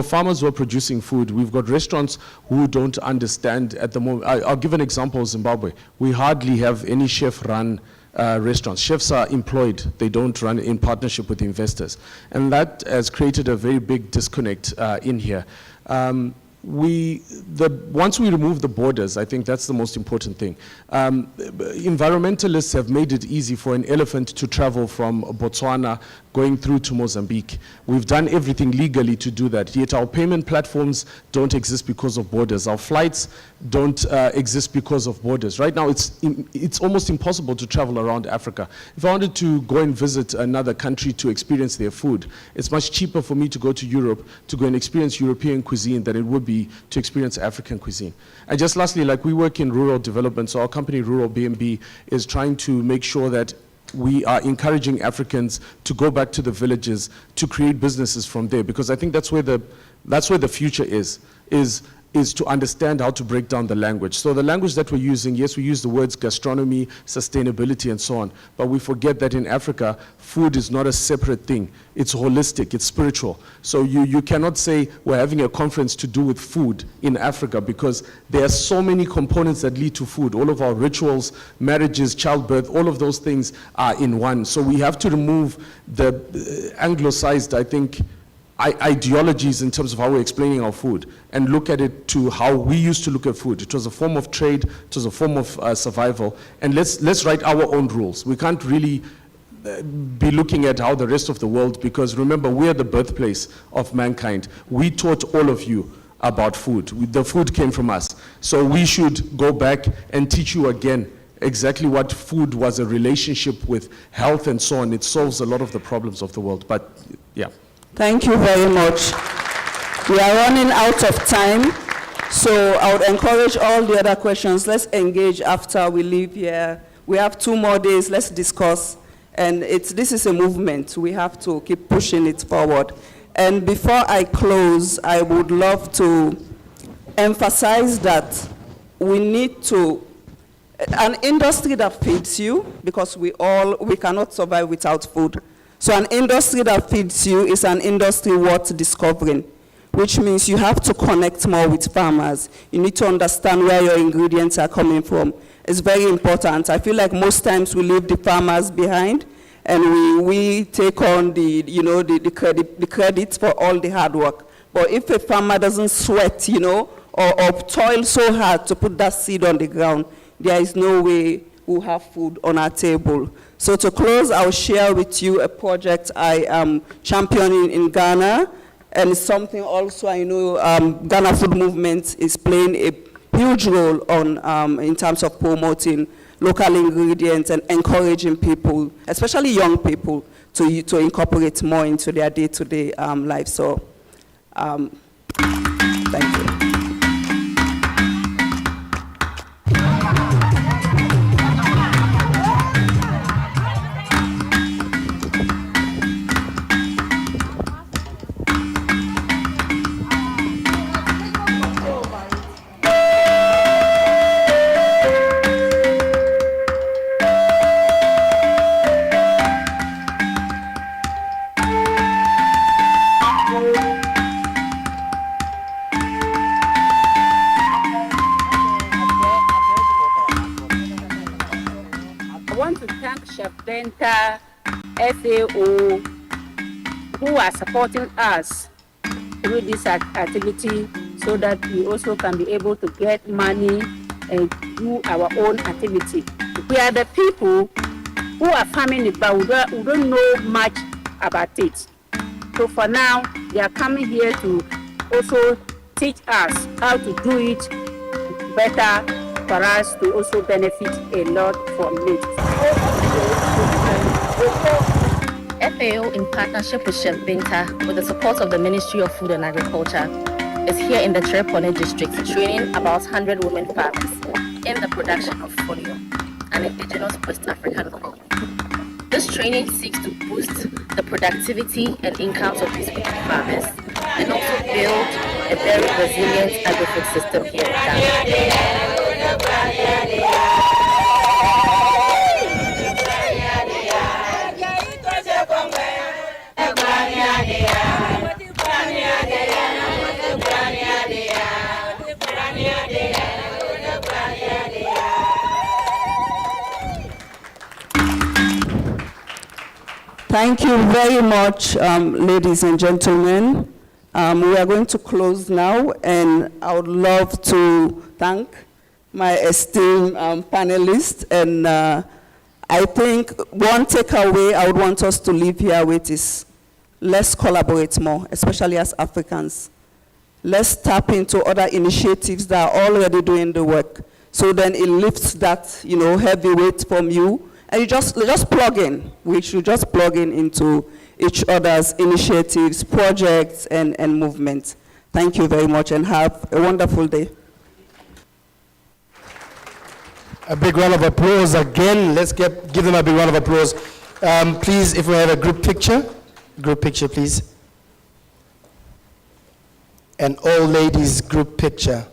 farmers who are producing food. We've got restaurants who don't understand at the moment. I'll give an example of Zimbabwe. We hardly have any chef-run restaurants. Chefs are employed. They don't run in partnership with investors. And that has created a very big disconnect in here. Once we remove the borders, I think that's the most important thing. Environmentalists have made it easy for an elephant to travel from Botswana going through to Mozambique. We've done everything legally to do that, yet our payment platforms don't exist because of borders. Our flights don't exist because of borders. Right now, it's almost impossible to travel around Africa. If I wanted to go and visit another country to experience their food, it's much cheaper for me to go to Europe to go and experience European cuisine than it would be to experience African cuisine. And just lastly, like we work in rural development, so our company, Rural B&B, is trying to make sure that we are encouraging Africans to go back to the villages to create businesses from there, because I think that's where the future is to understand how to break down the language. So the language that we're using, yes, we use the words gastronomy, sustainability, and so on, but we forget that in Africa, food is not a separate thing. It's holistic, it's spiritual. So you cannot say we're having a conference to do with food in Africa, because there are so many components that lead to food. All of our rituals, marriages, childbirth, all of those things are in one. So we have to remove the anglicized, I think, ideologies in terms of how we're explaining our food and look at it to how we used to look at food. It was a form of trade, it was a form of survival, and let's write our own rules. We can't really be looking at how the rest of the world, because remember, we're the birthplace of mankind. We taught all of you about food. The food came from us. So we should go back and teach you again exactly what food was, a relationship with health and so on. It solves a lot of the problems of the world, but yeah. Thank you very much. We are running out of time, so I would encourage all the other questions. Let's engage after we leave here. We have 2 more days. Let's discuss. And this is a movement. We have to keep pushing it forward. And before I close, I would love to emphasize that we need to, an industry that feeds you, because we cannot survive without food. So an industry that feeds you is an industry worth discovering, which means you have to connect more with farmers. You need to understand where your ingredients are coming from. It's very important. I feel like most times we leave the farmers behind, and we take on the credit for all the hard work. But if a farmer doesn't sweat, or toil so hard to put that seed on the ground, there is no way we'll have food on our table. So to close, I'll share with you a project I am championing in Ghana, and it's something also I know Ghana Food Movement is playing a huge role on in terms of promoting local ingredients and encouraging people, especially young people, to incorporate more into their day-to-day life. So thank you. want to thank Chef Benta, FAO, who are supporting us through this activity so that we also can be able to get money and do our own activity. We are the people who are farming it, but we don't know much about it. So for now, they are coming here to also teach us how to do it better for us to also benefit a lot from it. FAO, in partnership with Chef Binta, with the support of the Ministry of Food and Agriculture, is here in the Tripoli district training about 100 women farmers in the production of folio, an indigenous West African crop. This training seeks to boost the productivity and incomes of these women farmers and also build a very resilient agri-food system here in Ghana. Thank you very much, ladies and gentlemen. We are going to close now, and I would love to thank my esteemed panelists. And I think one takeaway I would want us to leave here with is let's collaborate more, especially as Africans. Let's tap into other initiatives that are already doing the work. So then it lifts that, heavy weight from you. And you just plug in. We should just plug in into each other's initiatives, projects, and movements. Thank you very much, and have a wonderful day. A big round of applause again. Let's give them a big round of applause. Please, if we have a group picture, please. An all ladies group picture.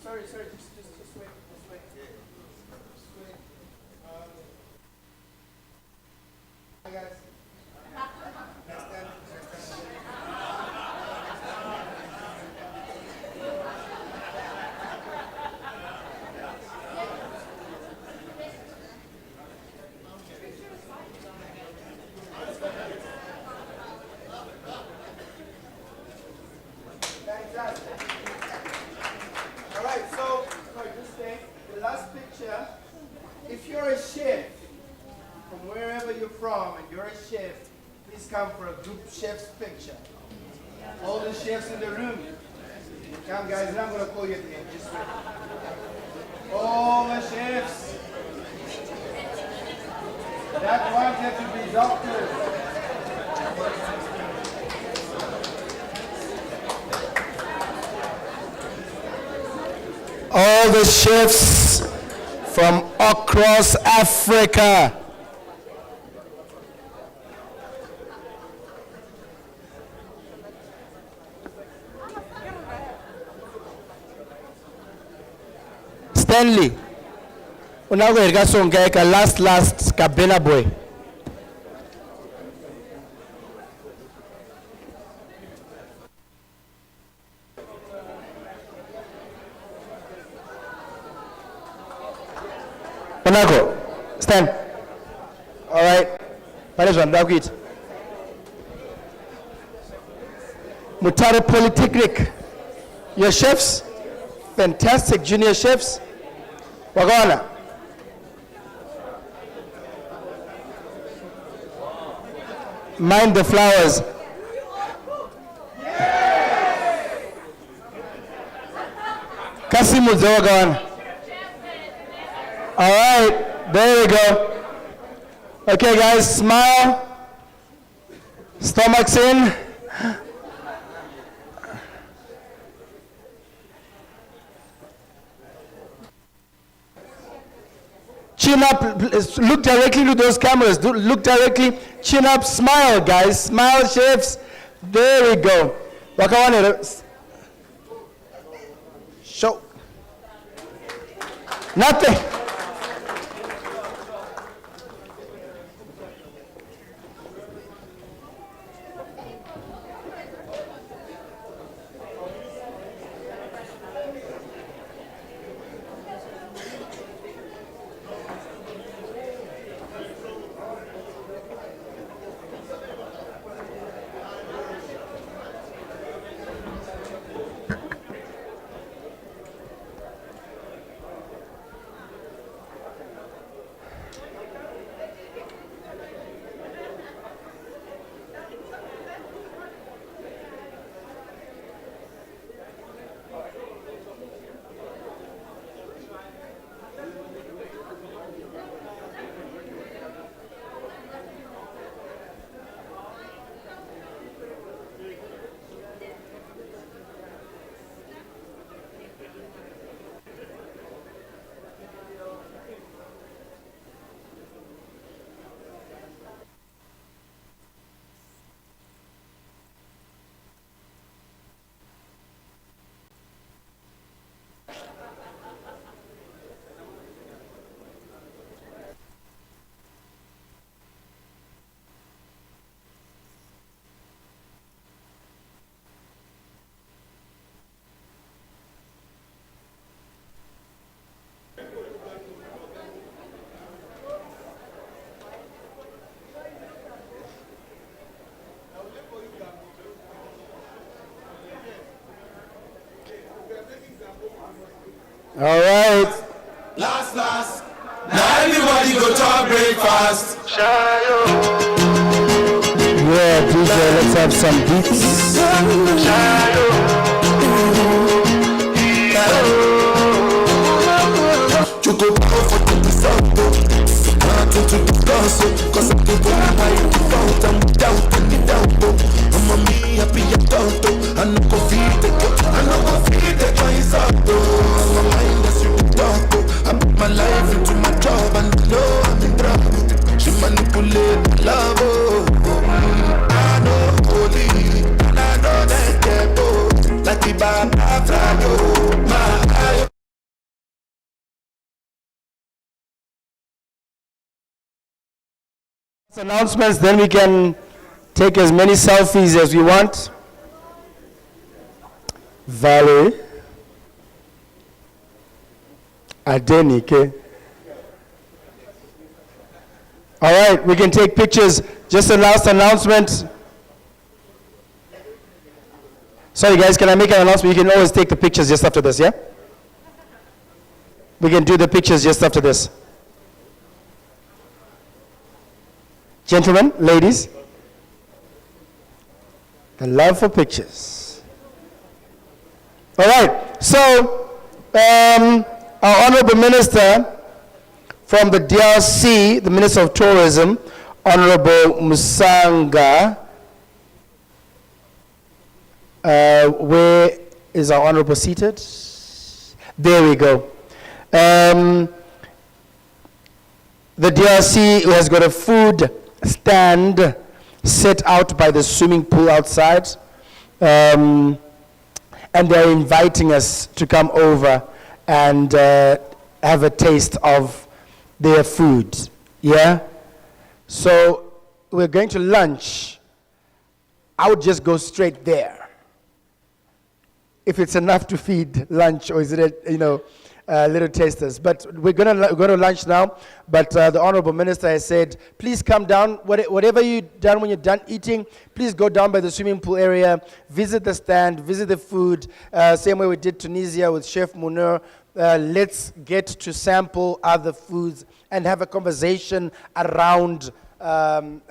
Sorry, just wait. Hi guys. All right, so just stay. The last picture, if you're a chef, from wherever you're from, and you're a chef, please come for a group chef's picture. All the chefs in the room. Come guys, and I'm going to call you at the end. Just wait. All the chefs. That one have to be doctors. All the chefs from across Africa. Stanley, unaweza songeka last kabela boy. Onako, stand. All right. Management, Dawit. Mutare Polytechnic. Your chefs, fantastic junior chefs. Wagona. Mind the flowers. Kasimu Zawagawana. All right, there we go. Okay, guys, smile. Stomachs in. Chin up, look directly to those cameras. Look directly, chin up, smile, guys. Smile, chefs. There we go. Wakawane. Show. Nothing. All right. Last. Now everybody go to breakfast. Yeah, DJ, let's have some beats. You go power for the result. Nothing to discuss. Cause I'm people by default. I'm without any doubt. I'm a me happy adult. I no go feed the guys up. I'm a mind that's you talk. I put my life into my job and I know I'm in trouble. She manipulate my love. I know holy and I know that devil. Like the Baba Frado. My Announcements, then we can take as many selfies as we want. Valerie. Adenike. All right, we can take pictures. Just a last announcement. Sorry guys, can I make an announcement? You can always take the pictures just after this, yeah? We can do the pictures just after this. Gentlemen, ladies, the love for pictures. All right, so our Honorable Minister from the DRC, the Minister of Tourism, Honorable Musanga, where is our Honorable seated? There we go. The DRC has got a food stand set out by the swimming pool outside, and they're inviting us to come over and have a taste of their food. Yeah? So we're going to lunch. I would just go straight there. If it's enough to feed lunch, or is it little tasters. But we're going to go to lunch now. But the Honorable Minister has said, please come down. Whatever you've done when you're done eating, please go down by the swimming pool area, visit the stand, visit the food. Same way we did Tunisia with Chef Munir. Let's get to sample other foods and have a conversation around the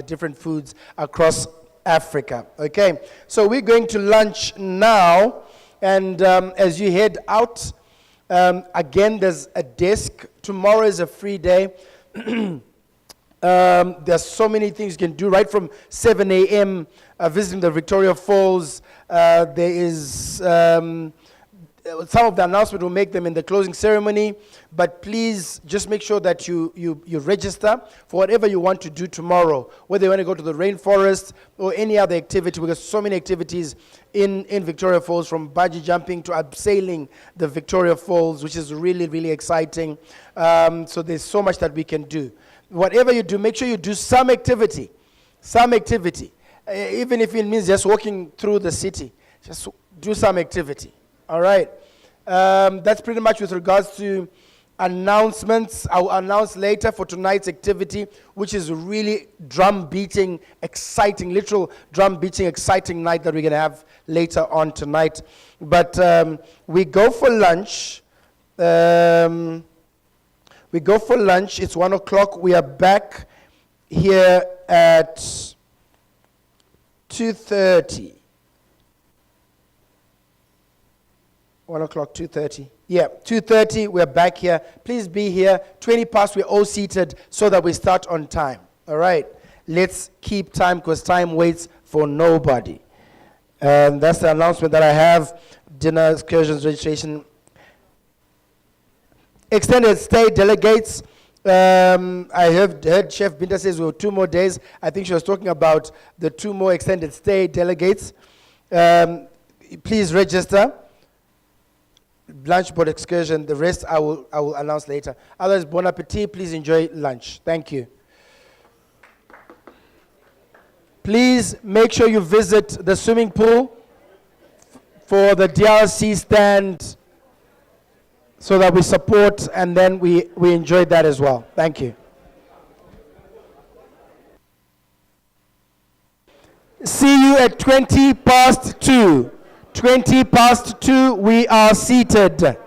different foods across Africa. Okay, so we're going to lunch now. And as you head out, again, there's a desk. Tomorrow is a free day. There's so many things you can do, right from 7 a.m. Visiting the Victoria Falls. There is some of the announcements, we'll make them in the closing ceremony, but please just make sure that you register for whatever you want to do tomorrow, whether you want to go to the rainforest or any other activity, because so many activities in Victoria Falls, from bungee jumping to abseiling the Victoria Falls, which is really, really exciting. So there's so much that we can do. Whatever you do, make sure you do some activity, even if it means just walking through the city, just do some activity. All right. That's pretty much with regards to announcements. I'll announce later for tonight's activity, which is really drum-beating, exciting, literal drum-beating, exciting night that we're going to have later on tonight. But we go for lunch. It's 1 o'clock. We are back here at 2:30. 1 o'clock, 2:30. Yeah, 2:30, we're back here. Please be here. 20 past, we're all seated so that we start on time. All right? Let's keep time because time waits for nobody. And that's the announcement that I have. Dinner excursions registration. Extended stay delegates. I heard Chef Binta says we have 2 more days. I think she was talking about the 2 more extended stay delegates. Please register. Lunch board excursion. The rest I will announce later. Otherwise, bon appetit. Please enjoy lunch. Thank you. Please make sure you visit the swimming pool for the DRC stand so that we support and then we enjoy that as well. Thank you. See you at 20 past 2. 20 past 2, we are seated.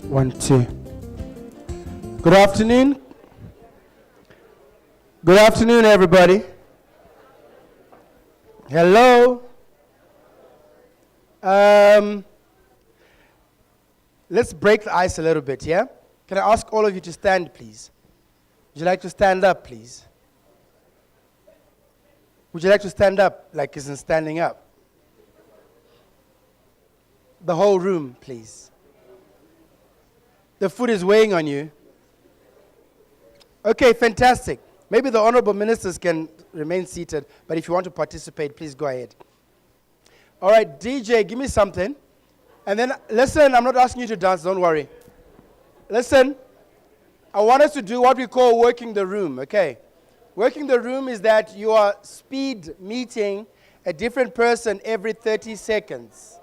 1, 2. Good afternoon. Good afternoon, everybody. Hello. Let's break the ice a little bit, yeah? Can I ask all of you to stand, please? Would you like to stand up, please? Would you like to stand up, like isn't standing up? The whole room, please. The food is weighing on you. Okay, fantastic. Maybe the honorable ministers can remain seated, but if you want to participate, please go ahead. All right, DJ, give me something. And then, listen, I'm not asking you to dance, don't worry. Listen, I want us to do what we call working the room, okay? Working the room is that you are speed meeting a different person every 30 seconds.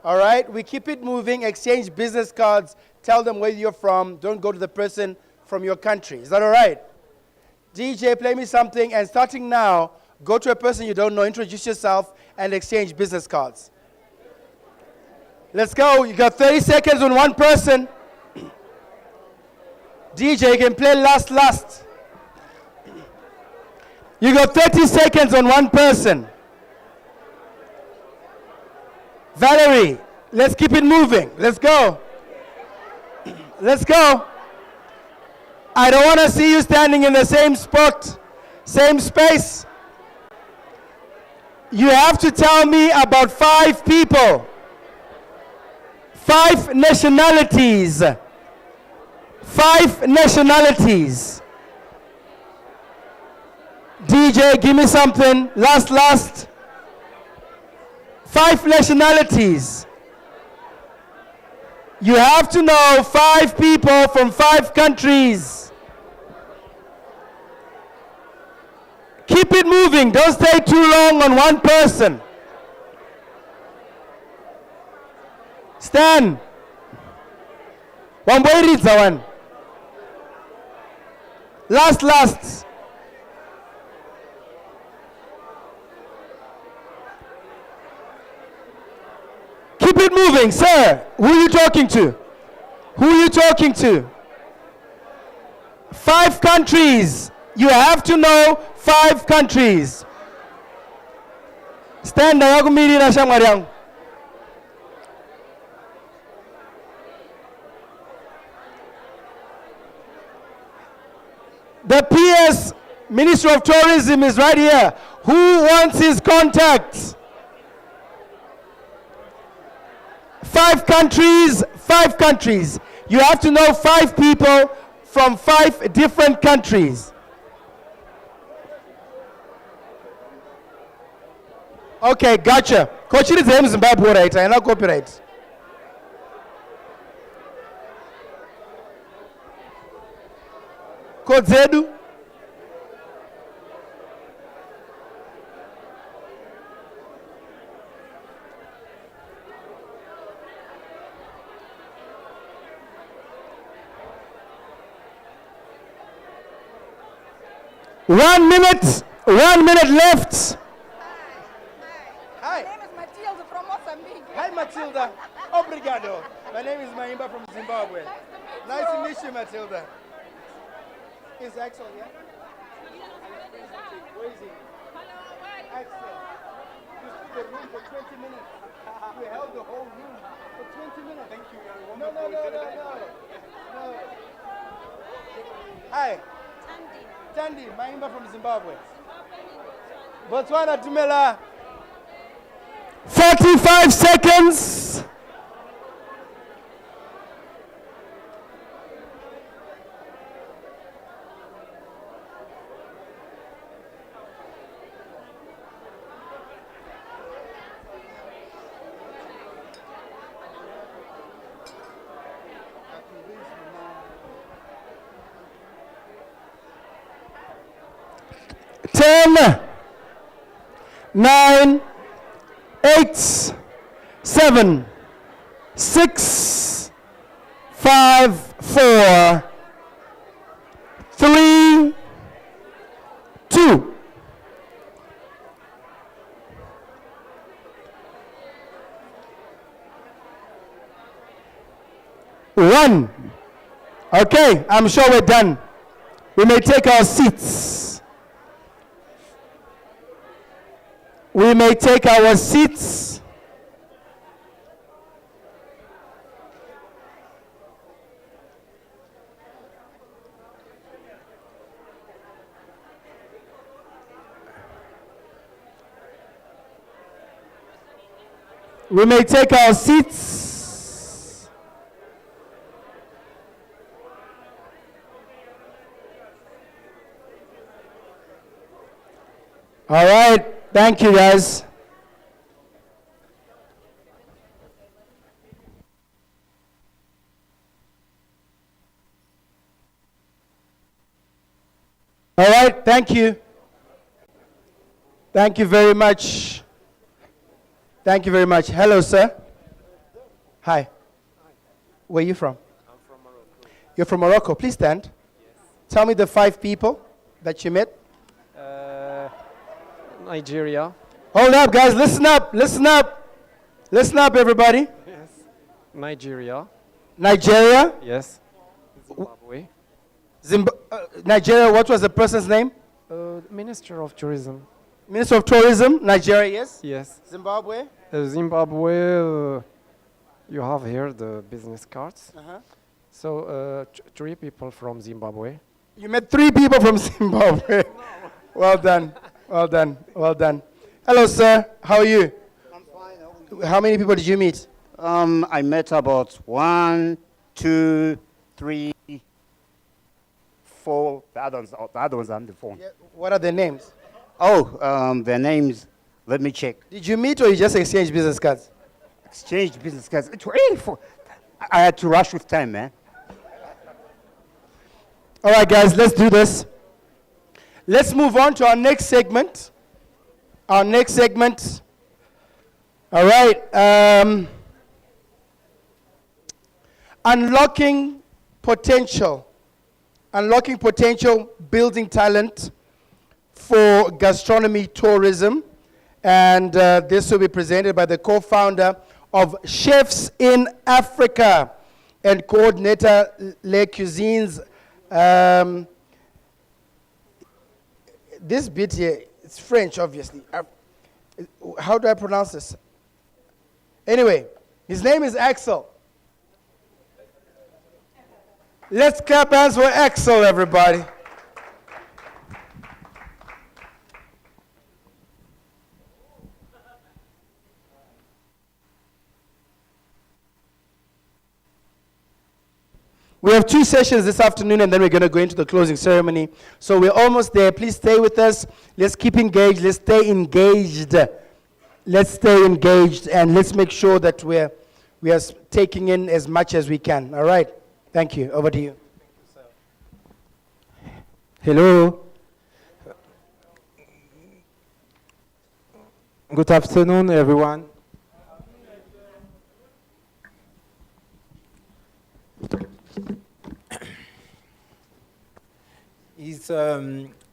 All right? We keep it moving, exchange business cards, tell them where you're from, don't go to the person from your country. Is that all right? DJ, play me something, and starting now, go to a person you don't know, introduce yourself, and exchange business cards. Let's go. You got 30 seconds on one person. DJ, you can play last. You got 30 seconds on one person. Valerie, let's keep it moving. Let's go. Let's go. I don't want to see you standing in the same spot, same space. You have to tell me about 5 people. 5 nationalities. 5 nationalities. DJ, give me something. Last. 5 nationalities. You have to know 5 people from 5 countries. Keep it moving. Don't stay too long on one person. Stand. One boy reads the one. Last. Keep it moving, sir. Who are you talking to? Who are you talking to? 5 countries. You have to know 5 countries. Stand up. The PS Minister of Tourism is right here. Who wants his contact? 5 countries, 5 countries. You have to know 5 people from 5 different countries. Okay, gotcha. Coach, it is Zimbabwe, right? I know copyright. Coach Zedu. One minute left. Hi. My name is Matilda from Mozambique. Hi, Matilda. Obrigado. My name is Maimba from Zimbabwe. Nice to meet you, Matilda. Is Axel, yeah? Where is he? Axel. You stood the room for 20 minutes. You held the whole room for 20 minutes. Thank you. No. Hi. Tandy, Maimba from Zimbabwe. Botswana, Tumela. 45 seconds. Ten, 9, 8, 7, 6, 5, 4, 3, 2. 1. Okay, I'm sure we're done. We may take our seats. We may take our seats. We may take our seats. All right, thank you guys. All right, thank you. Thank you very much. Thank you very much. Hello, sir. Hi. Where are you from? I'm from Morocco. You're from Morocco. Please stand. Yes. Tell me the 5 people that you met. Nigeria. Hold up, guys. Listen up. Listen up. Listen up, everybody. Yes. Nigeria. Nigeria. Yes. Zimbabwe. Nigeria, what was the person's name? Minister of Tourism. Minister of Tourism, Nigeria, yes? Yes. Zimbabwe? Zimbabwe, you have here the business cards. Uh-huh. So, 3 people from Zimbabwe. You met 3 people from Zimbabwe. Well done. Well done. Well done. Hello, sir. How are you? I'm fine. How many people did you meet? I met about 1, 2, 3, 4. The others are on the phone. Yeah, what are their names? Oh, their names, let me check. Did you meet or you just exchanged business cards? Exchanged business cards. I had to rush with time, man. All right, guys, let's do this. Let's move on to our next segment. Our next segment. All right. Unlocking potential. Unlocking potential, building talent for gastronomy tourism. And this will be presented by the co-founder of Chefs in Africa and coordinator Les Cuisines. This bit here, it's French, obviously. How do I pronounce this? Anyway, his name is Axel. Let's clap hands for Axel, everybody. We have 2 sessions this afternoon, and then we're going to go into the closing ceremony. So we're almost there. Please stay with us. Let's keep engaged. Let's stay engaged. Let's stay engaged, and let's make sure that we are taking in as much as we can. All right? Thank you. Over to you. Hello. Good afternoon, everyone.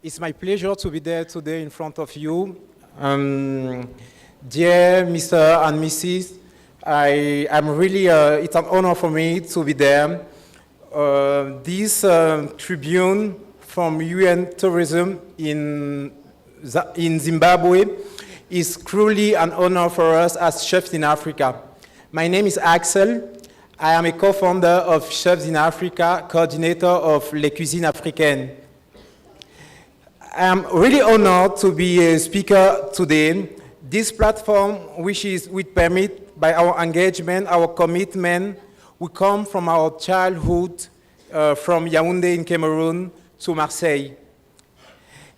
It's my pleasure to be there today in front of you. Dear Mr. and Mrs., I'm really, it's an honor for me to be there. This tribune from UN Tourism in Zimbabwe is truly an honor for us as Chefs in Africa. My name is Axel. I am a co-founder of Chefs in Africa, coordinator of Les Cuisines Africaines. I am really honored to be a speaker today. This platform, which permit by our engagement, our commitment, we come from our childhood, from Yaoundé in Cameroon to Marseille.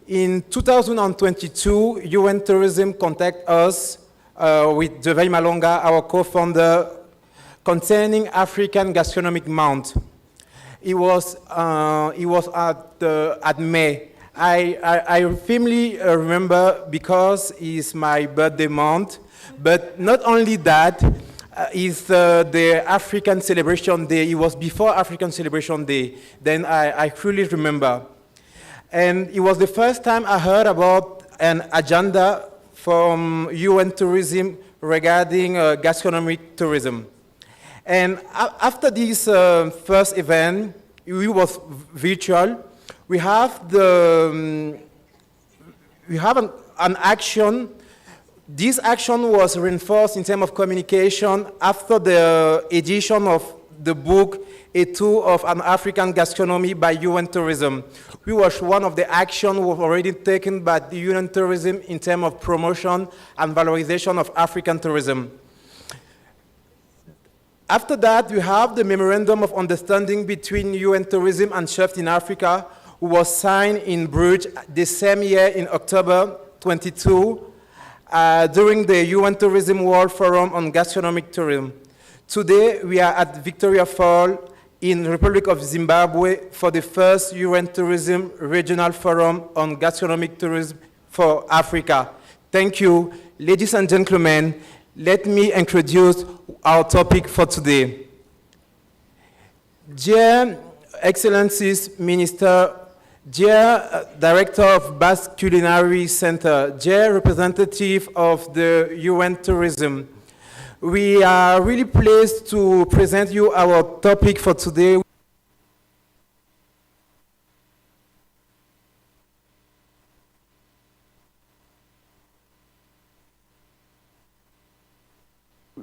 In 2022, UN Tourism contacted us with Devay Malonga, our co-founder, concerning African Gastronomic Month. It was at May. I firmly remember because it's my birthday month, but not only that, it's the African Celebration Day. It was before African Celebration Day. Then I truly remember. And it was the first time I heard about an agenda from UN Tourism regarding gastronomic tourism. And after this first event, it was virtual. We have an action. This action was reinforced in terms of communication after the edition of the book, A Tour of an African Gastronomy by UN Tourism. We was one of the actions already taken by the UN Tourism in terms of promotion and valorization of African tourism. After that, we have the Memorandum of Understanding between UN Tourism and Chefs in Africa, who was signed in Bruges the same year in October 22 during the UN Tourism World Forum on Gastronomic Tourism. Today, we are at Victoria Falls in the Republic of Zimbabwe for the first UN Tourism Regional Forum on Gastronomic Tourism for Africa. Thank you. Ladies and gentlemen, let me introduce our topic for today. Dear Excellencies, Minister, dear Director of Basque Culinary Center, dear representative of the UN Tourism, we are really pleased to present you our topic for today.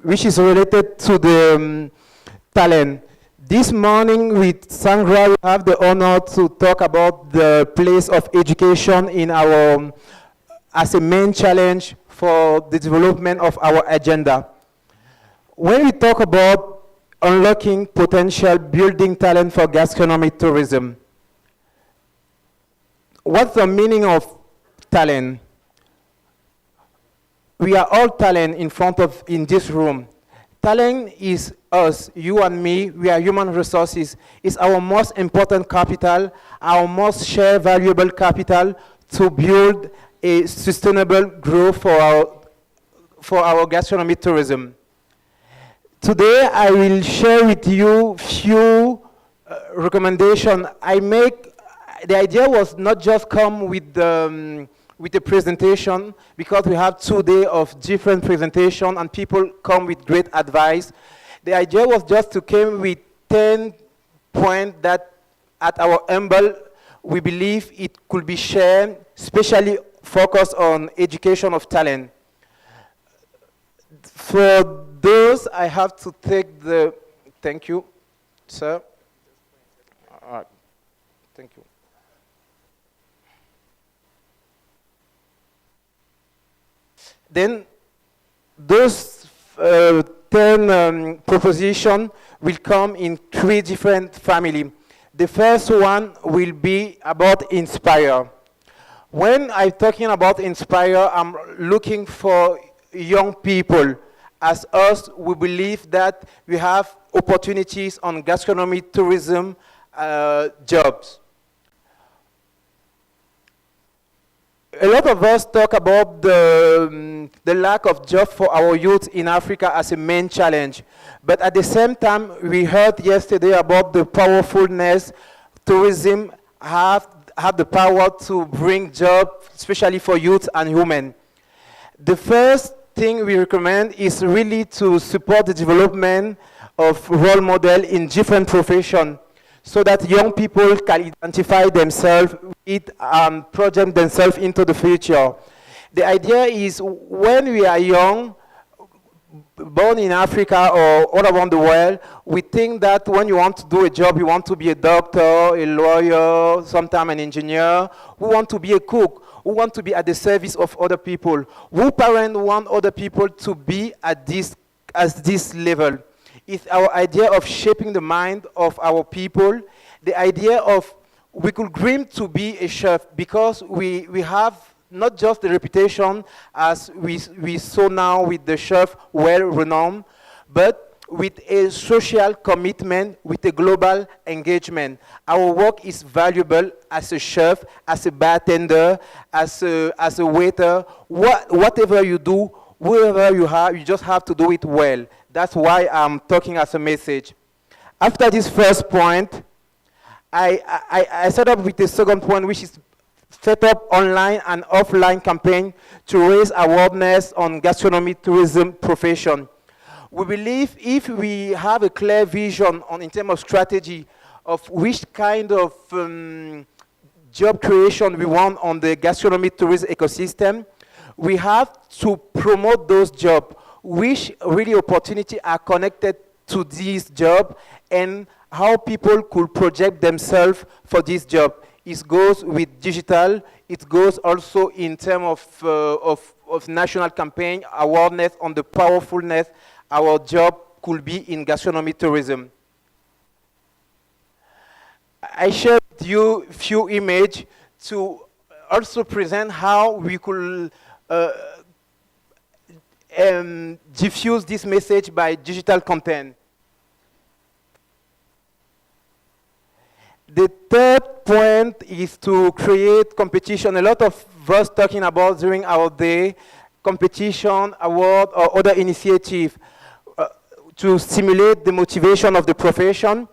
Which is related to the talent. This morning with Sangra, we have the honor to talk about the place of education in our, as a main challenge for the development of our agenda. When we talk about unlocking potential, building talent for gastronomic tourism, what's the meaning of talent? We are all talent in this room. Talent is us, you and me. We are human resources. It's our most important capital, our most shared valuable capital to build a sustainable growth for our gastronomic tourism. Today, I will share with you few recommendations I make. The idea was not just come with the presentation, because we have 2 days of different presentation and people come with great advice. The idea was just to come with 10 points that at our humble, we believe it could be shared, especially focused on education of talent. For those, I have to take the, thank you, sir. All right, thank you. Then those 10 propositions will come in 3 different families. The first one will be about inspire. When I'm talking about inspire, I'm looking for young people. As us, we believe that we have opportunities on gastronomy, tourism, jobs. A lot of us talk about the lack of jobs for our youth in Africa as a main challenge. But at the same time, we heard yesterday about the powerfulness tourism have the power to bring jobs, especially for youth and women. The first thing we recommend is really to support the development of role models in different professions, so that young people can identify themselves with and project themselves into the future. The idea is when we are young, born in Africa or all around the world, we think that when you want to do a job, you want to be a doctor, a lawyer, sometimes an engineer. We want to be a cook. We want to be at the service of other people. We parents want other people to be at this level. It's our idea of shaping the mind of our people, the idea of we could dream to be a chef because we have not just the reputation as we saw now with the chef well-renowned, but with a social commitment, with a global engagement. Our work is valuable as a chef, as a bartender, as a waiter. Whatever you do, wherever you are, you just have to do it well. That's why I'm talking as a message. After this first point, I set up with the second point, which is set up online and offline campaign to raise awareness on gastronomy tourism profession. We believe if we have a clear vision on, in terms of strategy of which kind of job creation we want on the gastronomy tourism ecosystem, we have to promote those jobs, which really opportunities are connected to this job and how people could project themselves for this job. It goes with digital, it goes also in terms of national campaign, awareness on the powerfulness our job could be in gastronomy tourism. I shared with you a few images to also present how we could diffuse this message by digital content. The third point is to create competition. A lot of us talking about during our day, competition, award, or other initiative to stimulate the motivation of the profession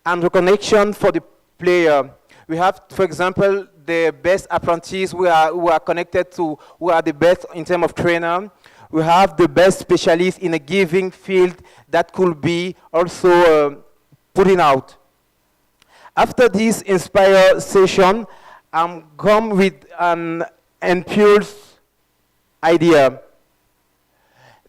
and the connection for the player. We have, for example, the best apprentices who are connected to, who are the best in terms of trainer. We have the best specialists in a given field that could be also putting out. After this inspire session, I'm come with an impulse idea.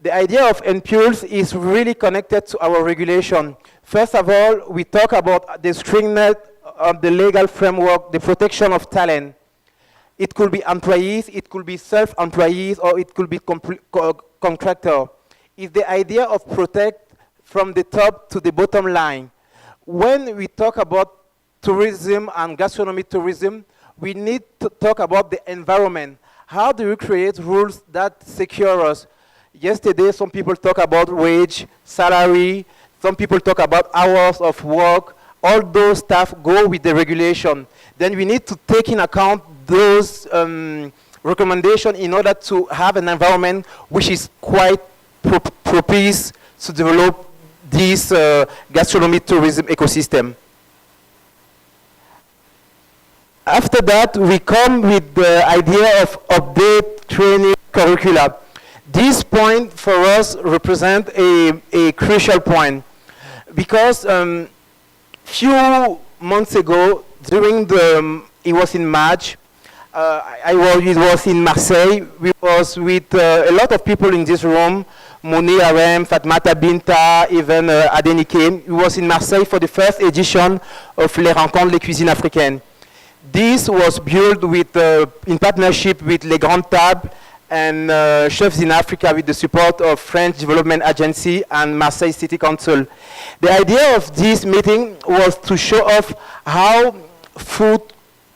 The idea of impulse is really connected to our regulation. First of all, we talk about the strictness of the legal framework, the protection of talent. It could be employees, it could be self-employees, or it could be contractor. It's the idea of protect from the top to the bottom line. When we talk about tourism and gastronomy tourism, we need to talk about the environment. How do we create rules that secure us? Yesterday, some people talk about wage, salary, some people talk about hours of work. All those stuff go with the regulation. Then we need to take in account those recommendations in order to have an environment which is quite propice to develop this gastronomy tourism ecosystem. After that, we come with the idea of update training curricula. This point for us represents a crucial point because few months ago, during it was in March, it was in Marseille. We was with a lot of people in this room, Mouni Arem, Fatmata Binta, even Adenike. We was in Marseille for the first edition of Les Rencontres des Cuisines Africaines. This was built with, in partnership with Les Grandes Tables and Chefs in Africa with the support of French Development Agency and Marseille City Council. The idea of this meeting was to show off how food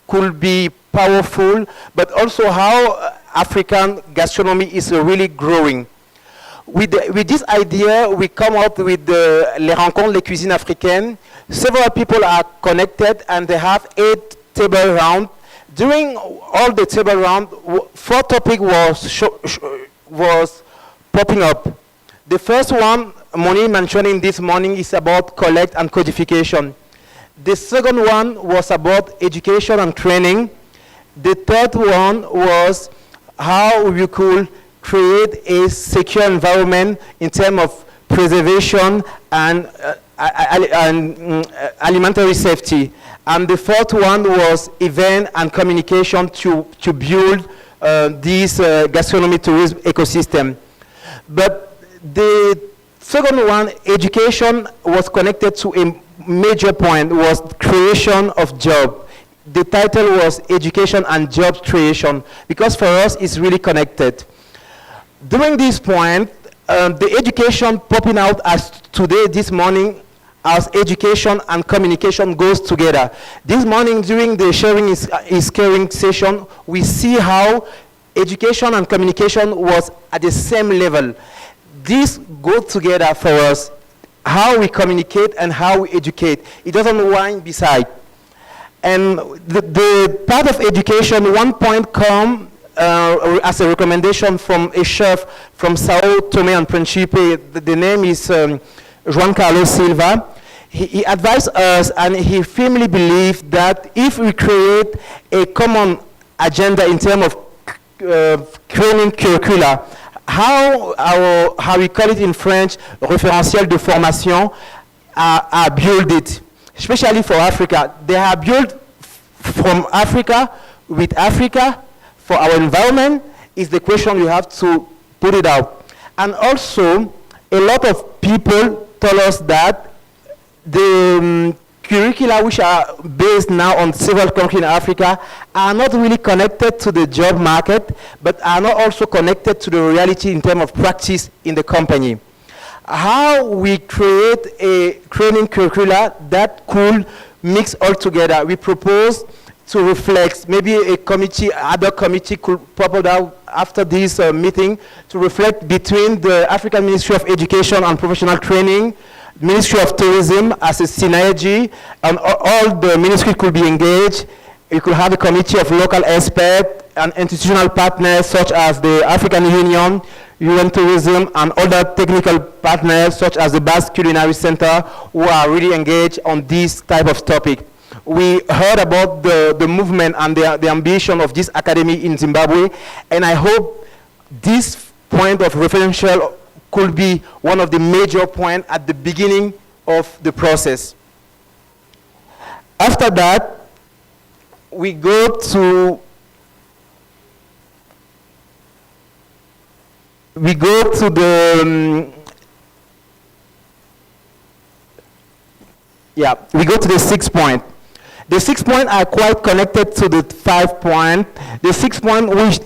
could be powerful, but also how African gastronomy is really growing. With this idea, we come up with Les Rencontres des Cuisines Africaines. Several people are connected and they have 8 table round. During all the table round, 4 topics was popping up. The first one, Moni mentioning this morning, is about collect and codification. The second one was about education and training. The third one was how we could create a secure environment in terms of preservation and alimentary safety. And the fourth one was event and communication to build this gastronomy tourism ecosystem. But the second one, education, was connected to a major point, was creation of job. The title was Education and Job Creation, because for us it's really connected. During this point, the education popping out as today, this morning, as education and communication goes together. This morning during the sharing is caring session, we see how education and communication was at the same level. These go together for us, how we communicate and how we educate. It doesn't wind beside. And the part of education, one point come as a recommendation from a chef from Sao Tome and Principe. The name is Juan Carlos Silva. He advised us and he firmly believed that if we create a common agenda in terms of training curricula, how we call it in French, référentiel de formation, are built it, especially for Africa. They are built from Africa, with Africa, for our environment, is the question we have to put it out. And also, a lot of people tell us that the curricula which are based now on several countries in Africa are not really connected to the job market, but are not also connected to the reality in terms of practice in the company. How we create a training curricula that could mix all together. We propose to reflect, maybe a committee, other committee could pop it out after this meeting to reflect between the African Ministry of Education and Professional Training, Ministry of Tourism as a synergy, and all the ministries could be engaged. You could have a committee of local experts and institutional partners such as the African Union, UN Tourism, and other technical partners such as the Basque Culinary Center who are really engaged on this type of topic. We heard about the movement and the ambition of this academy in Zimbabwe, and I hope this point of referential could be one of the major points at the beginning of the process. After that, we go to the 6 point. The 6 point are quite connected to the 5 point. The 6 point which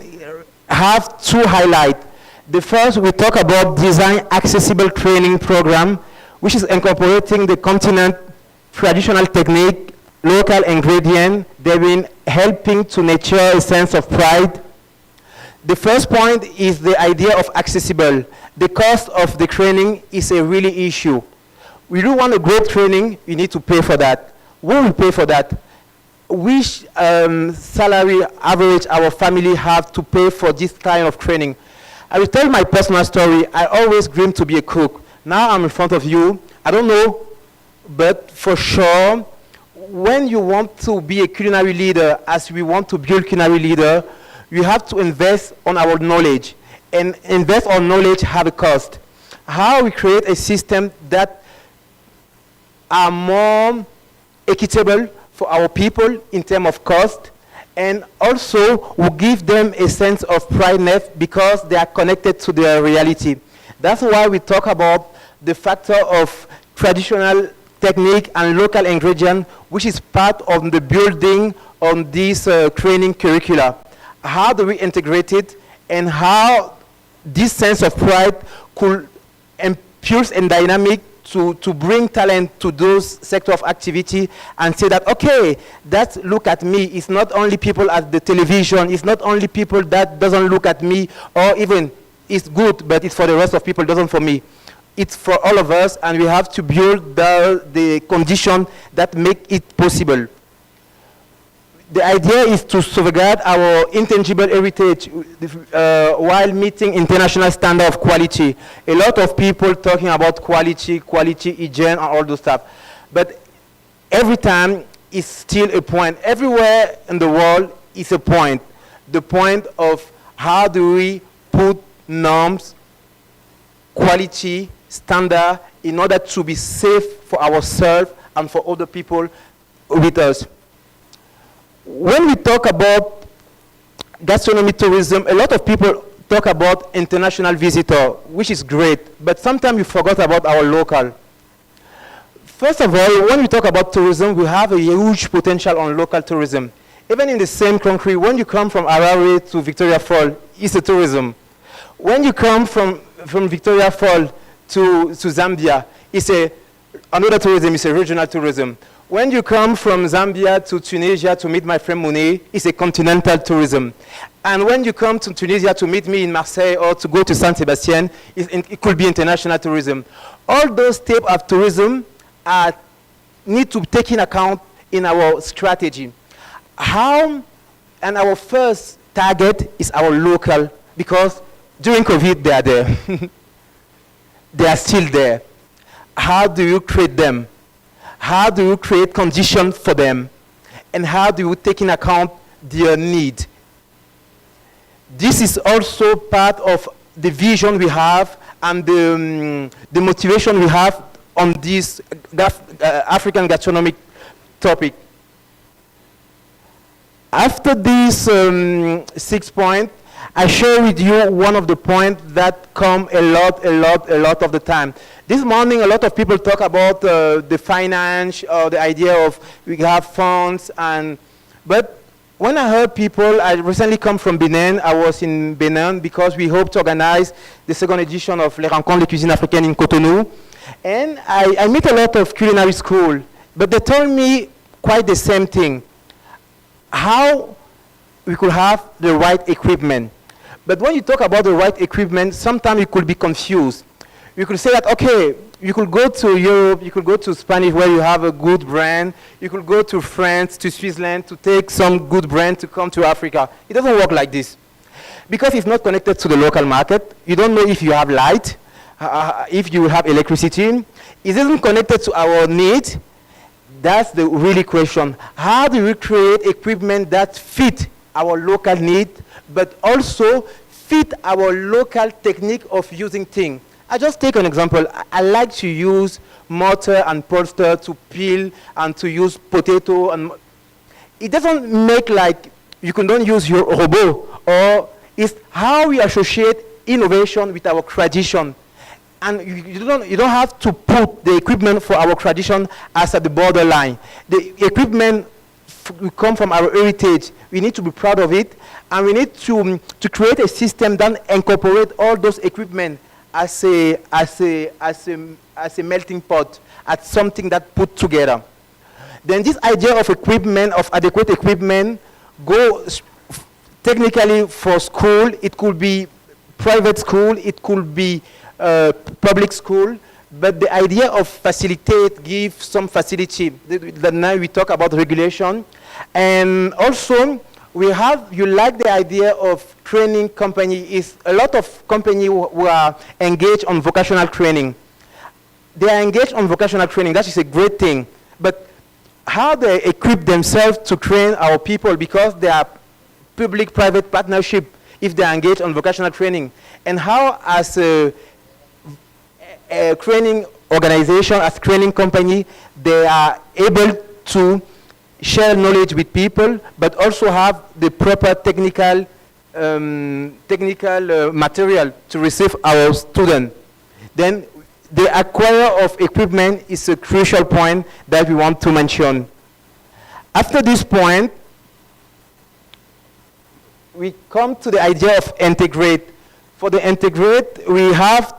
have 2 highlights. The first, we talk about design accessible training program, which is incorporating the continent traditional technique, local ingredient. They've been helping to nurture a sense of pride. The first point is the idea of accessible. The cost of the training is a really issue. We do want a great training, you need to pay for that. Who will pay for that? Which salary average our family have to pay for this kind of training? I will tell my personal story. I always dreamed to be a cook. Now I'm in front of you. I don't know, but for sure, when you want to be a culinary leader, as we want to build culinary leader, you have to invest on our knowledge. And invest on knowledge have a cost. How we create a system that are more equitable for our people in terms of cost, and also will give them a sense of prideness because they are connected to their reality. That's why we talk about the factor of traditional technique and local ingredient, which is part of the building on this training curricula. How do we integrate it, and how this sense of pride could impulse and dynamic to bring talent to those sector of activity and say that, okay, that look at me. It's not only people at the television, it's not only people that doesn't look at me, or even it's good, but it's for the rest of people, doesn't for me. It's for all of us, and we have to build the condition that make it possible. The idea is to salvaguard our intangible heritage while meeting international standard of quality. A lot of people talking about quality, hygiene, and all those stuff. But every time is still a point. Everywhere in the world is a point. The point of how do we put norms, quality, standard, in order to be safe for ourselves and for other people with us. When we talk about gastronomy tourism, a lot of people talk about international visitor, which is great, but sometimes we forgot about our local. First of all, when we talk about tourism, we have a huge potential on local tourism. Even in the same country, when you come from Harare to Victoria Falls, it's a tourism. When you come from Victoria Falls to Zambia, it's another tourism, it's a regional tourism. When you come from Zambia to Tunisia to meet my friend Monet, it's a continental tourism. And when you come to Tunisia to meet me in Marseille or to go to San Sebastian, it could be international tourism. All those types of tourism need to take in account in our strategy. And our first target is our local, because during COVID they are there. They are still there. How do you create them? How do you create conditions for them? And how do you take in account their need? This is also part of the vision we have and the motivation we have on this African gastronomic topic. After this 6 points, I share with you one of the points that come a lot of the time. This morning, a lot of people talk about the finance or the idea of we have funds, but when I heard people, I recently come from Benin. I was in Benin because we hope to organize the second edition of Les Rencontres de Cuisine Africaine in Cotonou. And I meet a lot of culinary school, but they told me quite the same thing. How we could have the right equipment. But when you talk about the right equipment, sometimes you could be confused. You could say that, okay, you could go to Europe, you could go to Spanish where you have a good brand, you could go to France, to Switzerland to take some good brand to come to Africa. It doesn't work like this. Because it's not connected to the local market. You don't know if you have light, if you have electricity. It isn't connected to our need. That's the really question. How do we create equipment that fit our local need, but also fit our local technique of using things? I just take an example. I like to use mortar and pestle to peel and to use potato. And it doesn't make like you can don't use your robot, or it's how we associate innovation with our tradition. And you don't have to put the equipment for our tradition as at the borderline. The equipment will come from our heritage. We need to be proud of it, and we need to create a system that incorporate all those equipment as a melting pot, as something that put together. Then this idea of equipment, of adequate equipment, goes technically for school. It could be private school, it could be public school, but the idea of facilitate, give some facility. Now we talk about regulation, and also you like the idea of training company. Is a lot of companies who are engaged on vocational training. They are engaged on vocational training. That is a great thing. But how they equip themselves to train our people, because they are public-private partnership if they are engaged on vocational training, and how as a training organization, as training company, they are able to share knowledge with people, but also have the proper technical material to receive our students. Then the acquire of equipment is a crucial point that we want to mention. After this point, we come to the idea of integrate. For the integrate, we have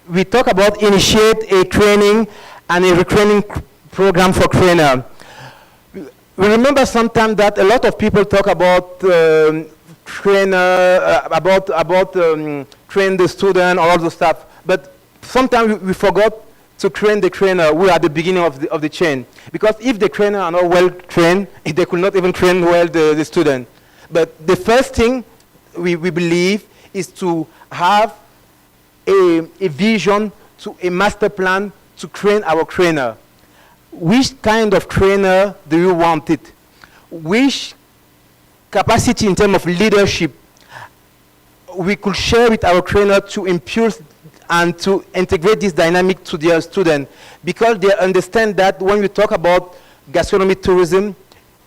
we talk about initiate a training and a retraining program for trainer. We remember sometimes that a lot of people talk about trainer, train the student, all the stuff, but sometimes we forgot to train the trainer who are at the beginning of the chain. Because if the trainer are not well trained, they could not even train well the student. But the first thing we believe is to have a vision, a master plan to train our trainer. Which kind of trainer do you want it? Which capacity in terms of leadership we could share with our trainer to impulse and to integrate this dynamic to their student, because they understand that when we talk about gastronomy tourism,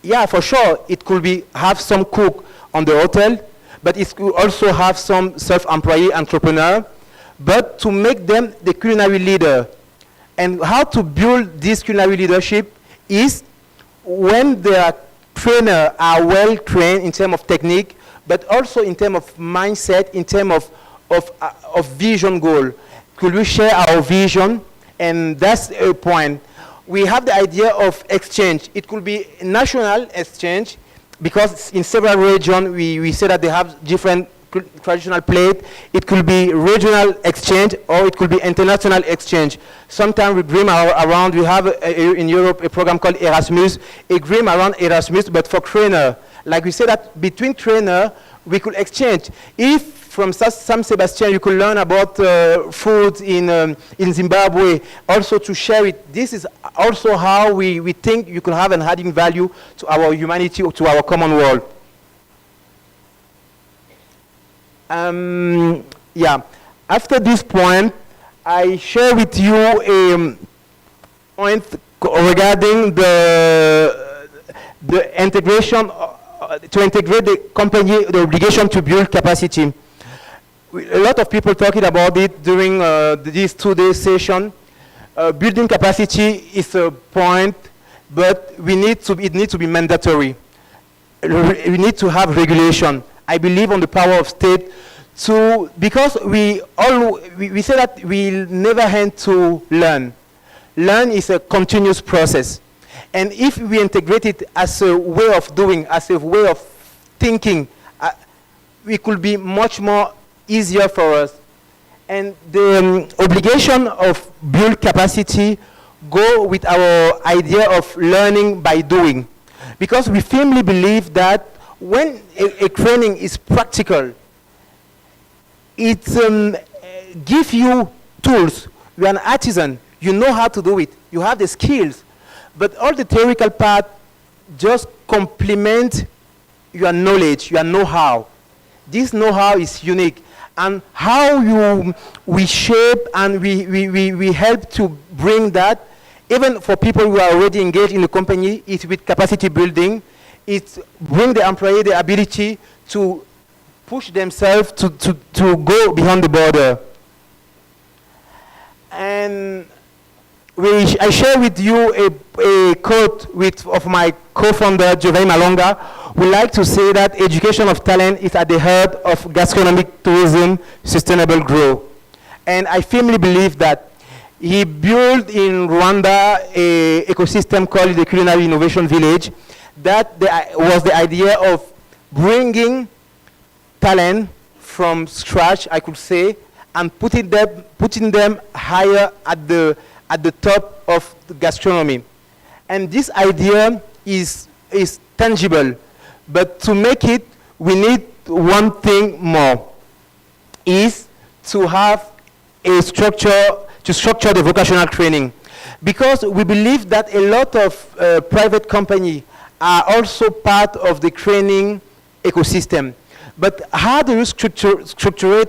yeah, for sure, it could be have some cook on the hotel, but it could also have some self-employed entrepreneur, but to make them the culinary leader. And how to build this culinary leadership is when their trainers are well trained in terms of technique, but also in terms of mindset, in terms of vision goal. Could we share our vision? And that's a point. We have the idea of exchange. It could be national exchange, because in several regions we say that they have different traditional plate. It could be regional exchange, or it could be international exchange. Sometimes we dream around, we have in Europe a program called Erasmus, a dream around Erasmus, but for trainer. Like we say that between trainer, we could exchange. If from San Sebastian you could learn about food in Zimbabwe, also to share it. This is also how we think you could have an adding value to our humanity, or to our common world. Yeah. After this point, I share with you a point regarding the integration, to integrate the company, the obligation to build capacity. A lot of people talking about it during this 2-day session. Building capacity is a point, but it needs to be mandatory. We need to have regulation. I believe on the power of state to, because we say that we'll never end to learn. Learn is a continuous process. And if we integrate it as a way of doing, as a way of thinking, it could be much more easier for us. And the obligation of build capacity go with our idea of learning by doing. Because we firmly believe that when a training is practical, it gives you tools. You're an artisan. You know how to do it. You have the skills. But all the theoretical part just complement your knowledge, your know-how. This know-how is unique. And how we shape and we help to bring that, even for people who are already engaged in the company, is with capacity building. It bring the employee the ability to push themselves to go beyond the border. And I share with you a quote of my co-founder, Jovay Malonga, who like to say that education of talent is at the heart of gastronomic tourism sustainable growth. And I firmly believe that he built in Rwanda an ecosystem called the Culinary Innovation Village. That was the idea of bringing talent from scratch, I could say, and putting them higher at the top of the gastronomy. And this idea is tangible, but to make it, we need one thing more, is to have a structure, to structure the vocational training. Because we believe that a lot of private companies are also part of the training ecosystem. But how do you structure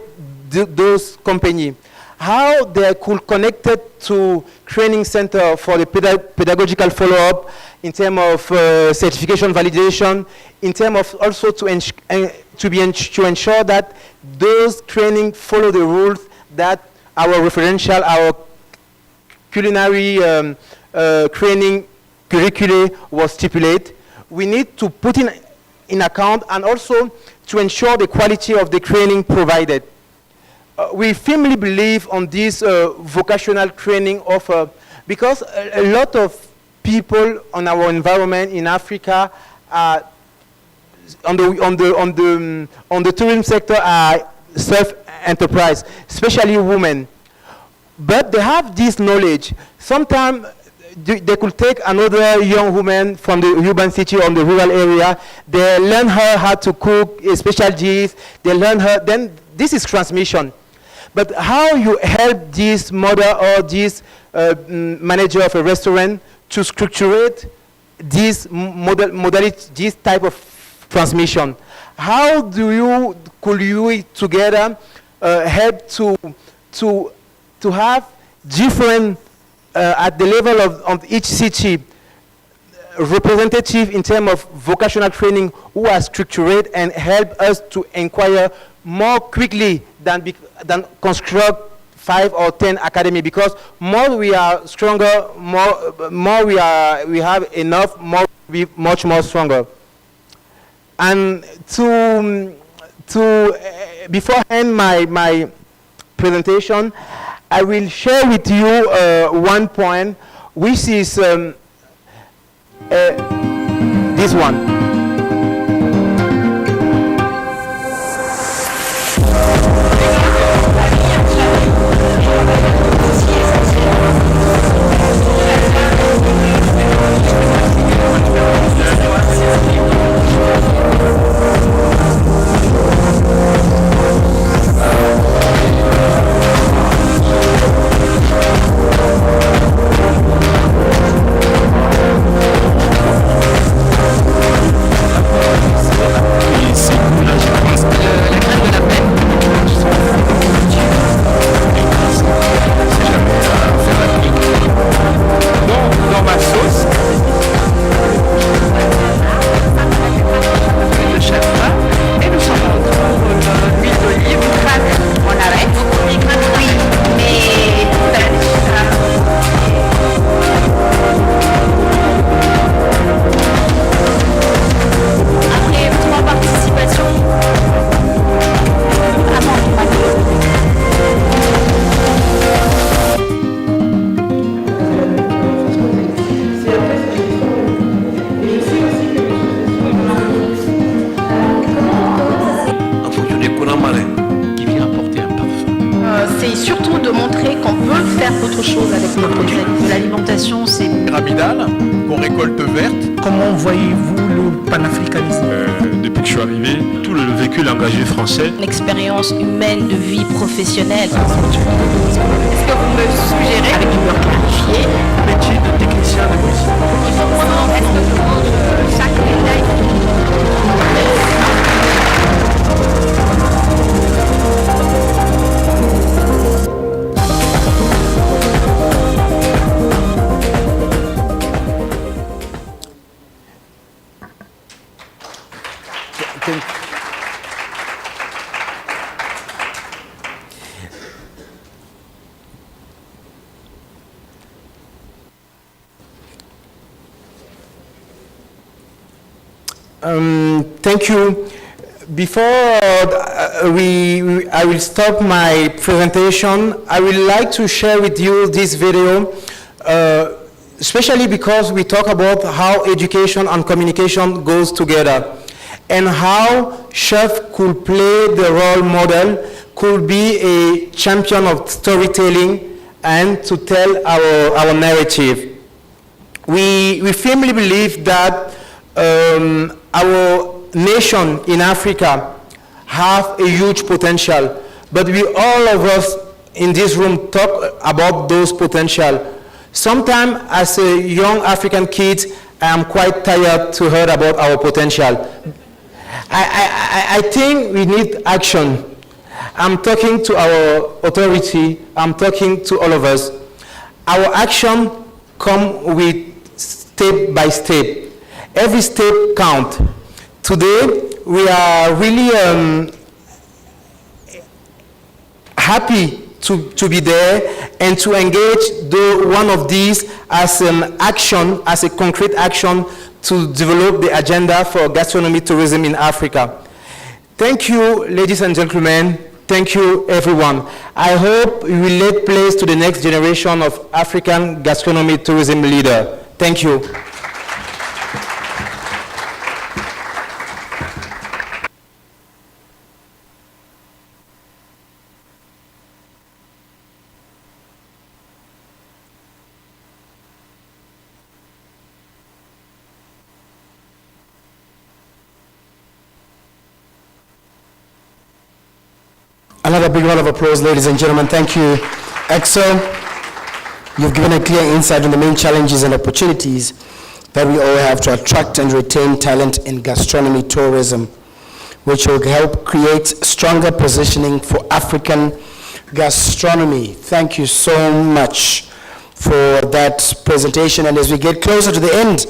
those companies? How they could connect it to training center for the pedagogical follow-up in terms of certification validation, in terms of also to ensure that those training follow the rules that our referential, our culinary training curricula was stipulate. We need to put in account and also to ensure the quality of the training provided. We firmly believe on this vocational training offer because a lot of people on our environment in Africa on the tourism sector are self-enterprise, especially women. But they have this knowledge. Sometimes they could take another young woman from the urban city or the rural area. They learn her how to cook a special dish. They learn her. Then this is transmission. But how you help this mother or this manager of a restaurant to structure this modality, this type of transmission? How could you together help to have different at the level of each city representative in terms of vocational training who are structured and help us to inquire more quickly than construct 5 or 10 academy, because more we are stronger, more we have enough, more we be much more stronger. And before I end my presentation, I will share with you one point, which is this one. De l'alimentation, c'est pyramidal, qu'on récolte verte. Comment voyez-vous le panafricanisme? Depuis que je suis arrivé, tout le véhicule engagé français. Une expérience humaine de vie professionnelle. Est-ce que vous me suggérez avec du beurre clarifié? Métier de technicien de cuisine. Est-ce que je mange chaque détail? Thank you. Before I will stop my presentation, I would like to share with you this video, especially because we talk about how education and communication goes together, and how chef could play the role model, could be a champion of storytelling, and to tell our narrative. We firmly believe that our nation in Africa have a huge potential, but we all of us in this room talk about those potential. Sometimes as a young African kid, I am quite tired to hear about our potential. I think we need action. I'm talking to our authority, I'm talking to all of us. Our action come with step by step. Every step counts. Today, we are really happy to be there and to engage one of these as an action, as a concrete action to develop the agenda for gastronomy tourism in Africa. Thank you, ladies and gentlemen. Thank you, everyone. I hope we will let place to the next generation of African gastronomy tourism leader. Thank you. Another big round of applause, ladies and gentlemen. Thank you, Axel. You've given a clear insight on the main challenges and opportunities that we all have to attract and retain talent in gastronomy tourism, which will help create stronger positioning for African gastronomy. Thank you so much for that presentation. And as we get closer to the end,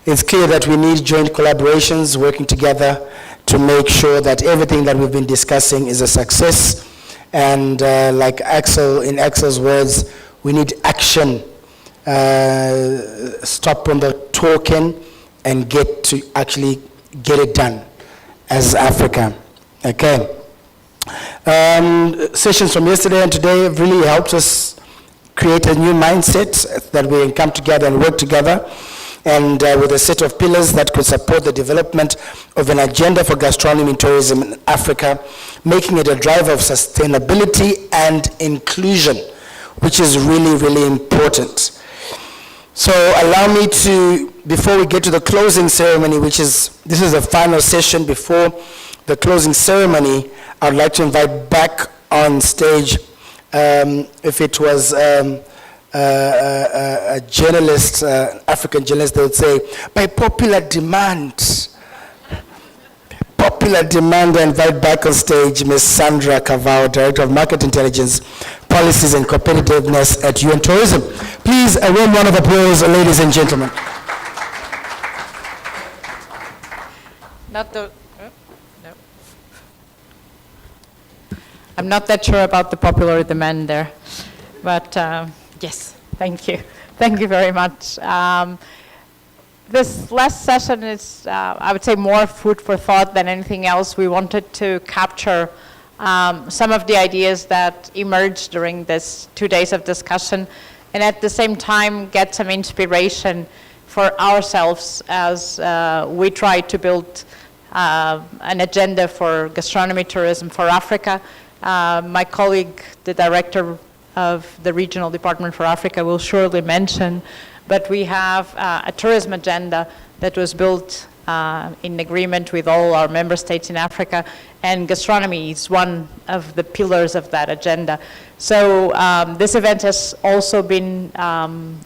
it's clear that we need joint collaborations, working together to make sure that everything that we've been discussing is a success. And like Axel, in Axel's words, we need action. Stop on the talking and get to actually get it done as Africa. Okay. Sessions from yesterday and today have really helped us create a new mindset that we can come together and work together, and with a set of pillars that could support the development of an agenda for gastronomy and tourism in Africa, making it a driver of sustainability and inclusion, which is really, really important. So allow me to, before we get to the closing ceremony, this is the final session before the closing ceremony, I'd like to invite back on stage, if it was a journalist, African journalist, they would say, by popular demand, I invite back on stage Ms. Sandra Cavao, Director of Market Intelligence, Policies and Competitiveness at UN Tourism. Please, a warm round of applause, ladies and gentlemen. No. I'm not that sure about the popular demand there, but yes, thank you. Thank you very much. This last session is, I would say, more food for thought than anything else. We wanted to capture some of the ideas that emerged during this 2 days of discussion, and at the same time get some inspiration for ourselves as we try to build an agenda for gastronomy tourism for Africa. My colleague, the director of the Regional Department for Africa will surely mention, but we have a tourism agenda that was built in agreement with all our member states in Africa, and gastronomy is one of the pillars of that agenda. So this event has also been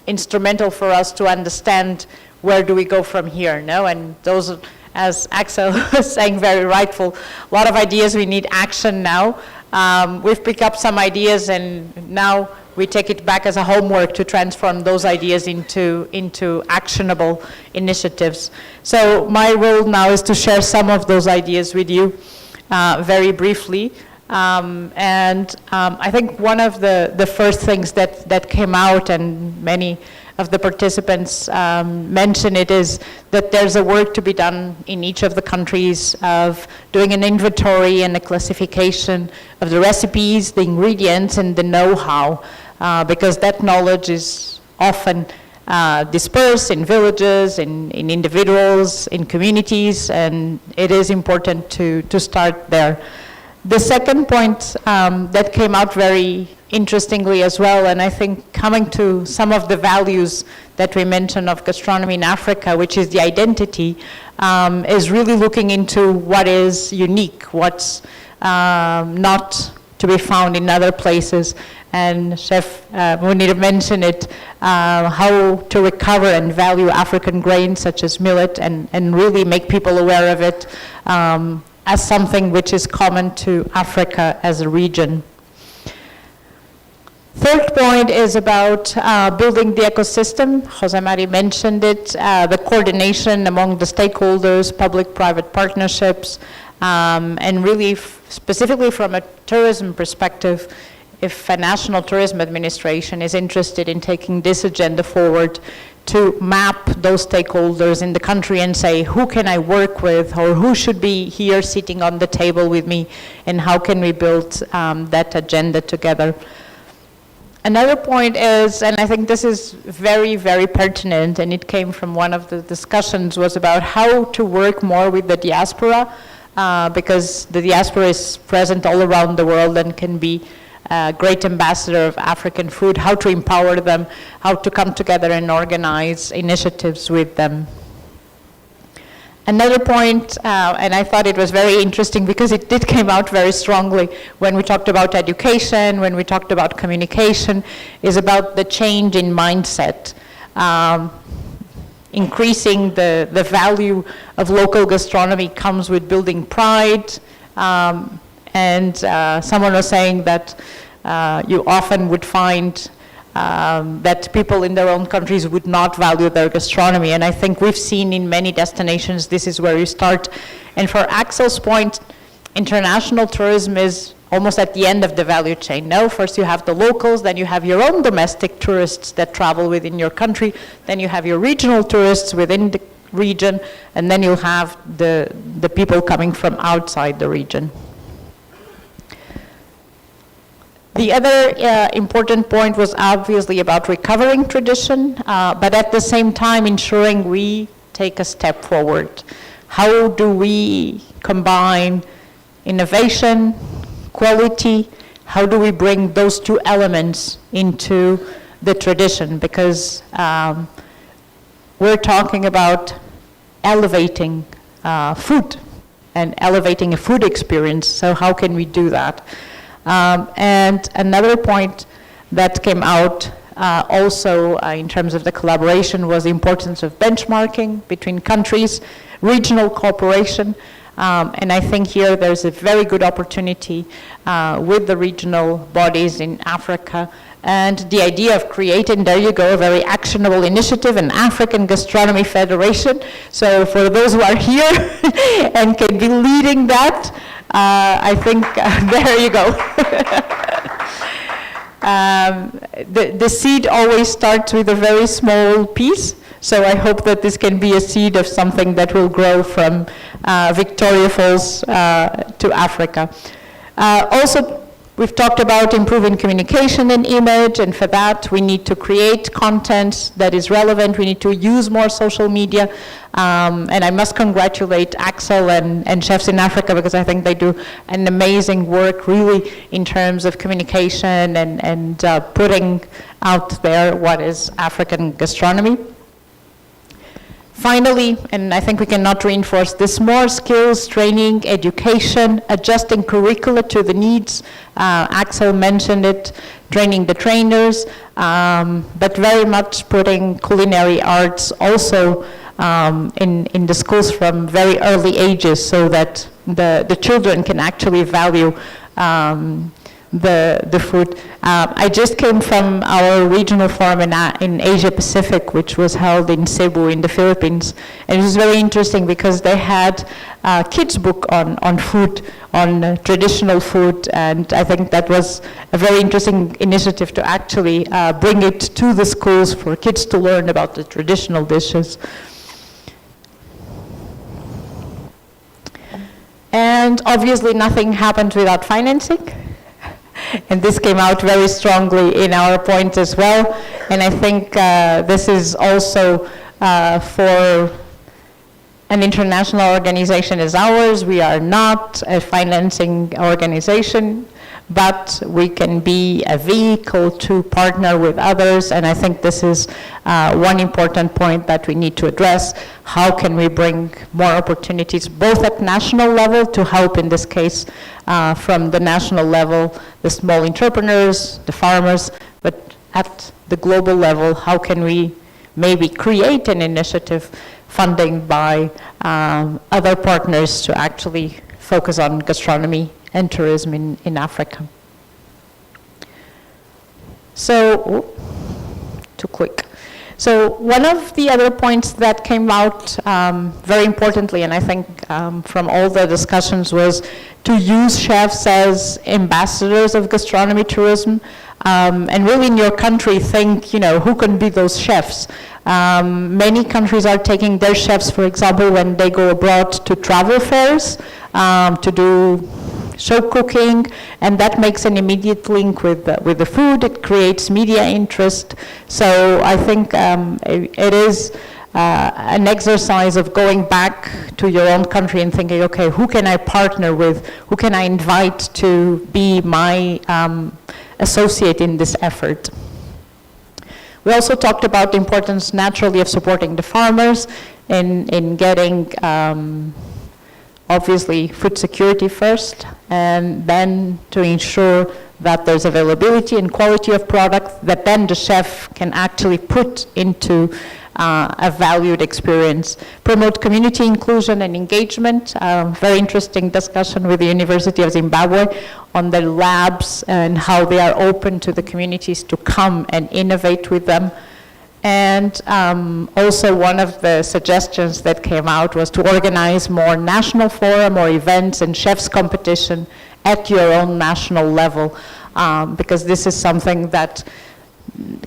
instrumental for us to understand where do we go from here, no? And those, as Axel was saying, very rightful, a lot of ideas, we need action now. We've picked up some ideas, and now we take it back as a homework to transform those ideas into actionable initiatives. So my role now is to share some of those ideas with you very briefly. I think one of the first things that came out, and many of the participants mention it, is that there's a work to be done in each of the countries of doing an inventory and a classification of the recipes, the ingredients, and the know-how, because that knowledge is often dispersed in villages, in individuals, in communities, and it is important to start there. The second point that came out very interestingly as well, and I think coming to some of the values that we mentioned of gastronomy in Africa, which is the identity, is really looking into what is unique, what's not to be found in other places. And Chef Munir mentioned it, how to recover and value African grains such as millet, and really make people aware of it as something which is common to Africa as a region. Third point is about building the ecosystem. Josemari mentioned it, the coordination among the stakeholders, public-private partnerships, and really specifically from a tourism perspective, if a national tourism administration is interested in taking this agenda forward, to map those stakeholders in the country and say, who can I work with, or who should be here sitting on the table with me, and how can we build that agenda together. Another point is, and I think this is very, very pertinent, and it came from one of the discussions, was about how to work more with the diaspora, because the diaspora is present all around the world and can be a great ambassador of African food, how to empower them, how to come together and organize initiatives with them. Another point, and I thought it was very interesting because it did come out very strongly when we talked about education, when we talked about communication, is about the change in mindset. Increasing the value of local gastronomy comes with building pride, and someone was saying that you often would find that people in their own countries would not value their gastronomy. And I think we've seen in many destinations, this is where you start. And for Axel's point, international tourism is almost at the end of the value chain. No, first you have the locals, then you have your own domestic tourists that travel within your country, then you have your regional tourists within the region, and then you'll have the people coming from outside the region. The other important point was obviously about recovering tradition, but at the same time ensuring we take a step forward. How do we combine innovation, quality? How do we bring those two elements into the tradition? Because we're talking about elevating food and elevating a food experience, so how can we do that? And another point that came out also in terms of the collaboration was the importance of benchmarking between countries, regional cooperation, and I think here there's a very good opportunity with the regional bodies in Africa, and the idea of creating, there you go, a very actionable initiative, an African Gastronomy Federation. So for those who are here and can be leading that, I think there you go. The seed always starts with a very small piece, so I hope that this can be a seed of something that will grow from Victoria Falls to Africa. Also, We've talked about improving communication and image, and for that we need to create content that is relevant. We need to use more social media, and I must congratulate Axel and Chefs in Africa, because I think they do an amazing work really in terms of communication and putting out there what is African gastronomy. Finally, and I think we cannot reinforce this more, skills, training, education, adjusting curricula to the needs. Axel mentioned it, training the trainers, but very much putting culinary arts also in the schools from very early ages, so that the children can actually value the food. I just came from our regional forum in Asia Pacific, which was held in Cebu in the Philippines. And it was very interesting because they had a kids book on food, on traditional food. And I think that was a very interesting initiative to actually bring it to the schools for kids to learn about the traditional dishes. And obviously nothing happened without financing. And this came out very strongly in our point as well. And I think this is also for an international organization as ours. We are not a financing organization, but we can be a vehicle to partner with others. And I think this is one important point that we need to address. How can we bring more opportunities, both at national level to help, in this case, from the national level, the small entrepreneurs, the farmers, but at the global level, how can we maybe create an initiative funding by other partners to actually focus on gastronomy and tourism in Africa. So, too quick. So one of the other points that came out very importantly, and I think from all the discussions, was to use chefs as ambassadors of gastronomy tourism, and really in your country think, who can be those chefs? Many countries are taking their chefs, for example, when they go abroad to travel fairs, to do show cooking, and that makes an immediate link with the food. It creates media interest. So I think it is an exercise of going back to your own country and thinking, okay, who can I partner with? Who can I invite to be my associate in this effort? We also talked about the importance, naturally, of supporting the farmers in getting obviously food security first, and then to ensure that there's availability and quality of product that then the chef can actually put into a valued experience. Promote community inclusion and engagement. Very interesting discussion with the University of Zimbabwe on the labs and how they are open to the communities to come and innovate with them. And also one of the suggestions that came out was to organize more national forum or events and chefs competition at your own national level, because this is something that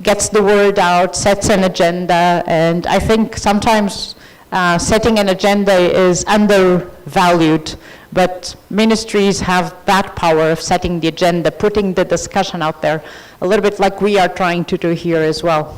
gets the word out, sets an agenda, and I think sometimes setting an agenda is undervalued, but ministries have that power of setting the agenda, putting the discussion out there, a little bit like we are trying to do here as well.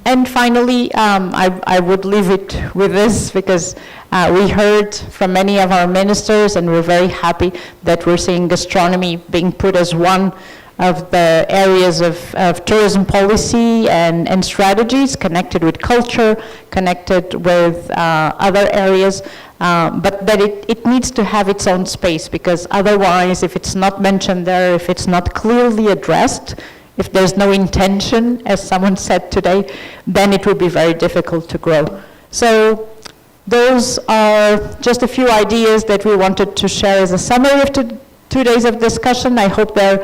And finally, I would leave it with this, because we heard from many of our ministers, and we're very happy that we're seeing gastronomy being put as one of the areas of tourism policy and strategies, connected with culture, connected with other areas, but that it needs to have its own space, because otherwise, if it's not mentioned there, if it's not clearly addressed, if there's no intention, as someone said today, then it will be very difficult to grow. So those are just a few ideas that we wanted to share as a summary of 2 days of discussion. I hope they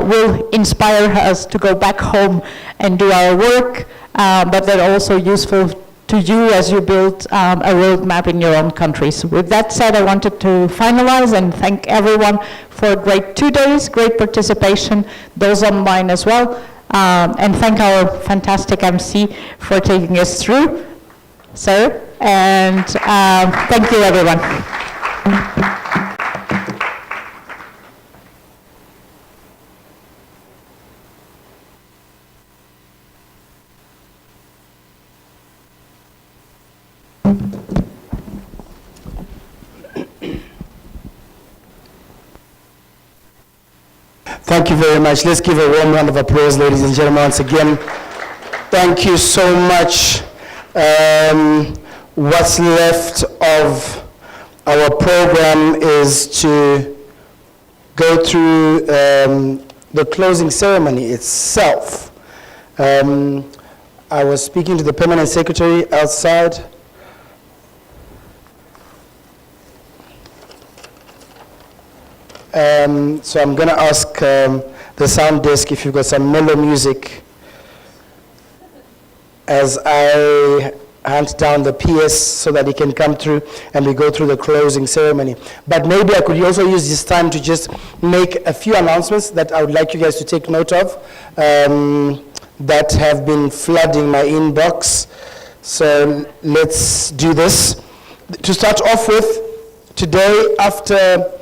will inspire us to go back home and do our work, but they're also useful to you as you build a roadmap in your own countries. With that said, I wanted to finalize and thank everyone for a great 2 days, great participation, those online as well, and thank our fantastic MC for taking us through, sir, and thank you, everyone. Thank you very much. Let's give a warm round of applause, ladies and gentlemen, once again. Thank you so much. What's left of our program is to go through the closing ceremony itself. I was speaking to the permanent secretary outside. So I'm going to ask the sound desk if you've got some mellow music as I hunt down the PS so that he can come through and we go through the closing ceremony. But maybe I could also use this time to just make a few announcements that I would like you guys to take note of that have been flooding my inbox. So let's do this. To start off with, today after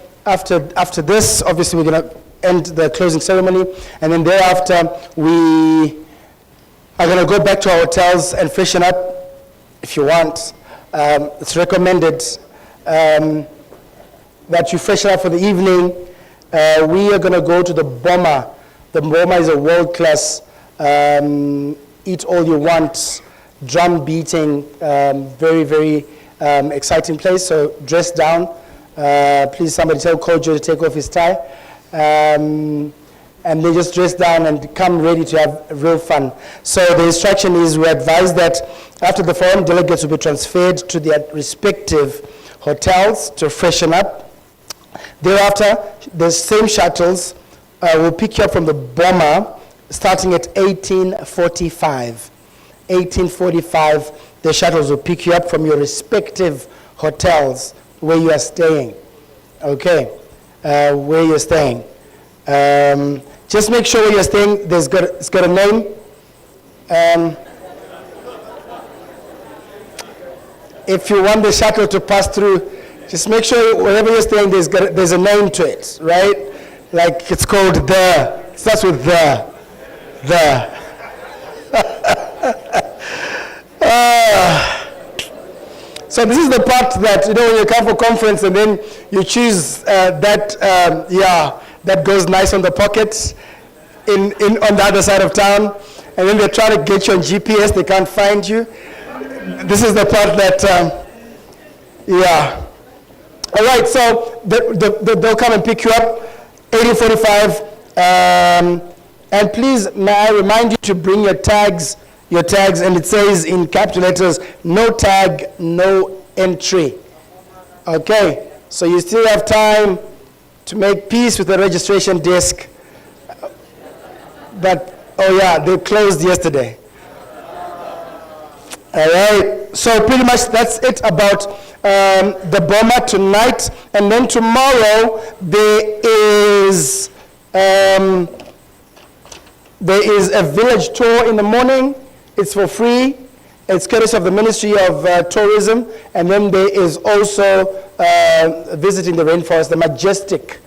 this, obviously we're going to end the closing ceremony, and then thereafter we are going to go back to our hotels and freshen up if you want. It's recommended that you freshen up for the evening. We are going to go to the Boma. The Boma is a world-class eat all you want, drum beating, very, very exciting place. So dress down. Please somebody tell Kojo to take off his tie. And they just dress down and come ready to have real fun. So the instruction is we advise that after the forum, delegates will be transferred to their respective hotels to freshen up. Thereafter, the same shuttles will pick you up from the Boma starting at 18:45. 18:45, the shuttles will pick you up from your respective hotels where you are staying. Okay, where you're staying. Just make sure where you're staying, it's got a name. If you want the shuttle to pass through, just make sure wherever you're staying, there's a name to it, right? Like it's called the, it starts with the. So this is the part that, when you come for conference and then you choose that goes nice on the pocket on the other side of town, and then they're trying to get you on GPS, they can't find you. This is the part that, All right, so they'll come and pick you up, 18:45, and please, may I remind you to bring your tags, and it says in capital letters, no tag, no entry. Okay, so you still have time to make peace with the registration desk. But, they closed yesterday. All right, so pretty much that's it about the Boma tonight. And then tomorrow there is a village tour in the morning. It's for free. It's courtesy of the Ministry of Tourism. And then there is also visiting the rainforest, the majestic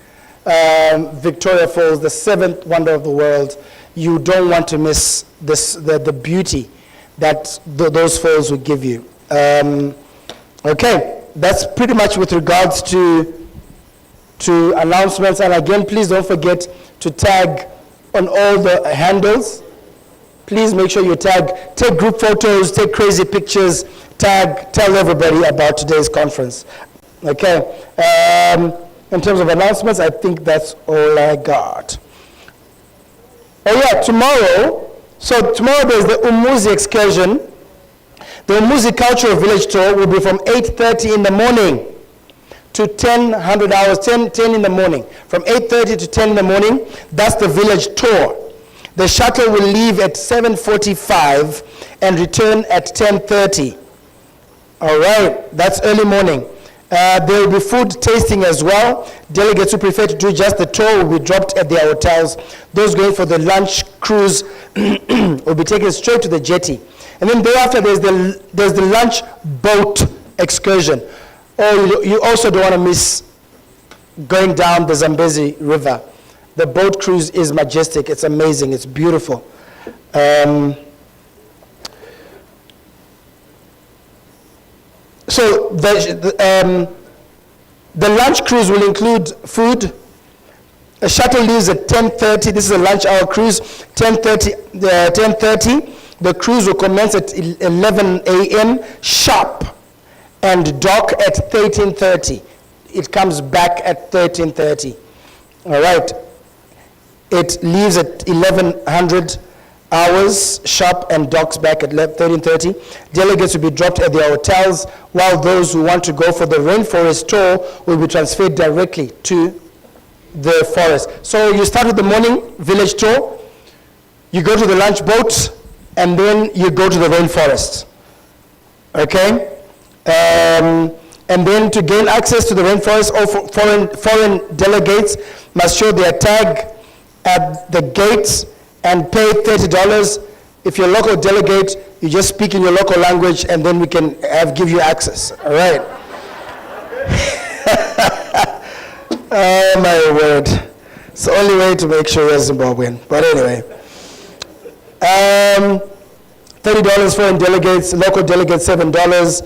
Victoria Falls, the seventh wonder of the world. You don't want to miss the beauty that those falls will give you. Okay, that's pretty much with regards to announcements. And again, please don't forget to tag on all the handles. Please make sure you tag, take group photos, take crazy pictures, tag, tell everybody about today's conference. Okay, in terms of announcements, I think that's all I got. Tomorrow there's the Umuzi excursion. The Umuzi Cultural Village Tour will be from 8:30 in the morning to 10 in the morning. From 8:30 to 10 in the morning, that's the village tour. The shuttle will leave at 7:45 and return at 10:30. All right, that's early morning. There will be food tasting as well. Delegates who prefer to do just the tour will be dropped at their hotels. Those going for the lunch cruise will be taken straight to the jetty. And then thereafter, there's the lunch boat excursion. You also don't want to miss going down the Zambezi River. The boat cruise is majestic. It's amazing. It's beautiful. So the lunch cruise will include food, A shuttle leaves at 10:30. This is a lunch hour cruise. 10:30. The cruise will commence at 11 a.m. sharp and dock at 13:30. It comes back at 13:30. All right. It leaves at 1100 hours sharp and docks back at 13:30. Delegates will be dropped at their hotels, while those who want to go for the rainforest tour will be transferred directly to the forest. So you start with the morning village tour, you go to the lunch boat, and then you go to the rainforest. Okay? And then to gain access to the rainforest, all foreign delegates must show their tag at the gates and pay $30. If you're a local delegate, you just speak in your local language, and then we can give you access. All right? Oh my word. It's the only way to make sure you're Zimbabwean. But anyway. $30 foreign delegates, local delegates $7.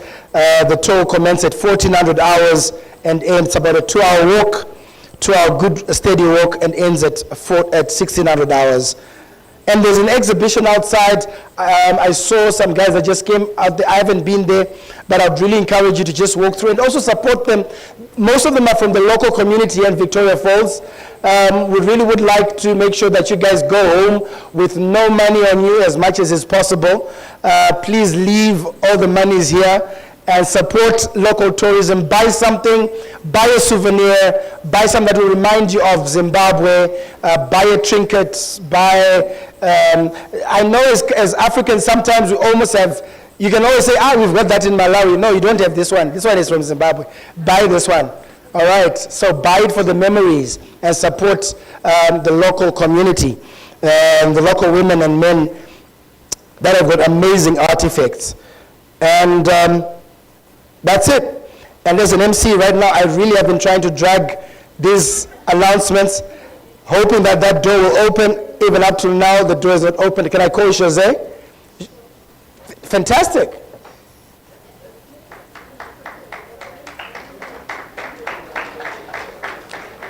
The tour commences at 1400 hours and ends about a 2-hour walk, 2-hour good steady walk, and ends at 1600 hours. And there's an exhibition outside. I saw some guys that just came out there. I haven't been there, but I'd really encourage you to just walk through and also support them. Most of them are from the local community in Victoria Falls. We really would like to make sure that you guys go home with no money on you as much as is possible. Please leave all the monies here and support local tourism. Buy something, buy a souvenir, buy something that will remind you of Zimbabwe, buy a trinket, I know as Africans sometimes we almost have, you can always say, we've got that in Malawi. No, you don't have this one. This one is from Zimbabwe. Buy this one. All right, so buy it for the memories and support the local community, the local women and men that have got amazing artifacts. And that's it. And as an MC right now, I really have been trying to drag these announcements, hoping that that door will open. Even up till now, the door is not open. Can I call you Jose? Fantastic.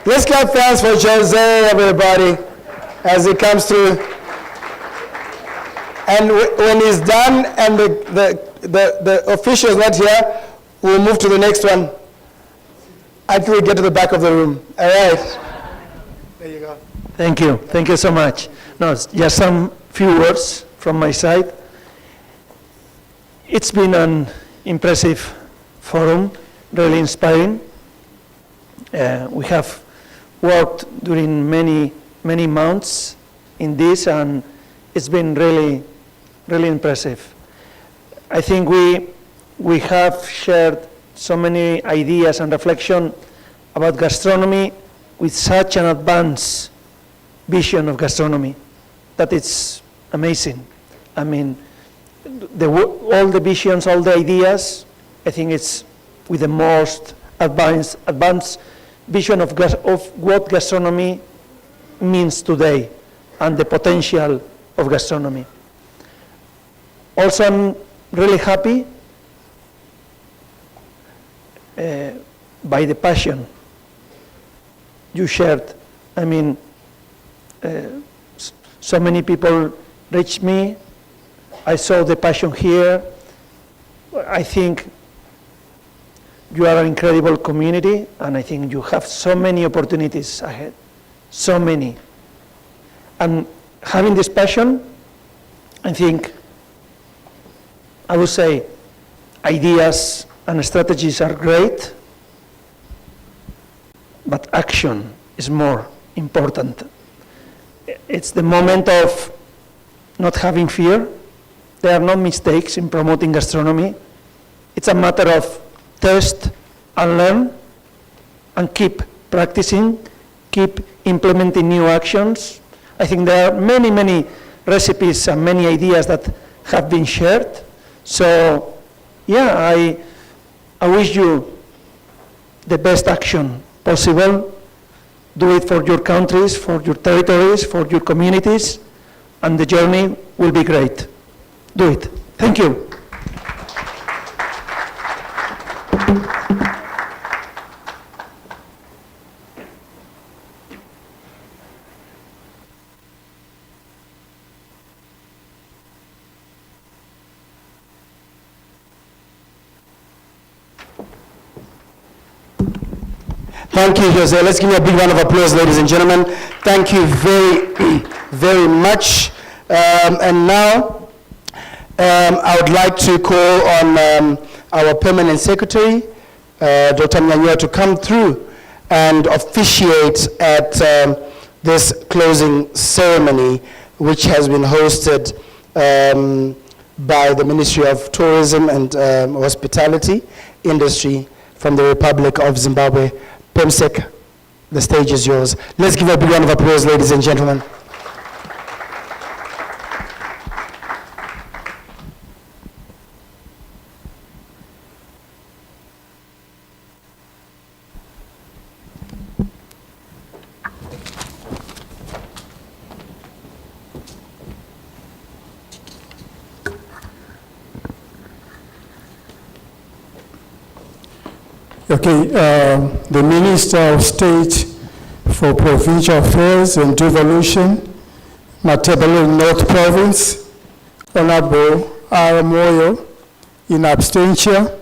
Let's clap hands for Jose, everybody, as he comes through. And when he's done and the official is not here, we'll move to the next one until we get to the back of the room. All right. There you go. Thank you. Thank you so much. No, just some few words from my side. It's been an impressive forum, really inspiring. We have worked during many months in this, and it's been really impressive. I think we have shared so many ideas and reflection about gastronomy with such an advanced vision of gastronomy that it's amazing. I mean, all the visions, all the ideas, I think it's with the most advanced vision of what gastronomy means today and the potential of gastronomy. Also, I'm really happy by the passion you shared. I mean, so many people reached me. I saw the passion here. I think you are an incredible community, and I think you have so many opportunities ahead, so many. And having this passion, I think, I would say, ideas and strategies are great, but action is more important. It's the moment of not having fear. There are no mistakes in promoting gastronomy. It's a matter of test and learn and keep practicing, keep implementing new actions. I think there are many recipes and many ideas that have been shared. So, yeah, I wish you the best action possible. Do it for your countries, for your territories, for your communities, and the journey will be great. Do it. Thank you. Thank you, Jose. Let's give you a big round of applause, ladies and gentlemen. Thank you very, very much. And now, I would like to call on our permanent secretary, Dr. Mnyanyua, to come through and officiate at this closing ceremony, which has been hosted by the Ministry of Tourism and Hospitality Industry from the Republic of Zimbabwe. PEMSEC, the stage is yours. Let's give a big round of applause, ladies and gentlemen. Okay, the Minister of State for Provincial Affairs and Devolution, Matabele North Province, Honorable R. Moyo, in absentia,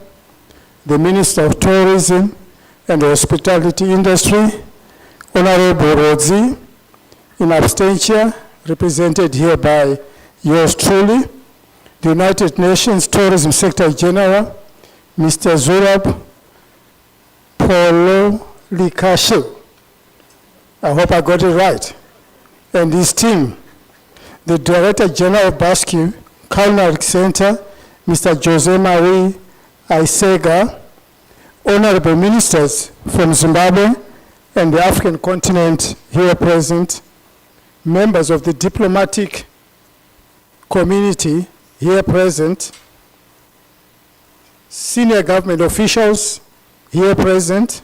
the Minister of Tourism and Hospitality Industry, Honorable Rodzi, in absentia, represented here by yours truly, the United Nations Tourism Secretary General, Mr. Zurab Polo Likashu. I hope I got it right. And his team, the Director General of Basque Culinary Center, Mr. Jose Marie Aisega, honorable ministers from Zimbabwe and the African continent here present, members of the diplomatic community here present, senior government officials here present,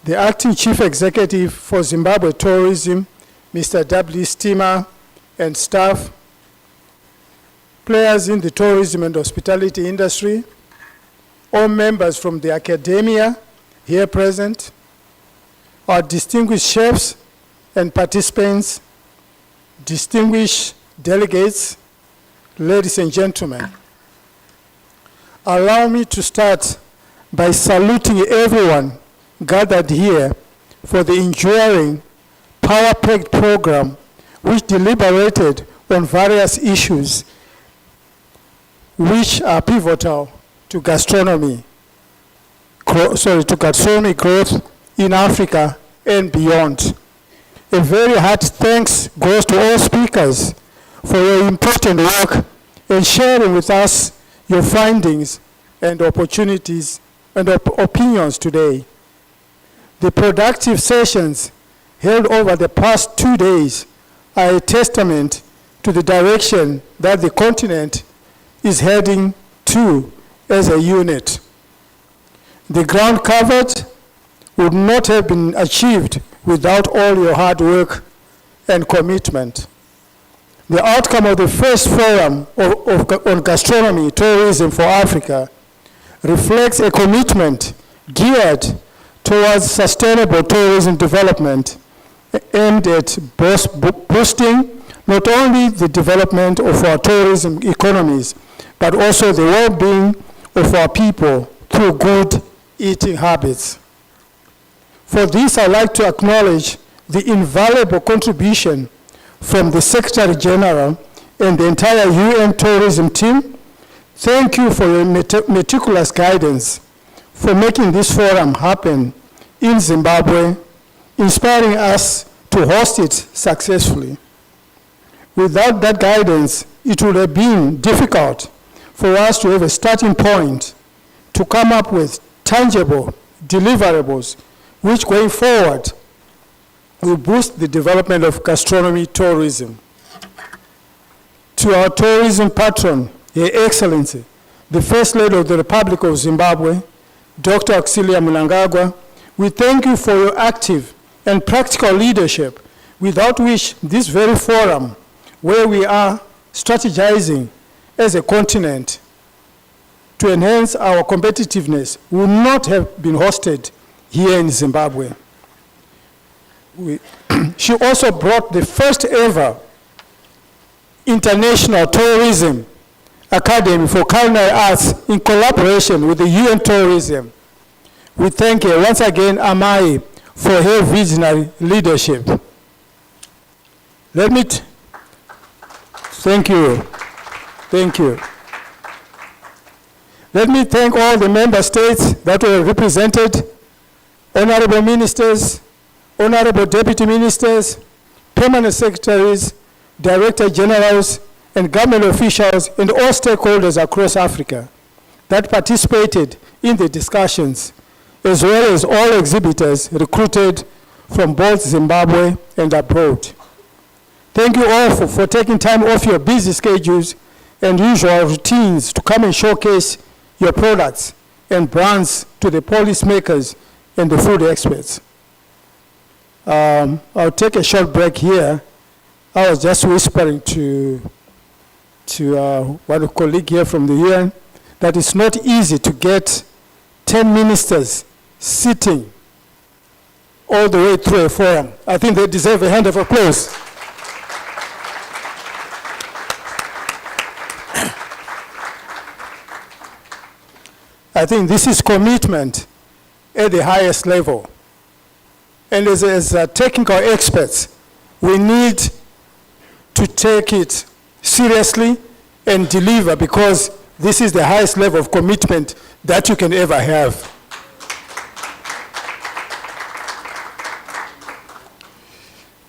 the Acting Chief Executive for Zimbabwe Tourism, Mr. W. Stima, and staff, players in the tourism and hospitality industry, all members from the academia here present, our distinguished chefs and participants, distinguished delegates, ladies and gentlemen. Allow me to start by saluting everyone gathered here for the enduring, power-packed program which deliberated on various issues which are pivotal to gastronomy growth in Africa and beyond. A very hearty thanks goes to all speakers for your important work and sharing with us your findings and opportunities and opinions today. The productive sessions held over the past 2 days are a testament to the direction that the continent is heading to as a unit. The ground covered would not have been achieved without all your hard work and commitment. The outcome of the first forum on gastronomy tourism for Africa reflects a commitment geared towards sustainable tourism development aimed at boosting not only the development of our tourism economies, but also the well-being of our people through good eating habits. For this, I'd like to acknowledge the invaluable contribution from the Secretary General and the entire UN tourism team. Thank you for your meticulous guidance for making this forum happen in Zimbabwe, inspiring us to host it successfully. Without that guidance, it would have been difficult for us to have a starting point to come up with tangible deliverables which going forward will boost the development of gastronomy tourism. To our tourism patron, Her Excellency, the First Lady of the Republic of Zimbabwe, Dr. Auxilia Mnangagwa, we thank you for your active and practical leadership, without which this very forum, where we are strategizing as a continent to enhance our competitiveness, would not have been hosted here in Zimbabwe. She also brought the first ever International Tourism Academy for Culinary Arts in collaboration with the UN Tourism, We thank once again Amai for her visionary leadership. Let me thank you. Thank you. Let me thank all the member states that were represented, honorable ministers, honorable deputy ministers, permanent secretaries, director generals, and government officials, and all stakeholders across Africa that participated in the discussions, as well as all exhibitors recruited from both Zimbabwe and abroad. Thank you all for taking time off your busy schedules and usual routines to come and showcase your products and brands to the policymakers and the food experts. I'll take a short break here. I was just whispering to one colleague here from the UN that it's not easy to get 10 ministers sitting all the way through a forum. I think they deserve a hand of applause. I think this is commitment at the highest level. And as technical experts, we need to take it seriously and deliver, because this is the highest level of commitment that you can ever have.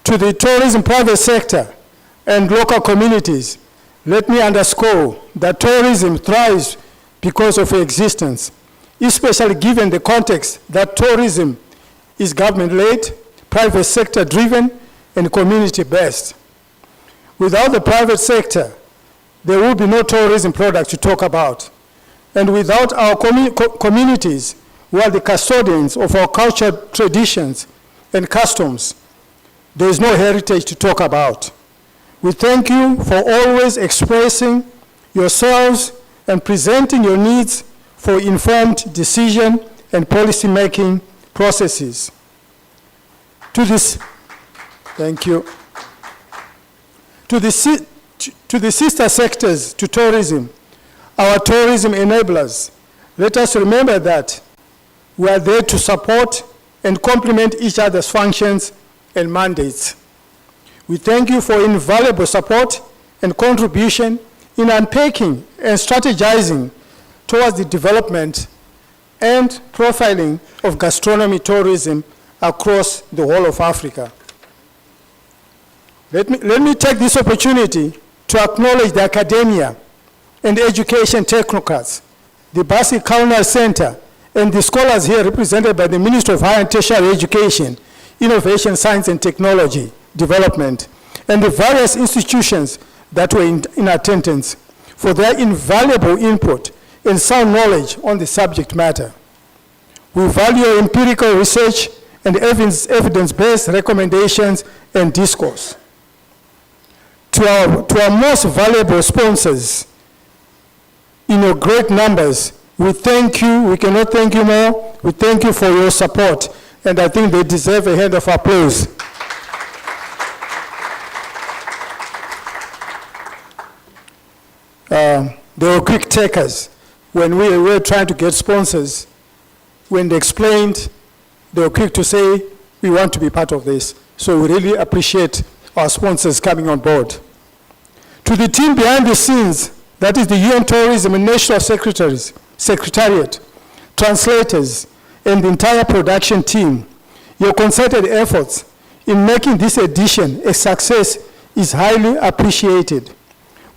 To the tourism private sector and local communities, let me underscore that tourism thrives because of existence, especially given the context that tourism is government-led, private sector-driven, and community-based. Without the private sector, there will be no tourism product to talk about. And without our communities, who are the custodians of our culture, traditions, and customs, there is no heritage to talk about. We thank you for always expressing yourselves and presenting your needs for informed decision and policy-making processes. Thank you. To the sister sectors to tourism, our tourism enablers, let us remember that we are there to support and complement each other's functions and mandates. We thank you for invaluable support and contribution in unpacking and strategizing towards the development and profiling of gastronomy tourism across the whole of Africa. Let me take this opportunity to acknowledge the academia and education technocrats, the Basic Culinary Center, and the scholars here represented by the Ministry of Higher and Tertiary Education, Innovation, Science and Technology Development, and the various institutions that were in attendance for their invaluable input and sound knowledge on the subject matter. We value empirical research and evidence-based recommendations and discourse. To our most valuable sponsors, in your great numbers, we thank you. We cannot thank you more. We thank you for your support, and I think they deserve a hand of applause. They were quick takers. When we were trying to get sponsors, when they explained, they were quick to say, we want to be part of this. So we really appreciate our sponsors coming on board. To the team behind the scenes, that is the UN Tourism and National Secretariat, translators, and the entire production team, your concerted efforts in making this edition a success is highly appreciated.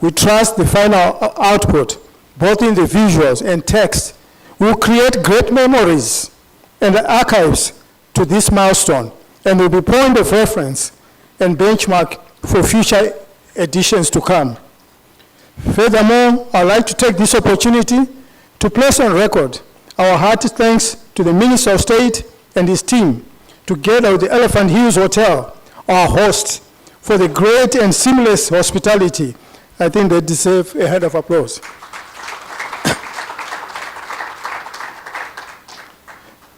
We trust the final output, both in the visuals and text, will create great memories and archives to this milestone, and will be point of reference and benchmark for future editions to come. Furthermore, I'd like to take this opportunity to place on record our hearty thanks to the Minister of State and his team, together with the Elephant Hills Hotel, our host, for the great and seamless hospitality. I think they deserve a hand of applause.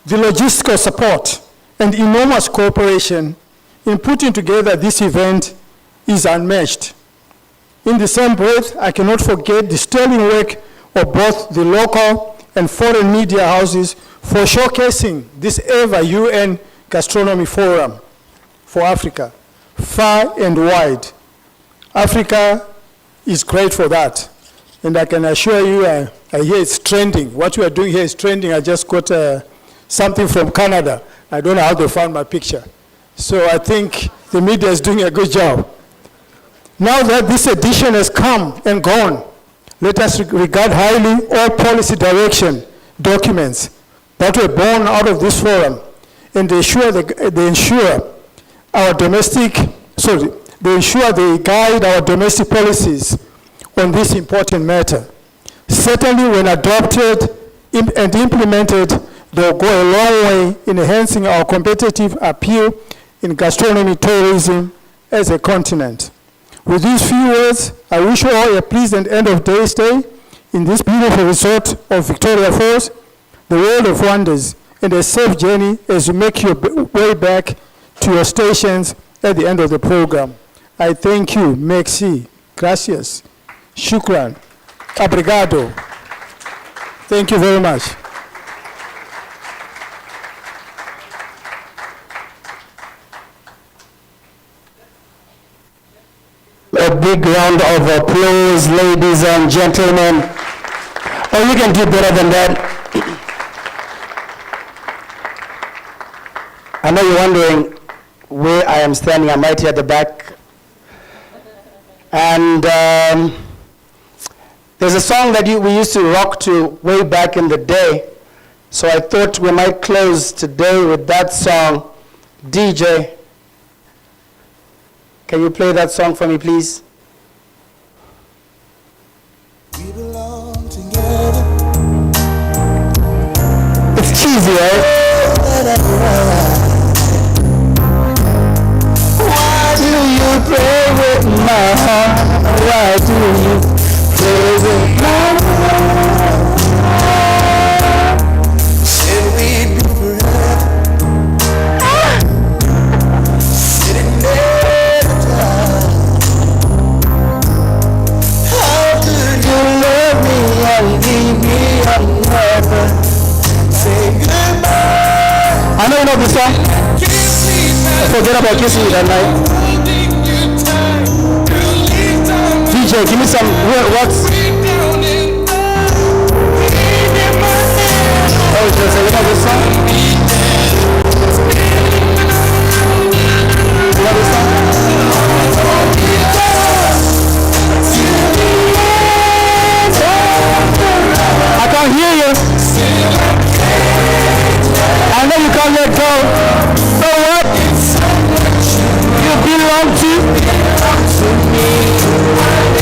The logistical support and enormous cooperation in putting together this event is unmatched. In the same breath, I cannot forget the sterling work of both the local and foreign media houses for showcasing this ever UN Gastronomy Forum for Africa, far and wide. Africa is great for that. And I can assure you, I hear it's trending. What you are doing here is trending. I just got something from Canada. I don't know how they found my picture. So I think the media is doing a good job. Now that this edition has come and gone, let us regard highly all policy direction documents that were born out of this forum, and they ensure they guide our domestic policies on this important matter. Certainly, when adopted and implemented, they'll go a long way in enhancing our competitive appeal in gastronomy tourism as a continent. With these few words, I wish you all a pleasant end of day stay in this beautiful resort of Victoria Falls, the world of wonders, and a safe journey as you make your way back to your stations at the end of the program. I thank you. Merci. Gracias. Shukran. Obrigado. Thank you very much. A big round of applause, ladies and gentlemen. Oh, you can do better than that. I know you're wondering where I am standing. I'm right here at the back. And there's a song that we used to rock to way back in the day. So I thought we might close today with that song. DJ, can you play that song for me, please? We belong together. It's cheesy, right? Why do you play with my heart? Why do you play with my heart? Said we'd be forever. Said it never died. How could you love me and leave me forever? Say goodbye. I know you know this song. Forget about kissing me that night. DJ, give me some what's? Oh, just you know this song? You know this song? I can't hear you. I know you can't let go. So what? You belong to me. I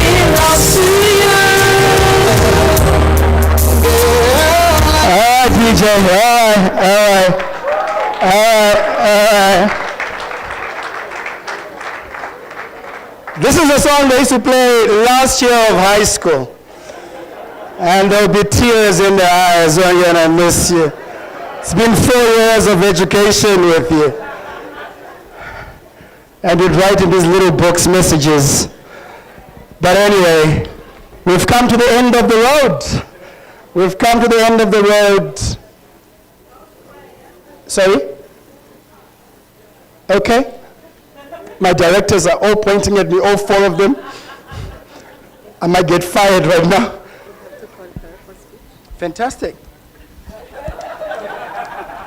belong to you. Alright, DJ. Alright. This is a song they used to play last year of high school. And there'll be tears in their eyes when you're gonna miss you. It's been 4 years of education with you. And we'd write in these little books messages. But anyway, we've come to the end of the road. We've come to the end of the road. Sorry? Okay. My directors are all pointing at me, all 4 of them. I might get fired right now. Fantastic.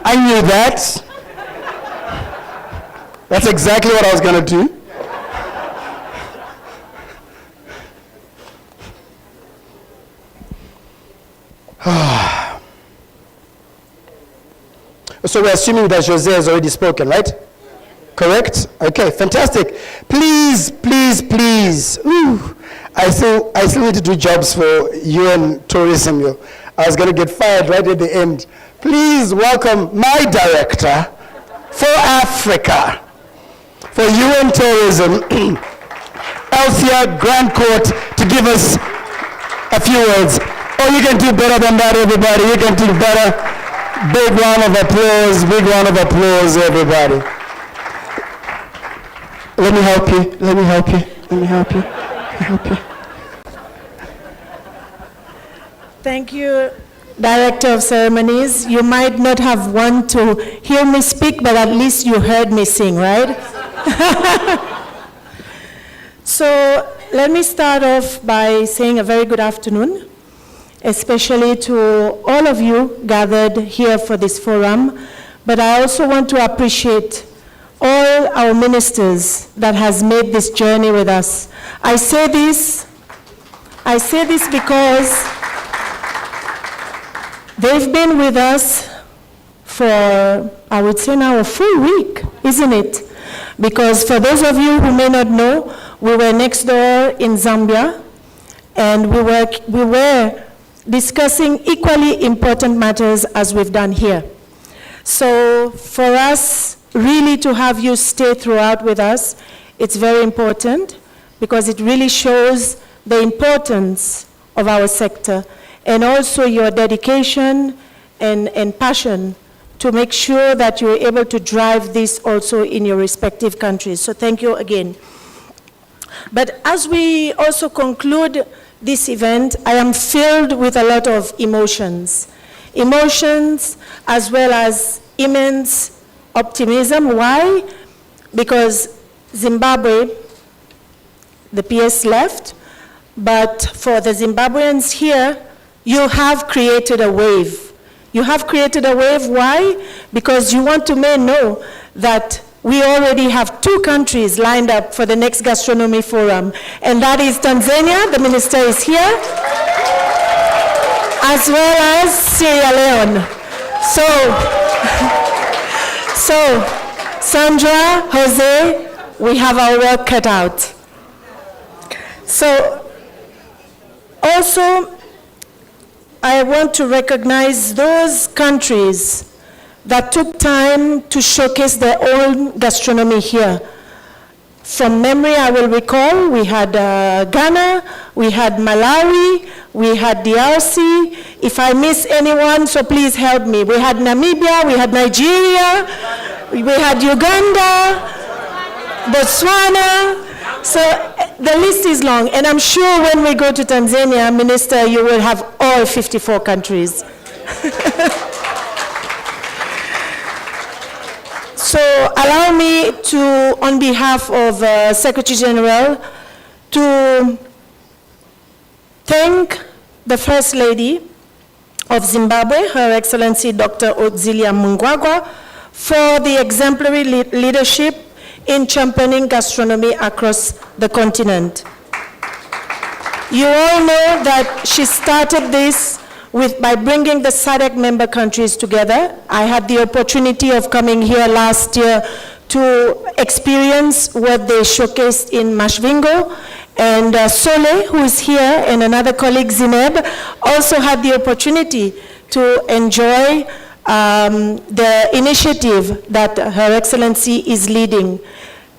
I knew that. That's exactly what I was going to do. So we're assuming that Jose has already spoken, right? Correct? Okay, fantastic. Please, please, please. Ooh, I still need to do jobs for UN tourism. I was going to get fired right at the end. Please welcome my director for Africa, for UN tourism, Althea Grandcourt, to give us a few words. Oh, you can do better than that, everybody. You can do better. Big round of applause, big round of applause, everybody. Let me help you, let me help you, let me help you, let me help you. Thank you, Director of Ceremonies. You might not have want to hear me speak, but at least you heard me sing, right? So let me start off by saying a very good afternoon, especially to all of you gathered here for this forum. But I also want to appreciate all our ministers that has made this journey with us. I say this because they've been with us for, I would say now, a full week, isn't it? Because for those of you who may not know, we were next door in Zambia, and we were discussing equally important matters as we've done here. So for us really to have you stay throughout with us, it's very important because it really shows the importance of our sector and also your dedication and passion to make sure that you're able to drive this also in your respective countries. So thank you again. But as we also conclude this event, I am filled with a lot of emotions. Emotions as well as immense optimism. Why? Because Zimbabwe, the PS left, but for the Zimbabweans here, you have created a wave. You have created a wave. Why? Because you want to know that we already have 2 countries lined up for the next Gastronomy Forum, and that is Tanzania, the minister is here, as well as Sierra Leone. So, Sandra, Jose, we have our work cut out. So, also, I want to recognize those countries that took time to showcase their own gastronomy here. From memory, I will recall, we had Ghana, we had Malawi, we had DRC. If I miss anyone, so please help me. We had Namibia, we had Nigeria, we had Uganda, Botswana. So the list is long, and I'm sure when we go to Tanzania, Minister, you will have all 54 countries. So allow me to, on behalf of Secretary General, to thank the First Lady of Zimbabwe, Her Excellency Dr. Odzilia Mungwagwa, for the exemplary leadership in championing gastronomy across the continent. You all know that she started this by bringing the SADC member countries together. I had the opportunity of coming here last year to experience what they showcased in Mashvingo. And Sole, who is here, and another colleague, Zineb, also had the opportunity to enjoy the initiative that Her Excellency is leading.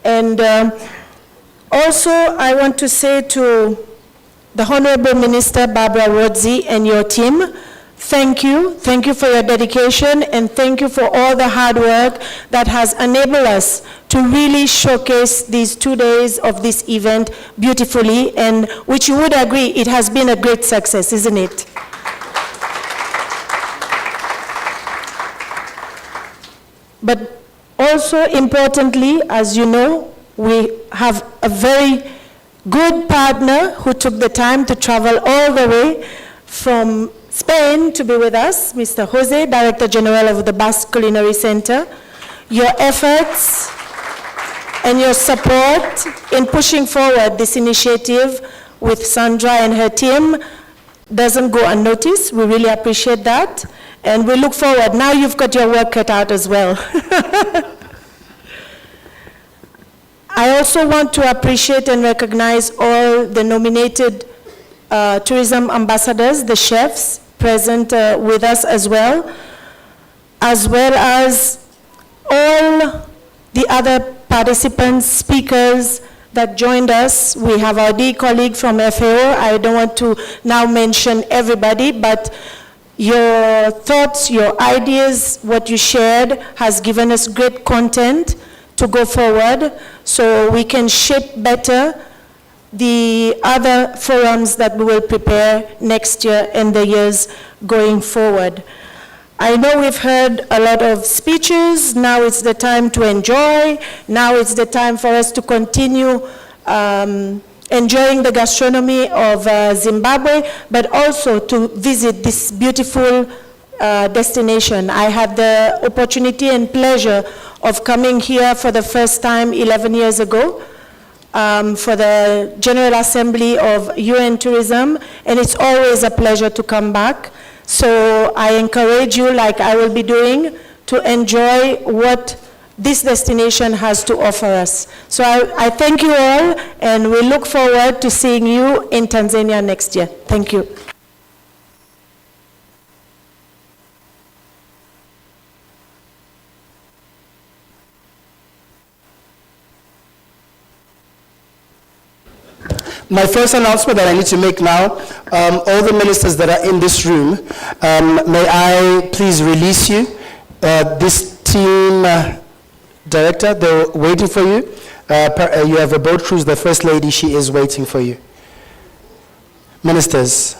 And also, I want to say to the Honorable Minister Barbara Wodzi and your team, thank you. Thank you for your dedication, and thank you for all the hard work that has enabled us to really showcase these 2 days of this event beautifully, and which you would agree, it has been a great success, isn't it? But also importantly, as you know, we have a very good partner who took the time to travel all the way from Spain to be with us, Mr. Jose, Director General of the Basque Culinary Center. Your efforts and your support in pushing forward this initiative with Sandra and her team doesn't go unnoticed. We really appreciate that. And we look forward. Now you've got your work cut out as well. I also want to appreciate and recognize all the nominated tourism ambassadors, the chefs present with us as well as all the other participants, speakers that joined us. We have our dear colleague from FAO. I don't want to now mention everybody, but your thoughts, your ideas, what you shared has given us great content to go forward so we can shape better the other forums that we will prepare next year and the years going forward. I know we've heard a lot of speeches. Now it's the time to enjoy. Now it's the time for us to continue enjoying the gastronomy of Zimbabwe, but also to visit this beautiful destination. I had the opportunity and pleasure of coming here for the first time 11 years ago for the General Assembly of UN Tourism, and it's always a pleasure to come back. So I encourage you, like I will be doing, to enjoy what this destination has to offer us. So I thank you all, and we look forward to seeing you in Tanzania next year. Thank you. My first announcement that I need to make now, all the ministers that are in this room, may I please release you. This team director, they're waiting for you. You have a boat cruise, the First Lady, she is waiting for you. Ministers.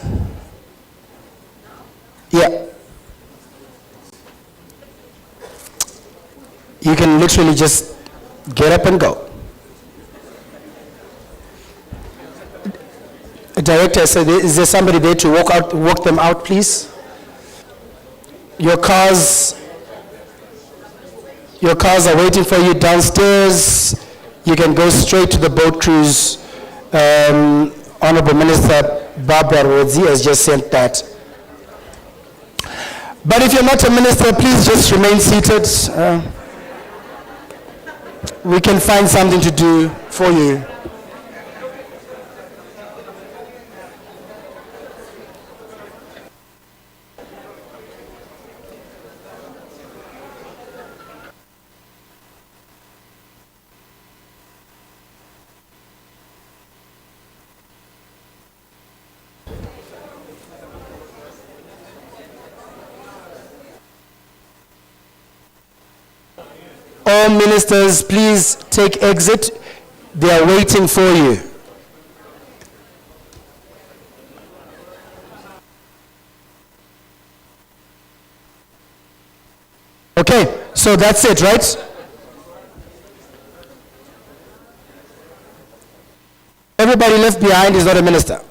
Yeah. You can literally just get up and go. Director, so is there somebody there to walk them out, please? Your cars are waiting for you downstairs. You can go straight to the boat cruise. Honorable Minister Barbara Rodzi has just sent that. But if you're not a minister, please just remain seated. We can find something to do for you. All ministers, please take exit. They are waiting for you. Okay, so that's it, right? Everybody left behind is not a minister.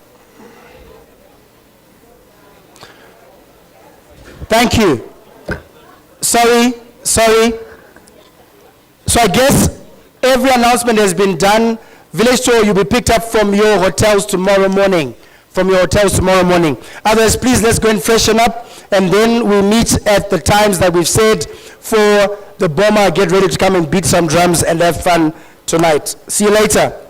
Thank you. Sorry. So I guess every announcement has been done. Village tour, you'll be picked up from your hotels tomorrow morning. Others, please, let's go and freshen up, and then we'll meet at the times that we've said for the bomber. Get ready to come and beat some drums and have fun tonight. See you later.